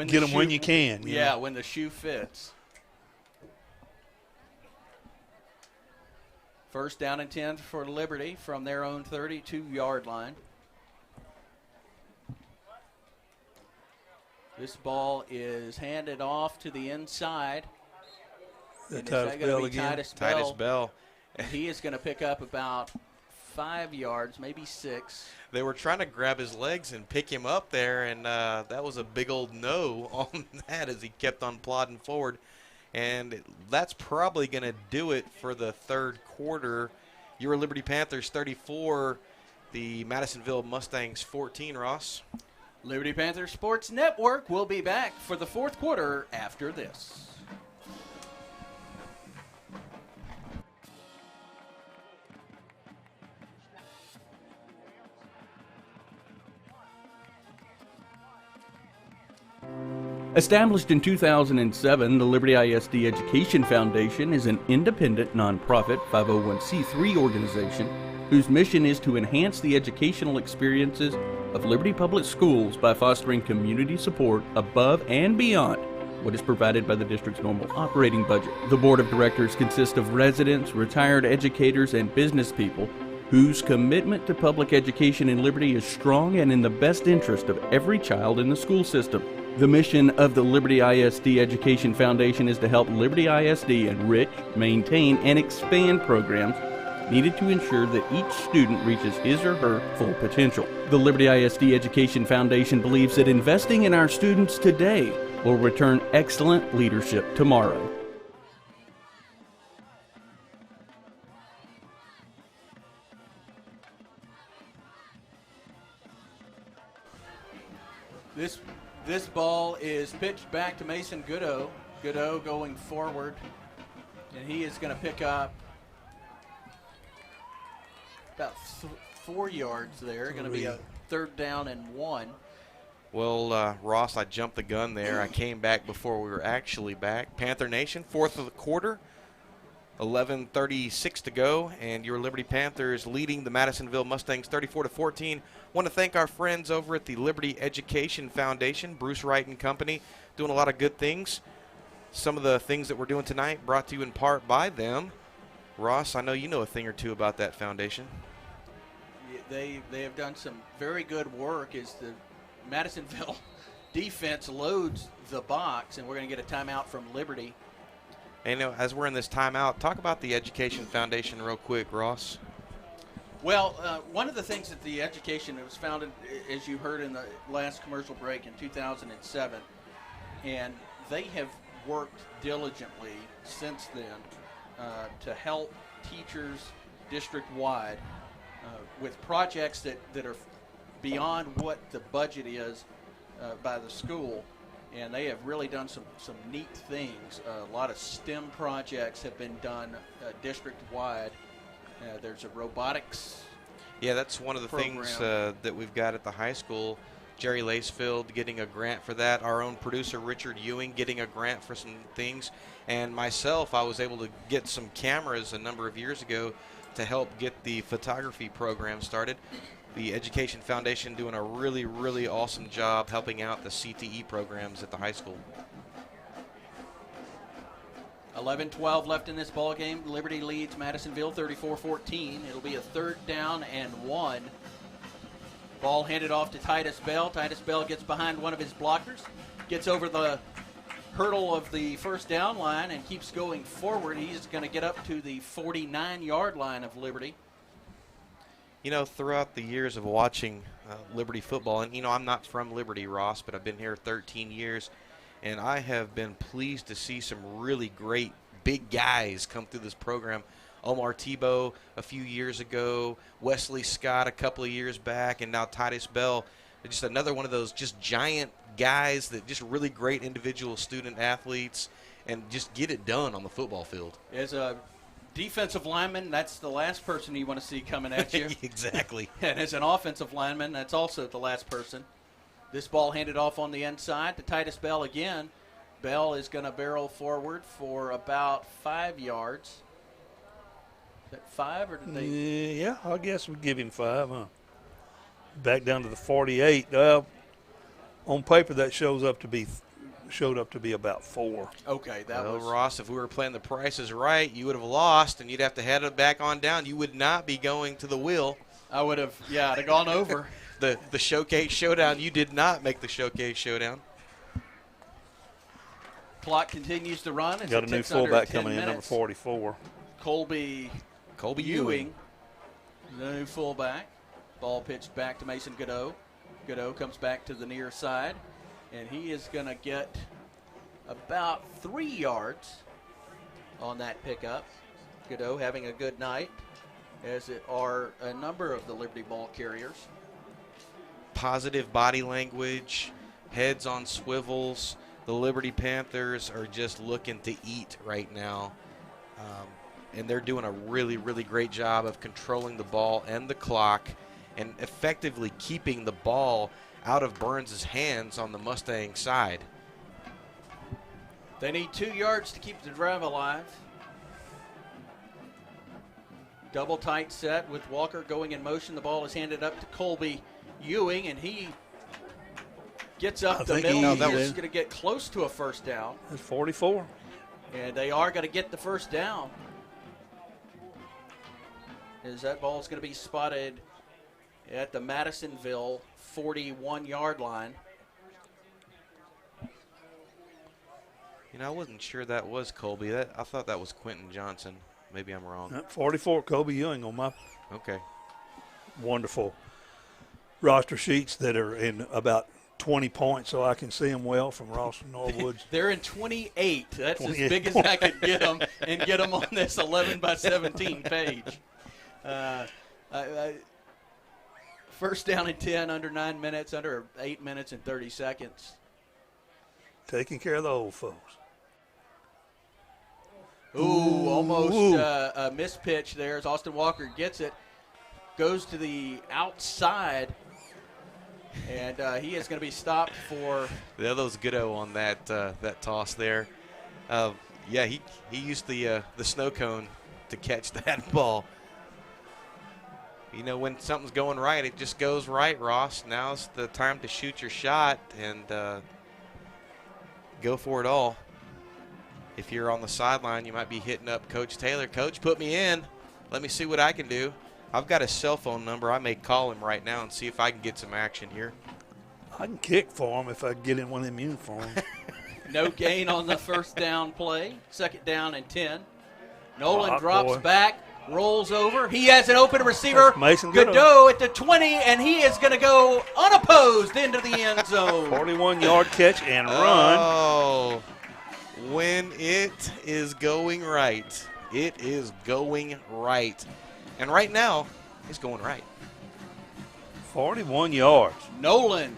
Get them when you can. Yeah, when the shoe fits. 1st down and 10 for Liberty from their own 32-yard line. This ball is handed off to the inside. Titus Bell. And he is going to pick up about 5 yards, maybe 6. They were trying to grab his legs and pick him up there, and that was a big old no on that as he kept on plodding forward. And that's probably going to do it for the 3rd quarter. Your Liberty Panthers 34, the Madisonville Mustangs 14, Ross. Liberty Panthers Sports Network will be back for the 4th quarter after this. Established in 2007, the Liberty ISD Education Foundation is an independent, nonprofit 501c3 organization whose mission is to enhance the educational experiences of Liberty Public Schools by fostering community support above and beyond what is provided by the district's normal operating budget. The board of directors consists of residents, retired educators, and business people whose commitment to public education in Liberty is strong and in the best interest of every child in the school system. The mission of the Liberty ISD Education Foundation is to help Liberty ISD enrich, maintain, and expand programs needed to ensure that each student reaches his or her full potential. The Liberty ISD Education Foundation believes that investing in our students today will return excellent leadership tomorrow. This ball is pitched back to Mason Goodo. Goodo going forward, and he is going to pick up about 4 yards there. Going to be a 3rd down and 1. Well, Ross, I jumped the gun there. I came back before we were actually back. Panther Nation, 4th of the quarter, 11:36 to go, and your Liberty Panthers leading the Madisonville Mustangs 34-14. Want to thank our friends over at the Liberty Education Foundation, Bruce Wright and Company, doing a lot of good things. Some of the things that we're doing tonight brought to you in part by them. Ross, I know you know a thing or two about that foundation. They have done some very good work as the Madisonville defense loads the box, and we're going to get a timeout from Liberty. And as we're in this timeout, talk about the Education Foundation real quick, Ross. Well, one of the things that the education was founded, as you heard in the last commercial break, in 2007, and they have worked diligently since then to help teachers district-wide with projects that are beyond what the budget is by the school. And they have really done some neat things. A lot of STEM projects have been done district-wide. There's a robotics Yeah, that's one of the things that we've got at the high school. Jerry Lacefield getting a grant for that. Our own producer, Richard Ewing, getting a grant for some things. And myself, I was able to get some cameras a number of years ago to help get the photography program started. The Education Foundation doing a really, really awesome job helping out the CTE programs at the high school. 11-12 left in this ball game. Liberty leads Madisonville 34-14. It'll be a 3rd down and 1. Ball handed off to Titus Bell. Titus Bell gets behind one of his blockers, gets over the hurdle of the 1st down line, and keeps going forward. He's going to get up to the 49-yard line of Liberty. You know, throughout the years of watching Liberty football, and, you know, I'm not from Liberty, Ross, but I've been here 13 years, and I have been pleased to see some really great big guys come through this program. Omar Tebow a few years ago, Wesley Scott a couple of years back, and now Titus Bell. Just another one of those just giant guys that just really great individual student athletes and just get it done on the football field. As a defensive lineman, that's the last person you want to see coming at you. Exactly. And as an offensive lineman, that's also the last person. This ball handed off on the inside to Titus Bell again. Bell is going to barrel forward for about 5 yards. Is that 5 or did they? Yeah, I guess we'll give him 5, huh? Back down to the 48. On paper, that showed up to be about 4. Okay, that was Ross. If we were playing the Price is Right, you would have lost, and you'd have to head it back on down. You would not be going to the wheel. I would have, yeah, I'd have gone over. The Showcase Showdown. You did not make the Showcase Showdown. Clock continues to run. Got a new fullback coming in, number 44. Colby Ewing, the new fullback. Ball pitched back to Mason Godot. Godot comes back to the near side, and he is going to get about 3 yards on that pickup. Godot having a good night, as it are a number of the Liberty ball carriers. Positive body language, heads on swivels. The Liberty Panthers are just looking to eat right now. And they're doing a really, really great job of controlling the ball and the clock and effectively keeping the ball out of Burns' hands on the Mustang side. They need 2 yards to keep the drive alive. Double tight set with Walker going in motion. The ball is handed up to Colby Ewing, and he gets up the middle. He's going to get close to a first down. That's 44. And they are going to get the first down. As that ball is going to be spotted at the Madisonville 41-yard line. You know, I wasn't sure that was Colby. I thought that was Quentin Johnson. Maybe I'm wrong. 44, Colby Ewing on my wonderful roster sheets that are in about 20 points, so I can see them well from Ross and Norwood's. They're in 28. That's 28 as big as I could get them and get them on this 11 by 17 page. First down and 10, under 9 minutes, under 8 minutes and 30 seconds. Taking care of the old folks. Ooh, almost a mispitch there as Austin Walker gets it. Goes to the outside, and he is going to be stopped for. Yeah, that was good-o on that toss there. Yeah, he used the snow cone to catch that ball. You know, when something's going right, it just goes right, Ross. Now's the time to shoot your shot and go for it all. If you're on the sideline, you might be hitting up Coach Taylor. Coach, put me in. Let me see what I can do. I've got his cell phone number. I may call him right now and see if I can get some action here. I can kick for him if I get in one of them uniforms. No gain on the first down play. Second down and 10. Nolan drops back, rolls over. He has an open receiver. Mason Godot at the 20, and he is going to go unopposed into the end zone. 41-yard catch and run. Oh, when it is going right, it is going right. And right now, it's going right. 41 yards. Nolan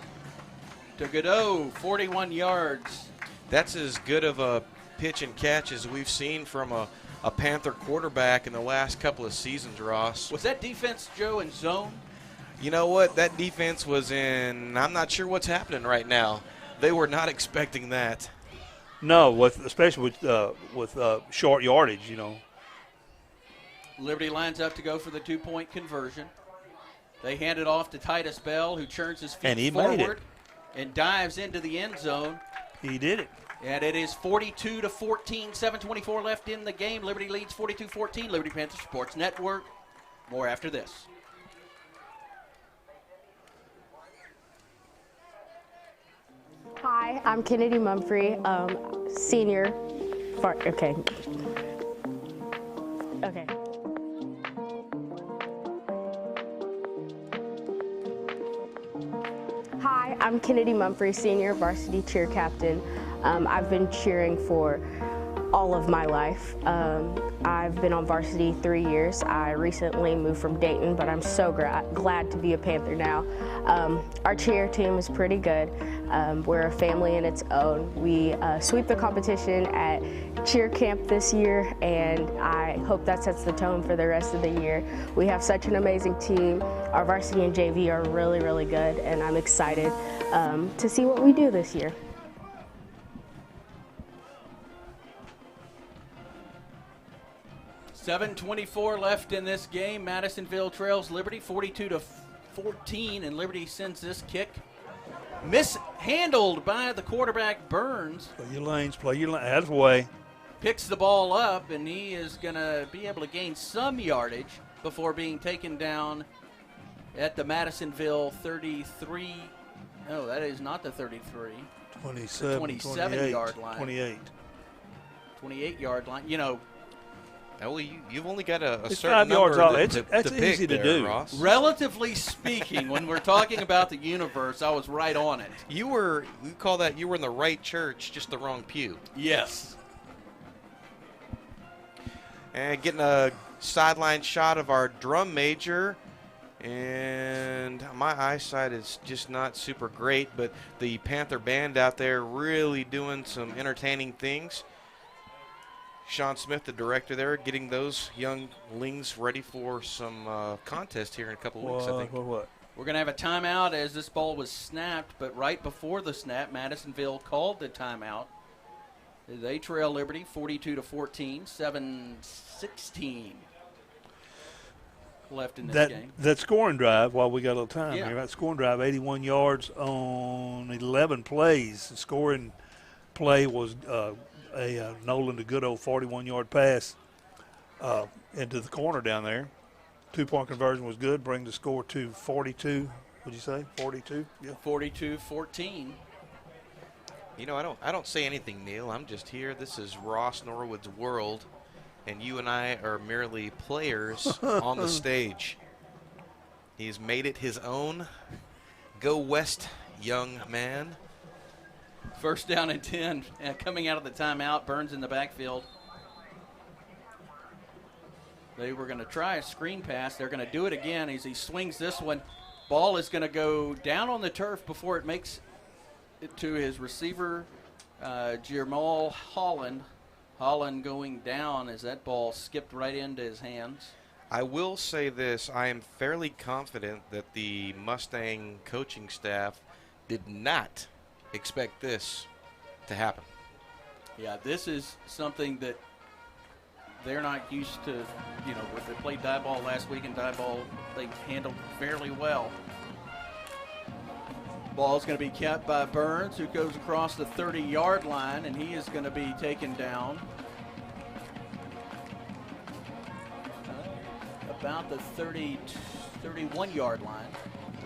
to Godot, 41 yards. That's as good of a pitch and catch as we've seen from a Panther quarterback in the last couple of seasons, Ross. Was that defense, Joe, in zone? You know what? That defense was in, I'm not sure what's happening right now. They were not expecting that. No, especially with short yardage, you know. Liberty lines up to go for the 2-point conversion. They hand it off to Titus Bell, who churns his feet forward and dives into the end zone. He did it. And it is 42-14, 7:24 left in the game. Liberty leads 42-14. Liberty Panther Sports Network. More after this. Hi, I'm Kennedy Mumphrey, senior. Okay. Hi, I'm Kennedy Mumphrey, senior varsity cheer captain. I've been cheering for all of my life. I've been on varsity 3 years. I recently moved from Dayton, but I'm so glad to be a Panther now. Our cheer team is pretty good. We're a family in its own. We sweep the competition at cheer camp this year, and I hope that sets the tone for the rest of the year. We have such an amazing team. Our varsity and JV are really, really good, and I'm excited to see what we do this year. $7:24 left in this game. Madisonville trails Liberty 42-14, and Liberty sends this kick mishandled by the quarterback Burns. Play your lanes, out of the way. Picks the ball up, and he is going to be able to gain some yardage before being taken down at the Madisonville 33. No, that is not the 33. 27-yard line. 28-yard line. You know, well, you've only got a it's certain 5 yards number off. to That's pick easy to there, do. Ross. Relatively speaking, when we're talking about the universe, I was right on it. You were in the right church, just the wrong pew. Yes. And getting a sideline shot of our drum major. And my eyesight is just not super great, but the Panther band out there really doing some entertaining things. Sean Smith, the director there, getting those younglings ready for some contest here in a couple of weeks, I think. What? We're going to have a timeout as this ball was snapped, but right before the snap, Madisonville called the timeout. They trail Liberty 42-14, 7:16 left in this game. That scoring drive, while we got a little time Yeah. here, that scoring drive, 81 yards on 11 plays. The scoring play was Nolan, the good old 41-yard pass into the corner down there. 2-point conversion was good, bring the score to 42. What'd you say? 42? Yeah. 42-14. You know, I don't say anything, Neil. I'm just here. This is Ross Norwood's world, and you and I are merely players on the stage. He's made it his own. Go west, young man. First down and 10. Coming out of the timeout, Burns in the backfield. They were going to try a screen pass. They're going to do it again as he swings this one. Ball is going to go down on the turf before it makes it to his receiver, Jamal Holland. Holland going down as that ball skipped right into his hands. I will say this. I am fairly confident that the Mustang coaching staff did not expect this to happen. Yeah, this is something that they're not used to. You know, they played die ball last week, and die ball they handled fairly well. Ball's going to be kept by Burns, who goes across the 30-yard line, and he is going to be taken down about the 31-yard line.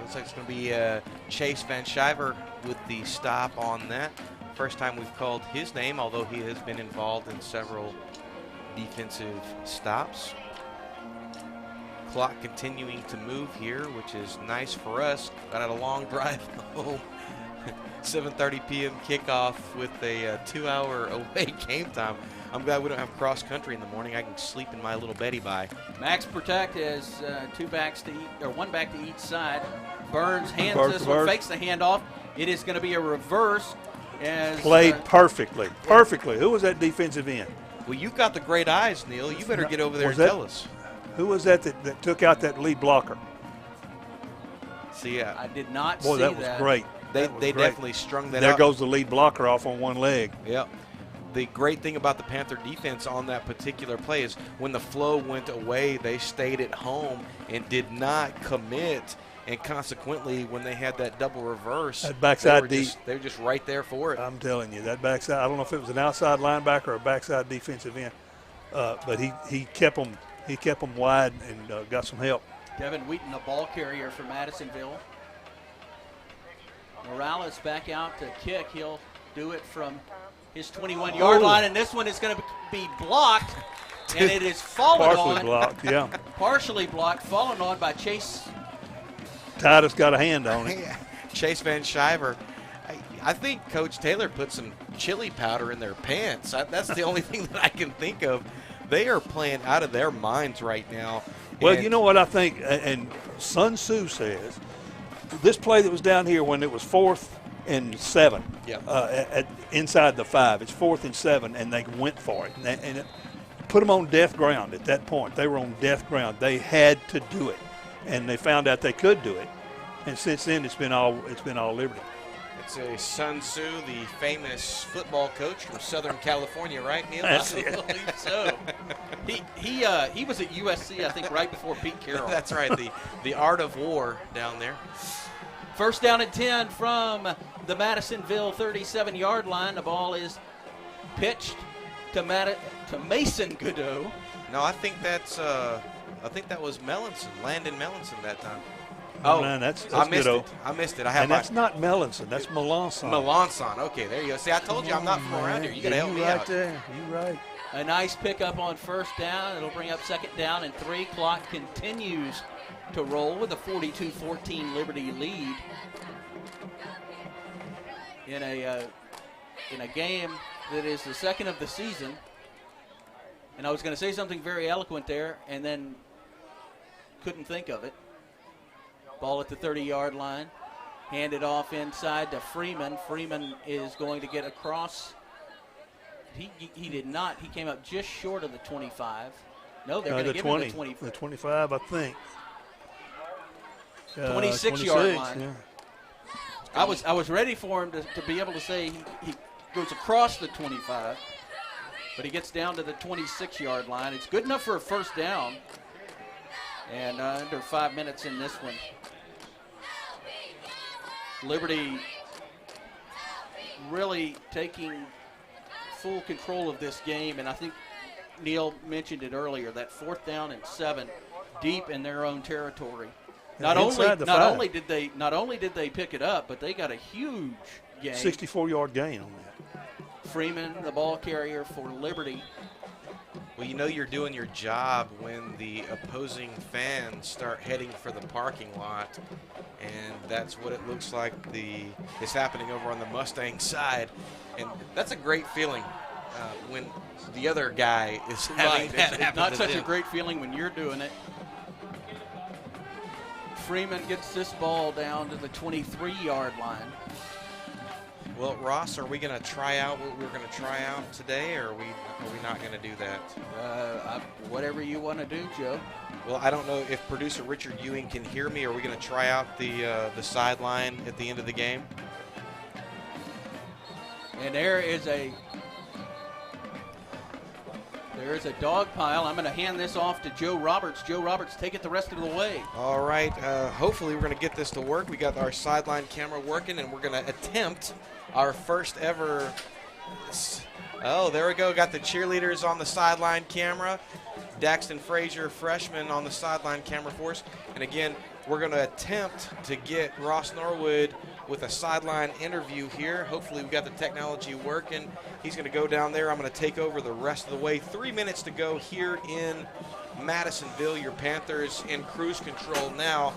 Looks like it's going to be Chase Van Shiver with the stop on that. First time we've called his name, although he has been involved in several defensive stops. Clock continuing to move here, which is nice for us. Got out a long drive home. 7:30 p.m. kickoff with a 2-hour away game time. I'm glad we don't have cross country in the morning. I can sleep in my little Betty bye. Max Protect has one back to each side. Burns hands Burns this to one, Burns. fakes the handoff. It is going to be a reverse. As, Played perfectly. Perfectly. Who was that defensive end? Well, you've got the great eyes, Neil. You better get over there and Was that- tell us. Who was that took out that lead blocker? See, I did not Boy, see that was great. They That was great. definitely strung that There out. goes the lead blocker off on one leg. Yep. The great thing about the Panther defense on that particular play is when the flow went away, they stayed at home and did not commit. And consequently, when they had that double reverse, That backside they were just right there for it. I'm telling you, that backside, I don't know if it was an outside linebacker or a backside defensive end, but he kept them wide and got some help. Devin Wheaton, the ball carrier for Madisonville. Morales back out to kick. He'll do it from his 21-yard line, and this one is going to be blocked, and it is fallen Partially on. blocked, yeah. Partially blocked, fallen on by Chase. Titus got a hand on it. Chase Van Shiver. I think Coach Taylor put some chili powder in their pants. That's the only thing that I can think of. They are playing out of their minds right now. Well, And you know what I think, and Sun Tzu says, this play that was down here when it was 4th and 7, inside the 5, it's 4th and 7, and they went for it. And it put them on death ground at that point. They were on death ground. They had to do it, and they found out they could do it. And since then, it's been all Liberty. It's a Sun Tzu, the famous football coach from Southern California, right, Neil? That's I it. believe so. He was at USC, I think, right before Pete Carroll. That's right, the art of war down there. First down and 10 from the Madisonville 37-yard line. The ball is pitched to Mason Godot. No, I think that was Mellinson, Landon Mellinson that time. Oh, man, that's I missed Godot. it. I missed it. I have And that's not Mellinson. That's Melanson. Melanson. Okay, there you go. See, I told you I'm not from around here. You got to help me right out. there. You right. A nice pickup on first down. It'll bring up second down and 3. Clock continues to roll with a 42-14 Liberty lead in a game that is the second of the season. And I was going to say something very eloquent there and then couldn't think of it. Ball at the 30-yard line. Handed off inside to Freeman. Freeman is going to get across. He did not. He came up just short of the 25. No, they're going to give him the 20. The 25, I think. 26-yard 26, line. yeah. I was ready for him to be able to say goes across the 25, but he gets down to the 26-yard line. It's good enough for a first down, and under 5 minutes in this one. Liberty really taking full control of this game, and I think Neil mentioned it earlier, that 4th down and 7 deep in their own territory. Not only did they pick it up, but they got a huge gain. 64-yard gain on that. Freeman, the ball carrier for Liberty. Well, you know you're doing your job when the opposing fans start heading for the parking lot, and that's what it looks like is happening over on the Mustang side. And that's a great feeling when the other guy is having that happen. It's not to such them. a great feeling when you're doing it. Freeman gets this ball down to the 23-yard line. Well, Ross, are we going to try out what we're going to try out today, or are we not going to do that? Whatever you want to do, Joe. Well, I don't know if producer Richard Ewing can hear me. Are we going to try out the sideline at the end of the game? And there is a dog pile. I'm going to hand this off to Joe Roberts. Joe Roberts, take it the rest of the way. All right. Hopefully we're going to get this to work. We got our sideline camera working, and we're going to attempt our first ever. Oh, there we go. Got the cheerleaders on the sideline camera. Daxton Frazier, freshman, on the sideline camera for us. And again, we're going to attempt to get Ross Norwood with a sideline interview here. Hopefully we got the technology working. He's going to go down there. I'm going to take over the rest of the way. 3 minutes to go here in Madisonville. Your Panthers in cruise control now.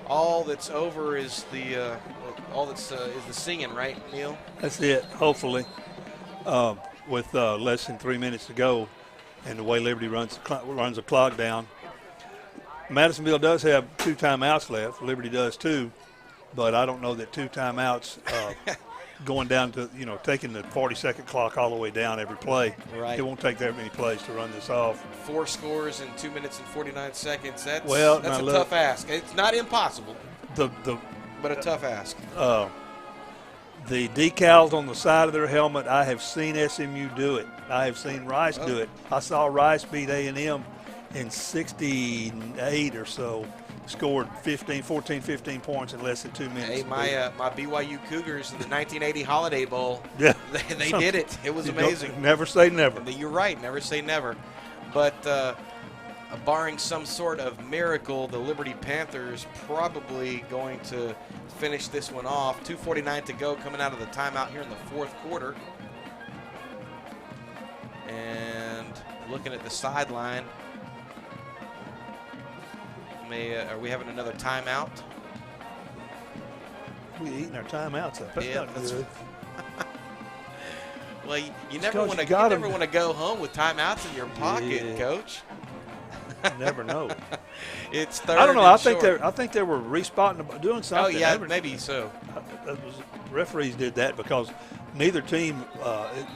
All that's over is the singing, right, Neil? That's it. Hopefully, with less than 3 minutes to go, and the way Liberty runs the clock down. Madisonville does have 2 timeouts left. Liberty does too, but I don't know that 2 timeouts going down to, taking the 40-second clock all the way down every play. Right. It won't take that many plays to run this off. 4 scores in 2 minutes and 49 seconds. That's a tough ask. It's not impossible, but a tough ask. The decals on the side of their helmet, I have seen SMU do it. I have seen Rice do it. I saw Rice beat A&M in 68 or so. Scored 15 points in less than 2 minutes. Hey, my BYU Cougars in the 1980 Holiday Bowl, yeah, they did it. It was amazing. Never say never. You're right, never say never. But barring some sort of miracle, the Liberty Panthers probably going to finish this one off. 2:49 to go, coming out of the timeout here in the 4th quarter. And looking at the sideline, are we having another timeout? We're eating our timeouts up. That's not good. Well, you never want to go home with timeouts in your pocket, Coach. You never know. It's third. I don't know. I think they were respotting, doing something. Oh yeah, maybe so. Referees did that because neither team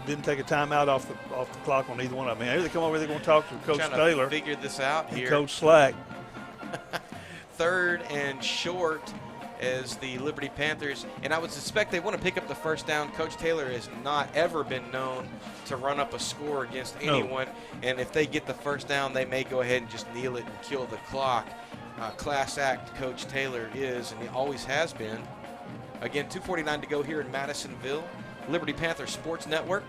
didn't take a timeout off the clock on either one of them. Here they come over. They're going to talk to Coach Taylor. Figure this out here. Coach Slack. 3rd and short as the Liberty Panthers, and I would suspect they want to pick up the first down. Coach Taylor has not ever been known to run up a score against anyone, and if they get the first down, they may go ahead and just kneel it and kill the clock. Class act Coach Taylor is, and he always has been. Again, 2:49 to go here in Madisonville. Liberty Panther Sports Network.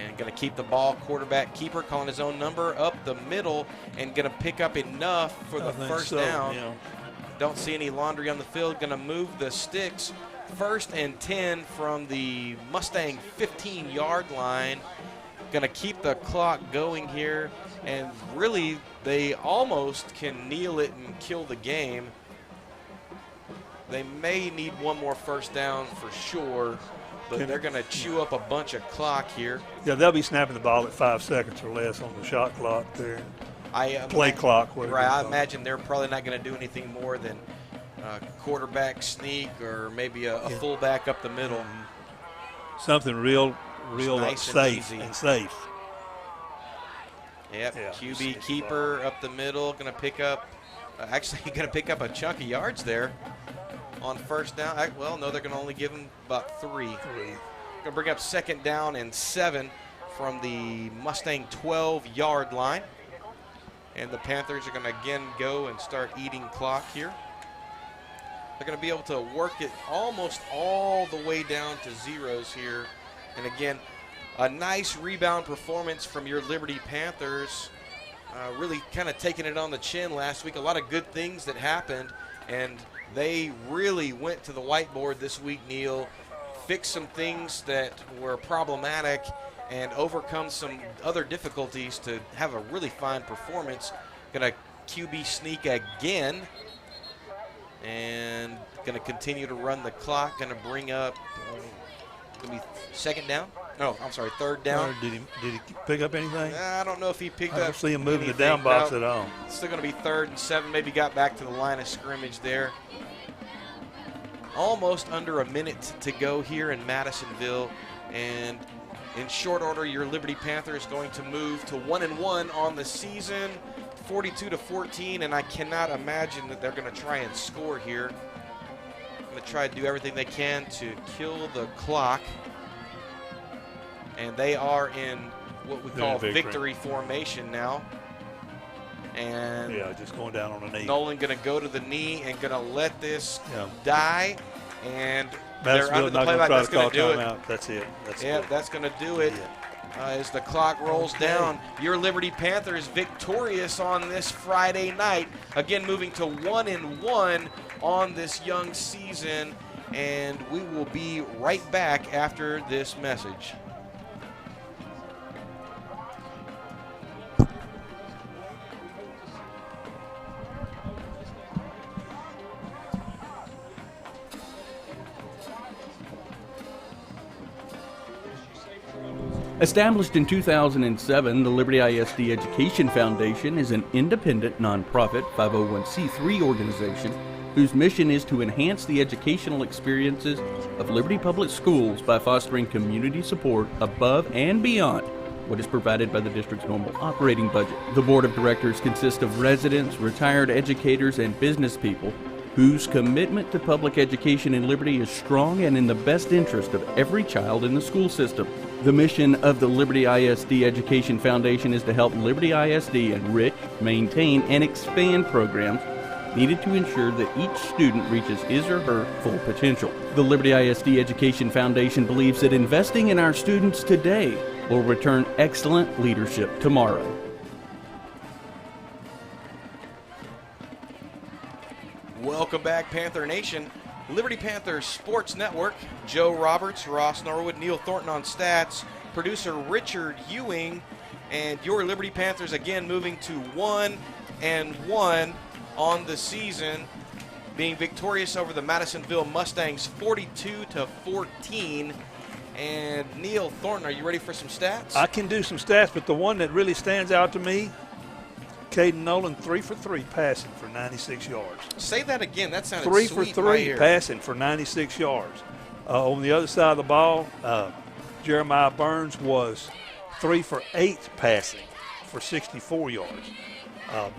And going to keep the ball, quarterback keeper calling his own number up the middle and going to pick up enough for the first down. Yeah. Don't see any laundry on the field. Going to move the sticks. 1st and 10 from the Mustang 15-yard line. Going to keep the clock going here. And really, they almost can kneel it and kill the game. They may need one more first down for sure, but they're going to chew up a bunch of clock here. Yeah, they'll be snapping the ball at 5 seconds or less on the shot clock there. Play clock. Right, I imagine they're probably not going to do anything more than quarterback sneak or maybe a fullback up the middle. Something real nice safe and safe. Yep, yeah, QB keeper up the middle, going to pick up, actually going to pick up a chunk of yards there on first down. Well, no, they're going to only give him about 3. to bring up 2nd down and 7 from the Mustang 12-yard line. And the Panthers are going to again go and start eating clock here. They're going to be able to work it almost all the way down to zeros here. And again, a nice rebound performance from your Liberty Panthers. Really kind of taking it on the chin last week. A lot of good things that happened, and they really went to the whiteboard this week, Neil, fixed some things that were problematic and overcome some other difficulties to have a really fine performance. Going to QB sneak again, and going to continue to run the clock. Going to bring up, going to be 2nd down. No, I'm sorry, 3rd down. Did he pick up anything? I don't know if he picked up. I don't see him moving anything. the down box No, at all. Still going to be 3rd and 7. Maybe got back to the line of scrimmage there. Almost under a minute to go here in Madisonville, and in short order, your Liberty Panthers going to move to 1-1 on the season, 42-14, and I cannot imagine that they're going to try and score here. Going to try to do everything they can to kill the clock. And they are in what we call victory formation now. And yeah, just going down on the knee. Nolan going to go to the knee and going to let this die. And Madisonville they're under the not playback. gonna That's going to do it. Out. That's it. That's going to do it. As the clock rolls down, your Liberty Panthers victorious on this Friday night. Again, moving to 1-1 on this young season. And we will be right back after this message. Established in 2007, the Liberty ISD Education Foundation is an independent, nonprofit 501c3 organization whose mission is to enhance the educational experiences of Liberty Public Schools by fostering community support above and beyond what is provided by the district's normal operating budget. The board of directors consists of residents, retired educators, and business people whose commitment to public education in Liberty is strong and in the best interest of every child in the school system. The mission of the Liberty ISD Education Foundation is to help Liberty ISD enrich, maintain, and expand programs needed to ensure that each student reaches his or her full potential. The Liberty ISD Education Foundation believes that investing in our students today will return excellent leadership tomorrow. Welcome back, Panther Nation. Liberty Panthers Sports Network. Joe Roberts, Ross Norwood, Neil Thornton on stats, producer Richard Ewing, and your Liberty Panthers again moving to 1-1 on the season, being victorious over the Madisonville Mustangs 42-14. And Neil Thornton, are you ready for some stats? I can do some stats, but the one that really stands out to me, Caden Nolan, 3 for 3 passing for 96 yards. Say that again. That sounded 3 sweet for 3 right here. passing for 96 yards. On the other side of the ball, Jeremiah Burns was 3 for 8 passing for 64 yards.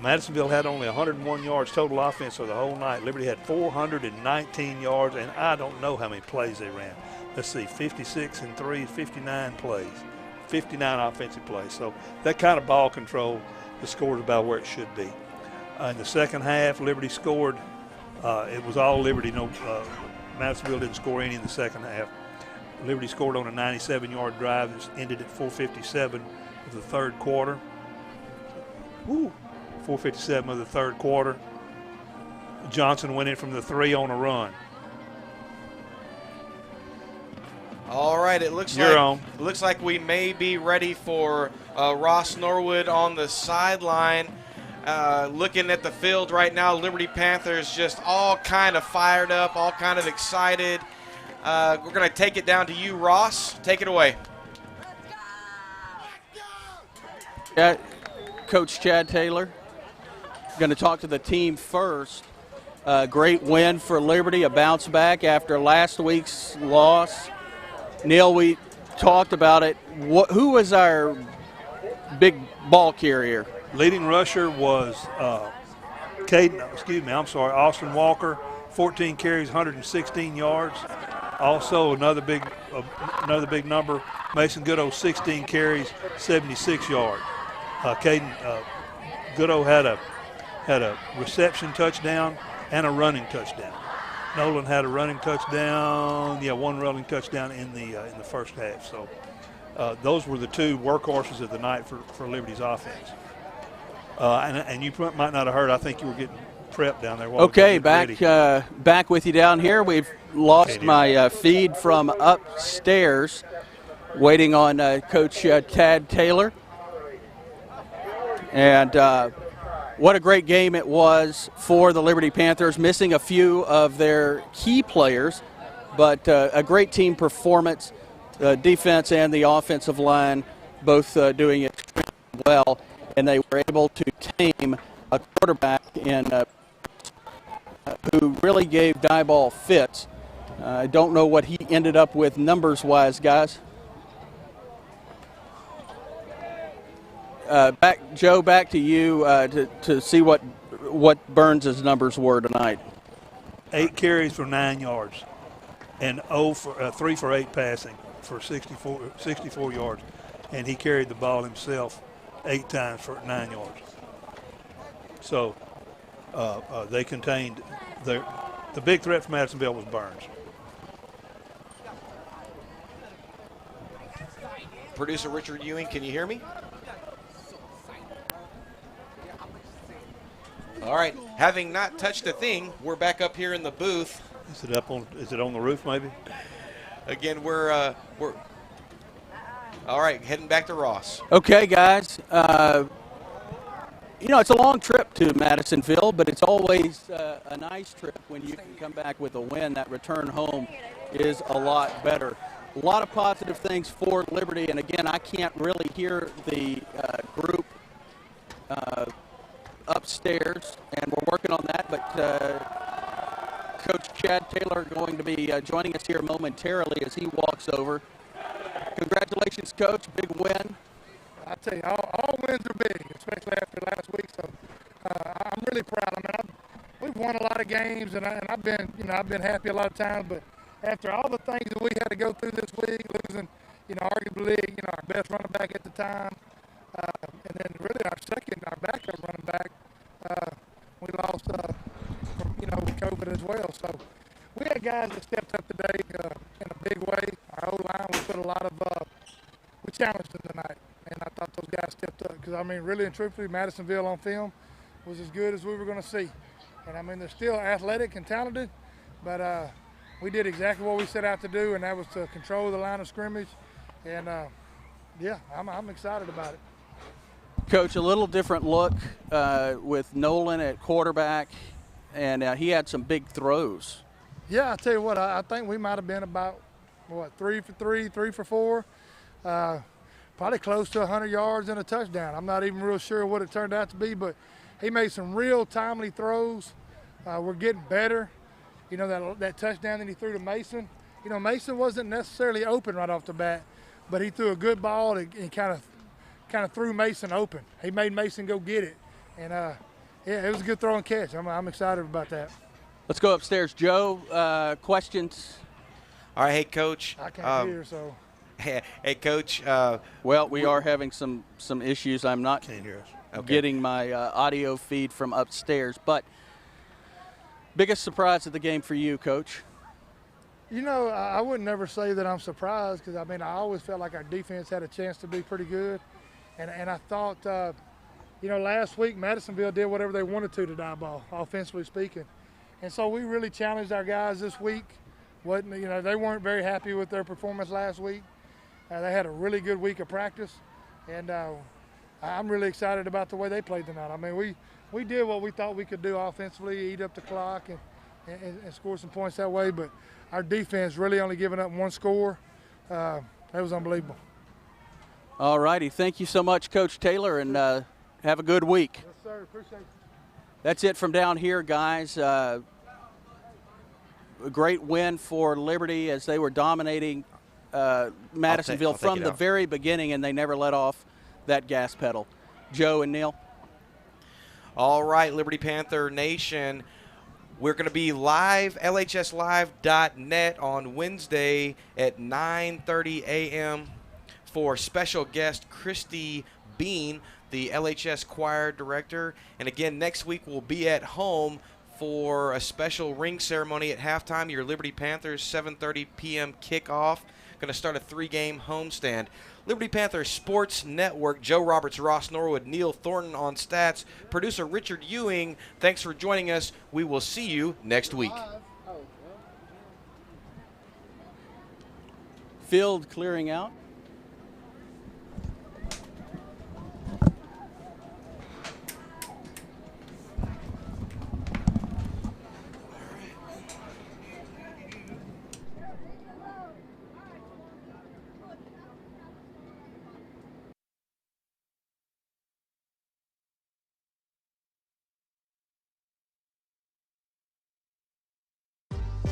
Madisonville had only 101 yards total offense for the whole night. Liberty had 419 yards, and I don't know how many plays they ran. Let's see, 56 and 3, 59 plays, 59 offensive plays. So that kind of ball control, the score is about where it should be. In the second half, Liberty scored. It was all Liberty. Madisonville didn't score any in the second half. Liberty scored on a 97-yard drive that ended at 4:57 of the third quarter. 4:57 of the third quarter. Johnson went in from the 3 on a run. All right, it looks like we may be ready for Ross Norwood on the sideline. Looking at the field right now, Liberty Panthers just all kind of fired up, all kind of excited. We're going to take it down to you, Ross. Take it away. Coach Chad Taylor, going to talk to the team first. Great win for Liberty, a bounce back after last week's loss. Neil, we talked about it. Who was our big ball carrier? Leading rusher was Austin Walker, 14 carries, 116 yards. Also, another big number. Mason Goodo, 16 carries, 76 yards. Caden Goodo had a reception touchdown and a running touchdown. Nolan had a running touchdown. Yeah, one running touchdown in the first half. So those were the two workhorses of the night for Liberty's offense. And you might not have heard. I think you were getting prepped down there. Okay, back with you down here. We've lost my feed from upstairs, waiting on Coach Tad Taylor. And what a great game it was for the Liberty Panthers, missing a few of their key players, but a great team performance. Defense and the offensive line both doing extremely well, and they were able to tame a quarterback who really gave Dieball fits. I don't know what he ended up with numbers-wise, guys. Joe, back to you to see what Burns' numbers were tonight. 8 carries for 9 yards, and 3 for 8 passing for 64 yards, and he carried the ball himself 8 times for 9 yards. So they contained the big threat from Madisonville was Burns. Producer Richard Ewing, can you hear me? All right, having not touched a thing, we're back up here in the booth. Is it on the roof maybe? Again, we're all right, heading back to Ross. Okay, guys. It's a long trip to Madisonville, but it's always a nice trip when you can come back with a win. That return home is a lot better. A lot of positive things for Liberty, and again, I can't really hear the group upstairs, and we're working on that, but Coach Chad Taylor going to be joining us here momentarily as he walks over. Congratulations, Coach. Big win. I tell you, all wins are big, especially after last week. So I'm really proud. I mean, we've won a lot of games, and I've been happy a lot of times. But after all the things that we had to go through this week, losing, arguably, our best running back at the time, and then really our backup running back, we lost, with COVID as well. So we had guys that stepped up today in a big way. Our O-line, we put a lot of, we challenged them tonight. And I thought those guys stepped up because, really and truthfully, Madisonville on film was as good as we were going to see. And, they're still athletic and talented, but we did exactly what we set out to do, and that was to control the line of scrimmage. And, I'm excited about it. Coach, a little different look with Nolan at quarterback, and he had some big throws. Yeah, I tell you what, I think we might have been about, 3 for 3, 3 for 4. Probably close to 100 yards and a touchdown. I'm not even real sure what it turned out to be, but he made some real timely throws. We're getting better. That touchdown that he threw to Mason, Mason wasn't necessarily open right off the bat, but he threw a good ball and kind of threw Mason open. He made Mason go get it. And, it was a good throw and catch. I'm excited about that. Let's go upstairs. Joe, questions? All right, hey, Coach. I can't hear, so. Hey, Coach. Well, we are having some issues. I'm not getting my audio feed from upstairs. But biggest surprise of the game for you, Coach? I would never say that I'm surprised because, I always felt like our defense had a chance to be pretty good. And I thought, last week Madisonville did whatever they wanted to Dieball, offensively speaking. And so we really challenged our guys this week. They weren't very happy with their performance last week. They had a really good week of practice, and I'm really excited about the way they played tonight. We did what we thought we could do offensively, eat up the clock and score some points that way, but our defense really only giving up one score. That was unbelievable. All righty. Thank you so much, Coach Taylor, and have a good week. Yes, sir. Appreciate it. That's it from down here, guys. A great win for Liberty as they were dominating Madisonville from the very beginning, and they never let off that gas pedal. Joe and Neil. All right, Liberty Panther Nation, We're going to be live, LHSlive.net on Wednesday at 9:30 a.m. for special guest Christy Bean, the LHS choir director. And again, next week we'll be at home for a special ring ceremony at halftime. Your Liberty Panthers 7:30 p.m. kickoff. Going to start a 3-game homestand. Liberty Panthers Sports Network, Joe Roberts, Ross Norwood, Neil Thornton on stats, producer Richard Ewing. Thanks for joining us. We will see you next week. Field clearing out.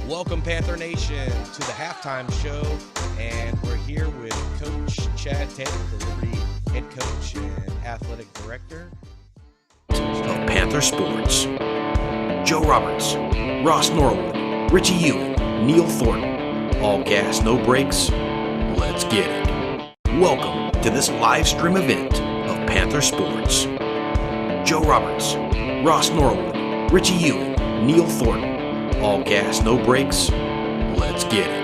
Welcome, Panther Nation, to the halftime show, and we're here with Coach Chad Taylor, the Liberty head coach and athletic director of Panther Sports. Joe Roberts, Ross Norwood, Richie Ewing, Neil Thornton. All gas, no brakes. Let's get it. Welcome to this live stream event of Panther Sports. Joe Roberts, Ross Norwood, Richie Ewing, Neil Thornton. All gas, no brakes. Let's get it.